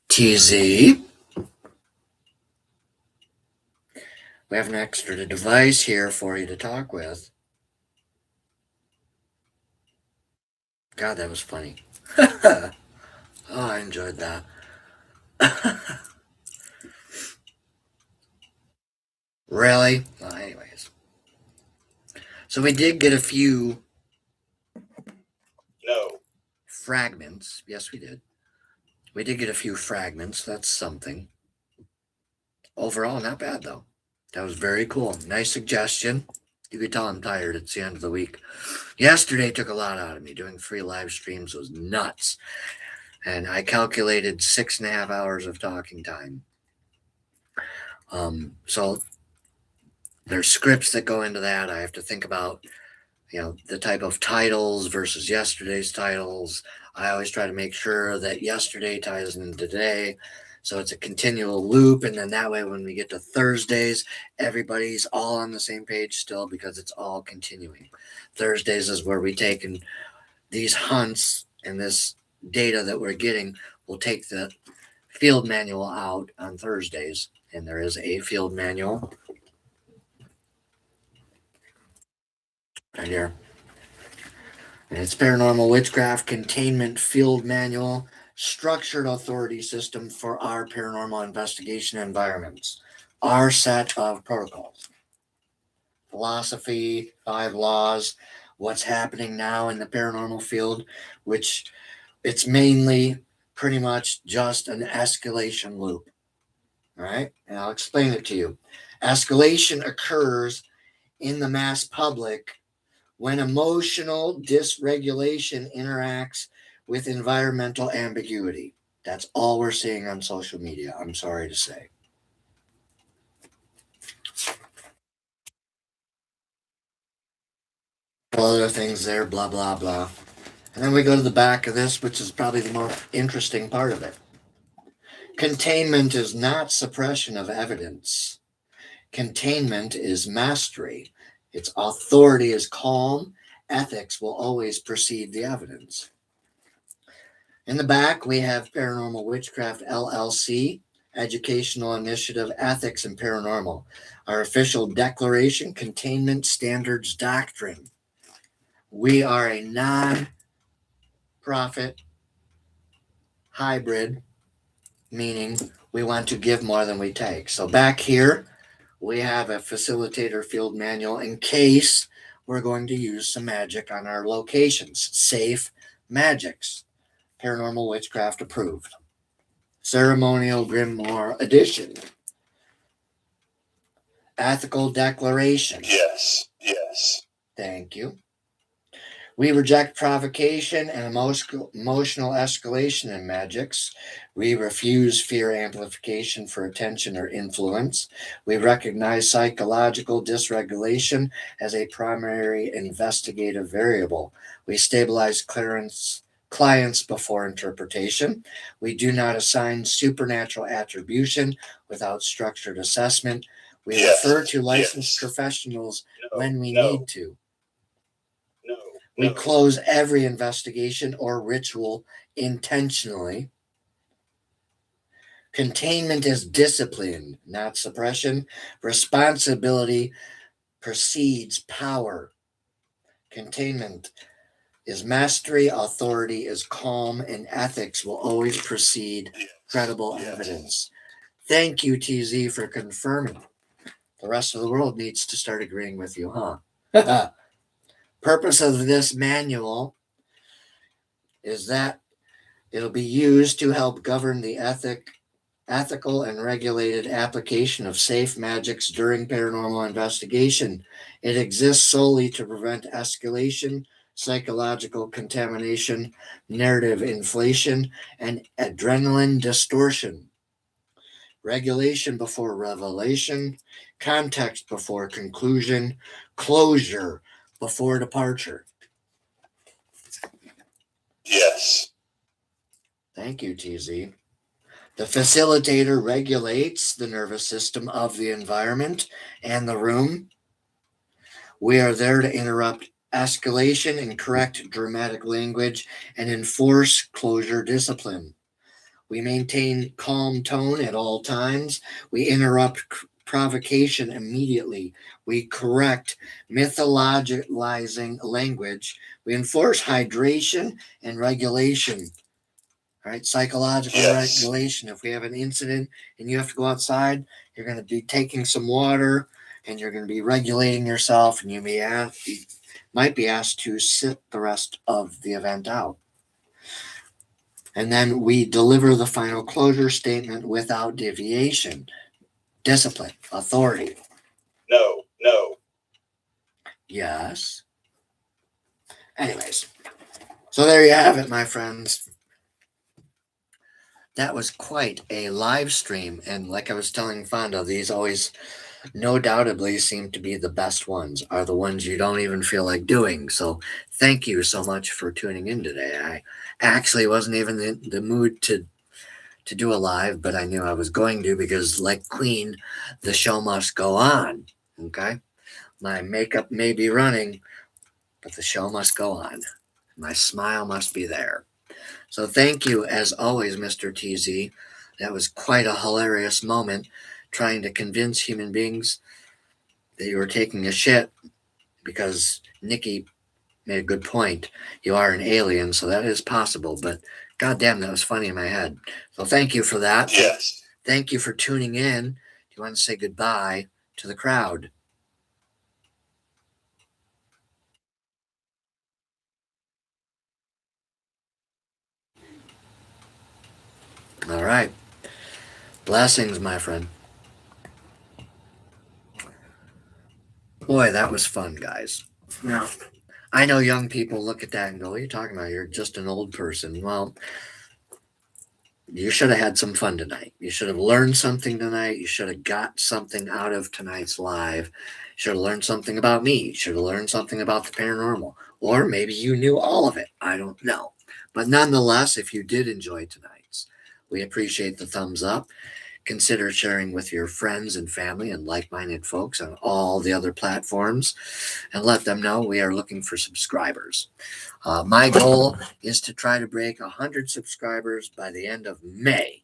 TZ. We have an extra device here for you to talk with. God, that was funny. Oh, I enjoyed that. Really? Well, anyways. So we did get a few No. fragments. Yes, we did. We did get a few fragments. That's something. Overall, not bad, though. That was very cool. Nice suggestion. You could tell I'm tired. It's the end of the week. Yesterday took a lot out of me. Doing free live streams was nuts. And I calculated 6.5 hours of talking time. So there's scripts that go into that. I have to think about, the type of titles versus yesterday's titles. I always try to make sure that yesterday ties into today. So it's a continual loop. And then that way, when we get to Thursdays, everybody's all on the same page still because it's all continuing. Thursdays is where we take and these hunts and this data that we're getting, we'll take the field manual out on Thursdays. And there is a field manual right here. And it's Paranormal Witchcraft Containment Field Manual, Structured Authority System for our paranormal investigation environments. Our set of protocols. Philosophy, 5 laws, what's happening now in the paranormal field, which it's mainly pretty much just an escalation loop. All right, and I'll explain it to you. Escalation occurs in the mass public when emotional dysregulation interacts with environmental ambiguity. That's all we're seeing on social media, I'm sorry to say. couple other things there, blah, blah, blah. And then we go to the back of this, which is probably the most interesting part of it. Containment is not suppression of evidence. Containment is mastery. Its authority is calm. Ethics will always precede the evidence. In the back, we have Paranormal Witchcraft LLC, Educational Initiative, Ethics, and Paranormal. Our official declaration, Containment Standards Doctrine. We are a non-profit hybrid, meaning we want to give more than we take. So back here, we have a facilitator field manual in case we're going to use some magic on our locations. Safe magics. Paranormal Witchcraft approved. Ceremonial Grimoire Edition. Ethical Declaration. Yes. Yes. Thank you. We reject provocation and emotional escalation in magics. We refuse fear amplification for attention or influence. We recognize psychological dysregulation as a primary investigative variable. We stabilize clients before interpretation. We do not assign supernatural attribution without structured assessment. We refer to licensed professionals when we need to. We close every investigation or ritual intentionally. Containment is discipline, not suppression. Responsibility precedes power. Containment is mastery, authority is calm, and ethics will always precede credible evidence. Thank you, TZ, for confirming. The rest of the world needs to start agreeing with you, huh? Purpose of this manual is that it'll be used to help govern the ethical and regulated application of safe magics during paranormal investigation. It exists solely to prevent escalation, psychological contamination, narrative inflation, and adrenaline distortion. Regulation before revelation, context before conclusion, closure before departure. Yes. Thank you, TZ. The facilitator regulates the nervous system of the environment and the room. We are there to interrupt escalation and correct dramatic language and enforce closure discipline. We maintain calm tone at all times. We interrupt provocation immediately. We correct mythologizing language. We enforce hydration and regulation. All right, psychological regulation. If we have an incident and you have to go outside, you're going to be taking some water and you're going to be regulating yourself, and you might be asked to sit the rest of the event out. And then we deliver the final closure statement without deviation. Discipline, authority. No. Yes. Anyways, so there you have it, my friends. That was quite a live stream. And like I was telling Fonda, these always no doubtably seem to be the best ones, are the ones you don't even feel like doing. So thank you so much for tuning in today. I actually wasn't even in the mood to do a live, but I knew I was going to because, like Queen, the show must go on. Okay? My makeup may be running, but the show must go on. My smile must be there. So thank you, as always, Mr. TZ. That was quite a hilarious moment trying to convince human beings that you were taking a shit, because Nikki made a good point. You are an alien, so that is possible, but goddamn, that was funny in my head. So thank you for that. Yes. Thank you for tuning in. Do you want to say goodbye to the crowd? All right. Blessings, my friend. Boy, that was fun, guys. Now, I know young people look at that and go, what are you talking about? You're just an old person. Well, You should have had some fun tonight. You should have learned something tonight. You should have got something out of tonight's live. You should have learned something about me. You should have learned something about the paranormal. Or maybe you knew all of it. I don't know. But nonetheless, if you did enjoy tonight's, we appreciate the thumbs up. Consider sharing with your friends and family and like minded folks on all the other platforms and let them know we are looking for subscribers. My goal is to try to break 100 subscribers by the end of May.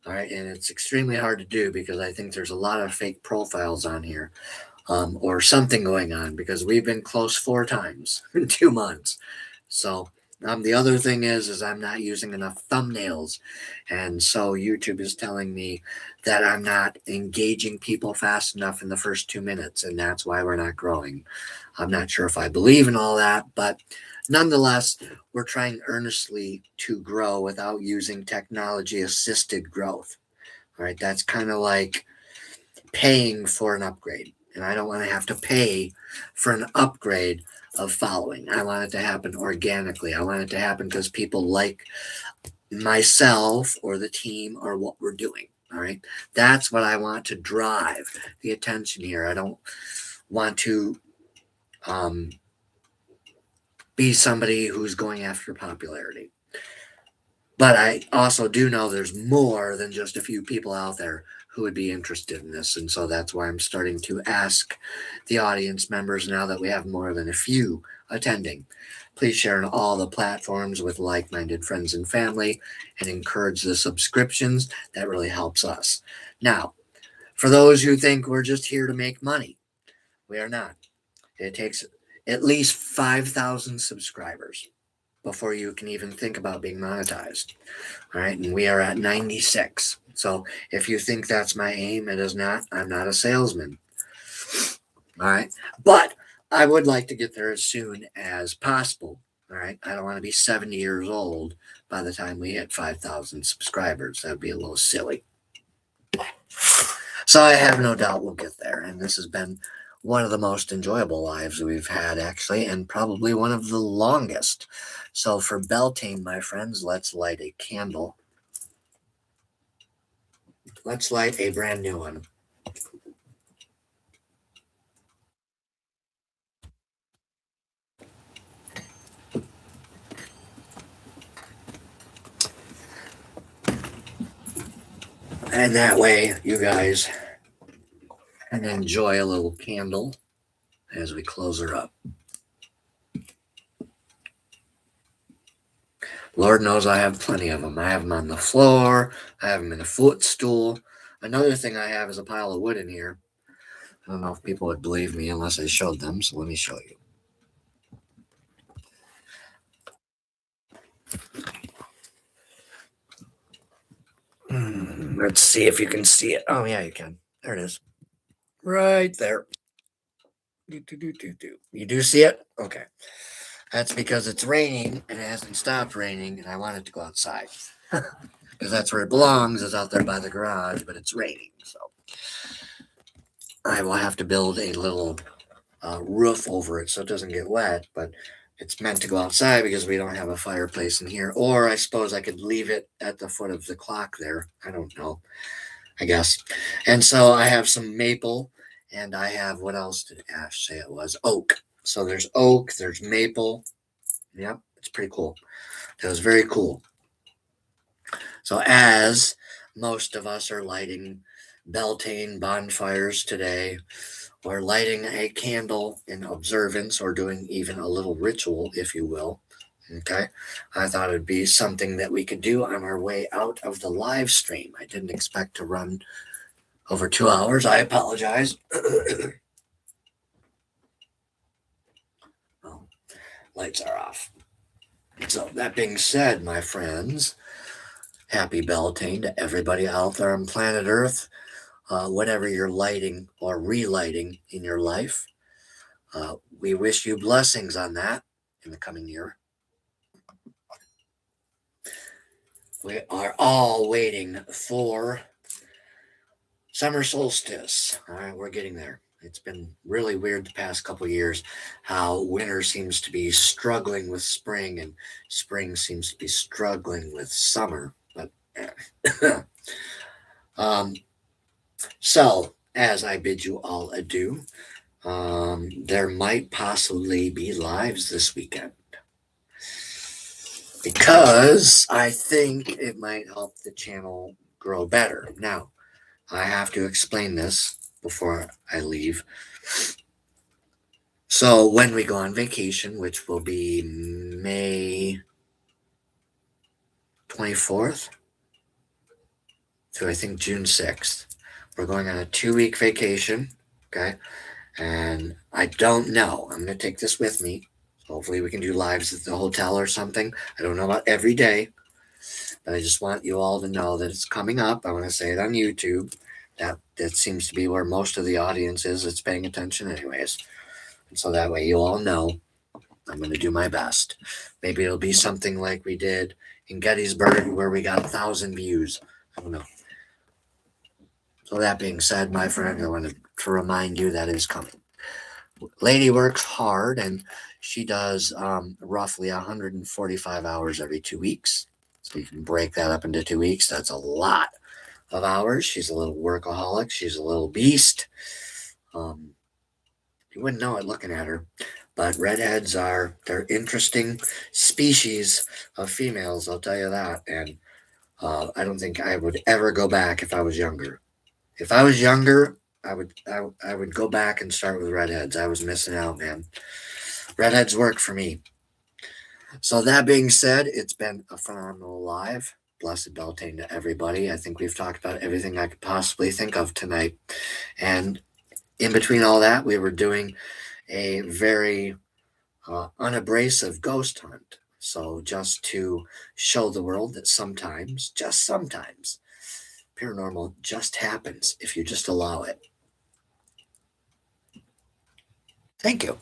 All right, and it's extremely hard to do because I think there's a lot of fake profiles on here, or something going on, because we've been close 4 times in 2 months. So the other thing is I'm not using enough thumbnails, and so YouTube is telling me that I'm not engaging people fast enough in the first 2 minutes, and that's why we're not growing. I'm not sure if I believe in all that, but nonetheless, we're trying earnestly to grow without using technology assisted growth. All right, that's kind of like paying for an upgrade. And I don't want to have to pay for an upgrade of following. I want it to happen organically. I want it to happen because people like myself or the team or what we're doing. All right. That's what I want to drive the attention here. I don't want to um, be somebody who's going after popularity. But I also do know there's more than just a few people out there who would be interested in this. And so that's why I'm starting to ask the audience members, now that we have more than a few attending, please share on all the platforms with like minded friends and family and encourage the subscriptions. That really helps us. Now, for those who think we're just here to make money, we are not. It takes at least 5,000 subscribers before you can even think about being monetized. All right. And we are at 96. So if you think that's my aim, it is not. I'm not a salesman. All right. But I would like to get there as soon as possible. All right. I don't want to be 70 years old by the time we hit 5,000 subscribers. That would be a little silly. So I have no doubt we'll get there. And this has been one of the most enjoyable lives we've had, actually, and probably one of the longest. So for Beltane, my friends, let's light a candle. Let's light a brand new one. And that way, you guys can enjoy a little candle as we close her up. Lord knows I have plenty of them. I have them on the floor. I have them in a footstool. Another thing I have is a pile of wood in here. I don't know if people would believe me unless I showed them, so let me show you. Let's see if you can see it. Oh, yeah, you can. There it is. Right there. You do see it? Okay. That's because it's raining and it hasn't stopped raining, and I want it to go outside. Because that's where it belongs, is out there by the garage, but it's raining. So I will have to build a little roof over it so it doesn't get wet, but it's meant to go outside because we don't have a fireplace in here. Or I suppose I could leave it at the foot of the clock there. I don't know, I guess. And so I have some maple, and I have, what else did Ash say it was? Oak. So there's oak, there's maple. Yep, it's pretty cool. It was very cool. So as most of us are lighting Beltane bonfires today, or lighting a candle in observance, or doing even a little ritual, if you will. Okay. I thought it'd be something that we could do on our way out of the live stream. I didn't expect to run over 2 hours. I apologize. Oh, lights are off. So that being said, my friends, happy Beltane to everybody out there on planet Earth. Whatever you're lighting or relighting in your life, we wish you blessings on that in the coming year. We are all waiting for summer solstice. All right, we're getting there. It's been really weird the past couple of years how winter seems to be struggling with spring and spring seems to be struggling with summer. But So, as I bid you all adieu, there might possibly be lives this weekend because I think it might help the channel grow better. Now, I have to explain this before I leave. So, when we go on vacation, which will be May 24th to I think June 6th, we're going on a 2-week vacation. Okay. And I don't know. I'm going to take this with me. Hopefully, we can do lives at the hotel or something. I don't know about every day, but I just want you all to know that it's coming up. I want to say it on YouTube. That seems to be where most of the audience is. It's paying attention, anyways. And so that way you all know I'm going to do my best. Maybe it'll be something like we did in Gettysburg where we got 1,000 views. I don't know. So that being said, my friend, I wanted to remind you that is coming. Lady works hard, and she does roughly 145 hours every 2 weeks. So you can break that up into 2 weeks. That's a lot of hours. She's a little workaholic. She's a little beast. You wouldn't know it looking at her, but redheads they're interesting species of females. I'll tell you that. And I don't think I would ever go back if I was younger. If I was younger, I would go back and start with redheads. I was missing out, man. Redheads work for me. So that being said, it's been a phenomenal live. Blessed Beltane to everybody. I think we've talked about everything I could possibly think of tonight. And in between all that, we were doing a very unabrasive ghost hunt. So just to show the world that sometimes, just sometimes, paranormal just happens if you just allow it. Thank you.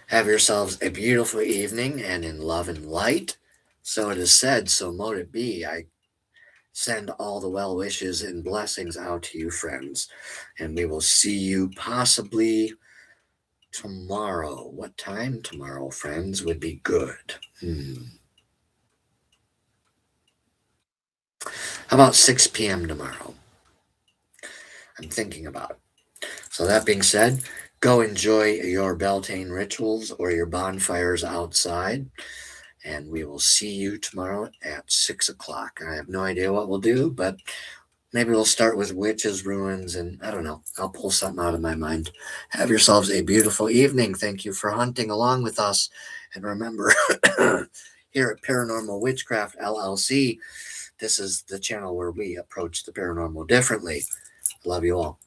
Have yourselves a beautiful evening, and in love and light. So it is said, so mote it be. I send all the well wishes and blessings out to you, friends. And we will see you possibly tomorrow. What time tomorrow, friends, would be good? How about 6 p.m. tomorrow? I'm thinking about it. So that being said, go enjoy your Beltane rituals or your bonfires outside. And we will see you tomorrow at 6 o'clock. I have no idea what we'll do, but maybe we'll start with witches, ruins, and I don't know. I'll pull something out of my mind. Have yourselves a beautiful evening. Thank you for hunting along with us. And remember, here at Paranormal Witchcraft LLC, this is the channel where we approach the paranormal differently. Love you all.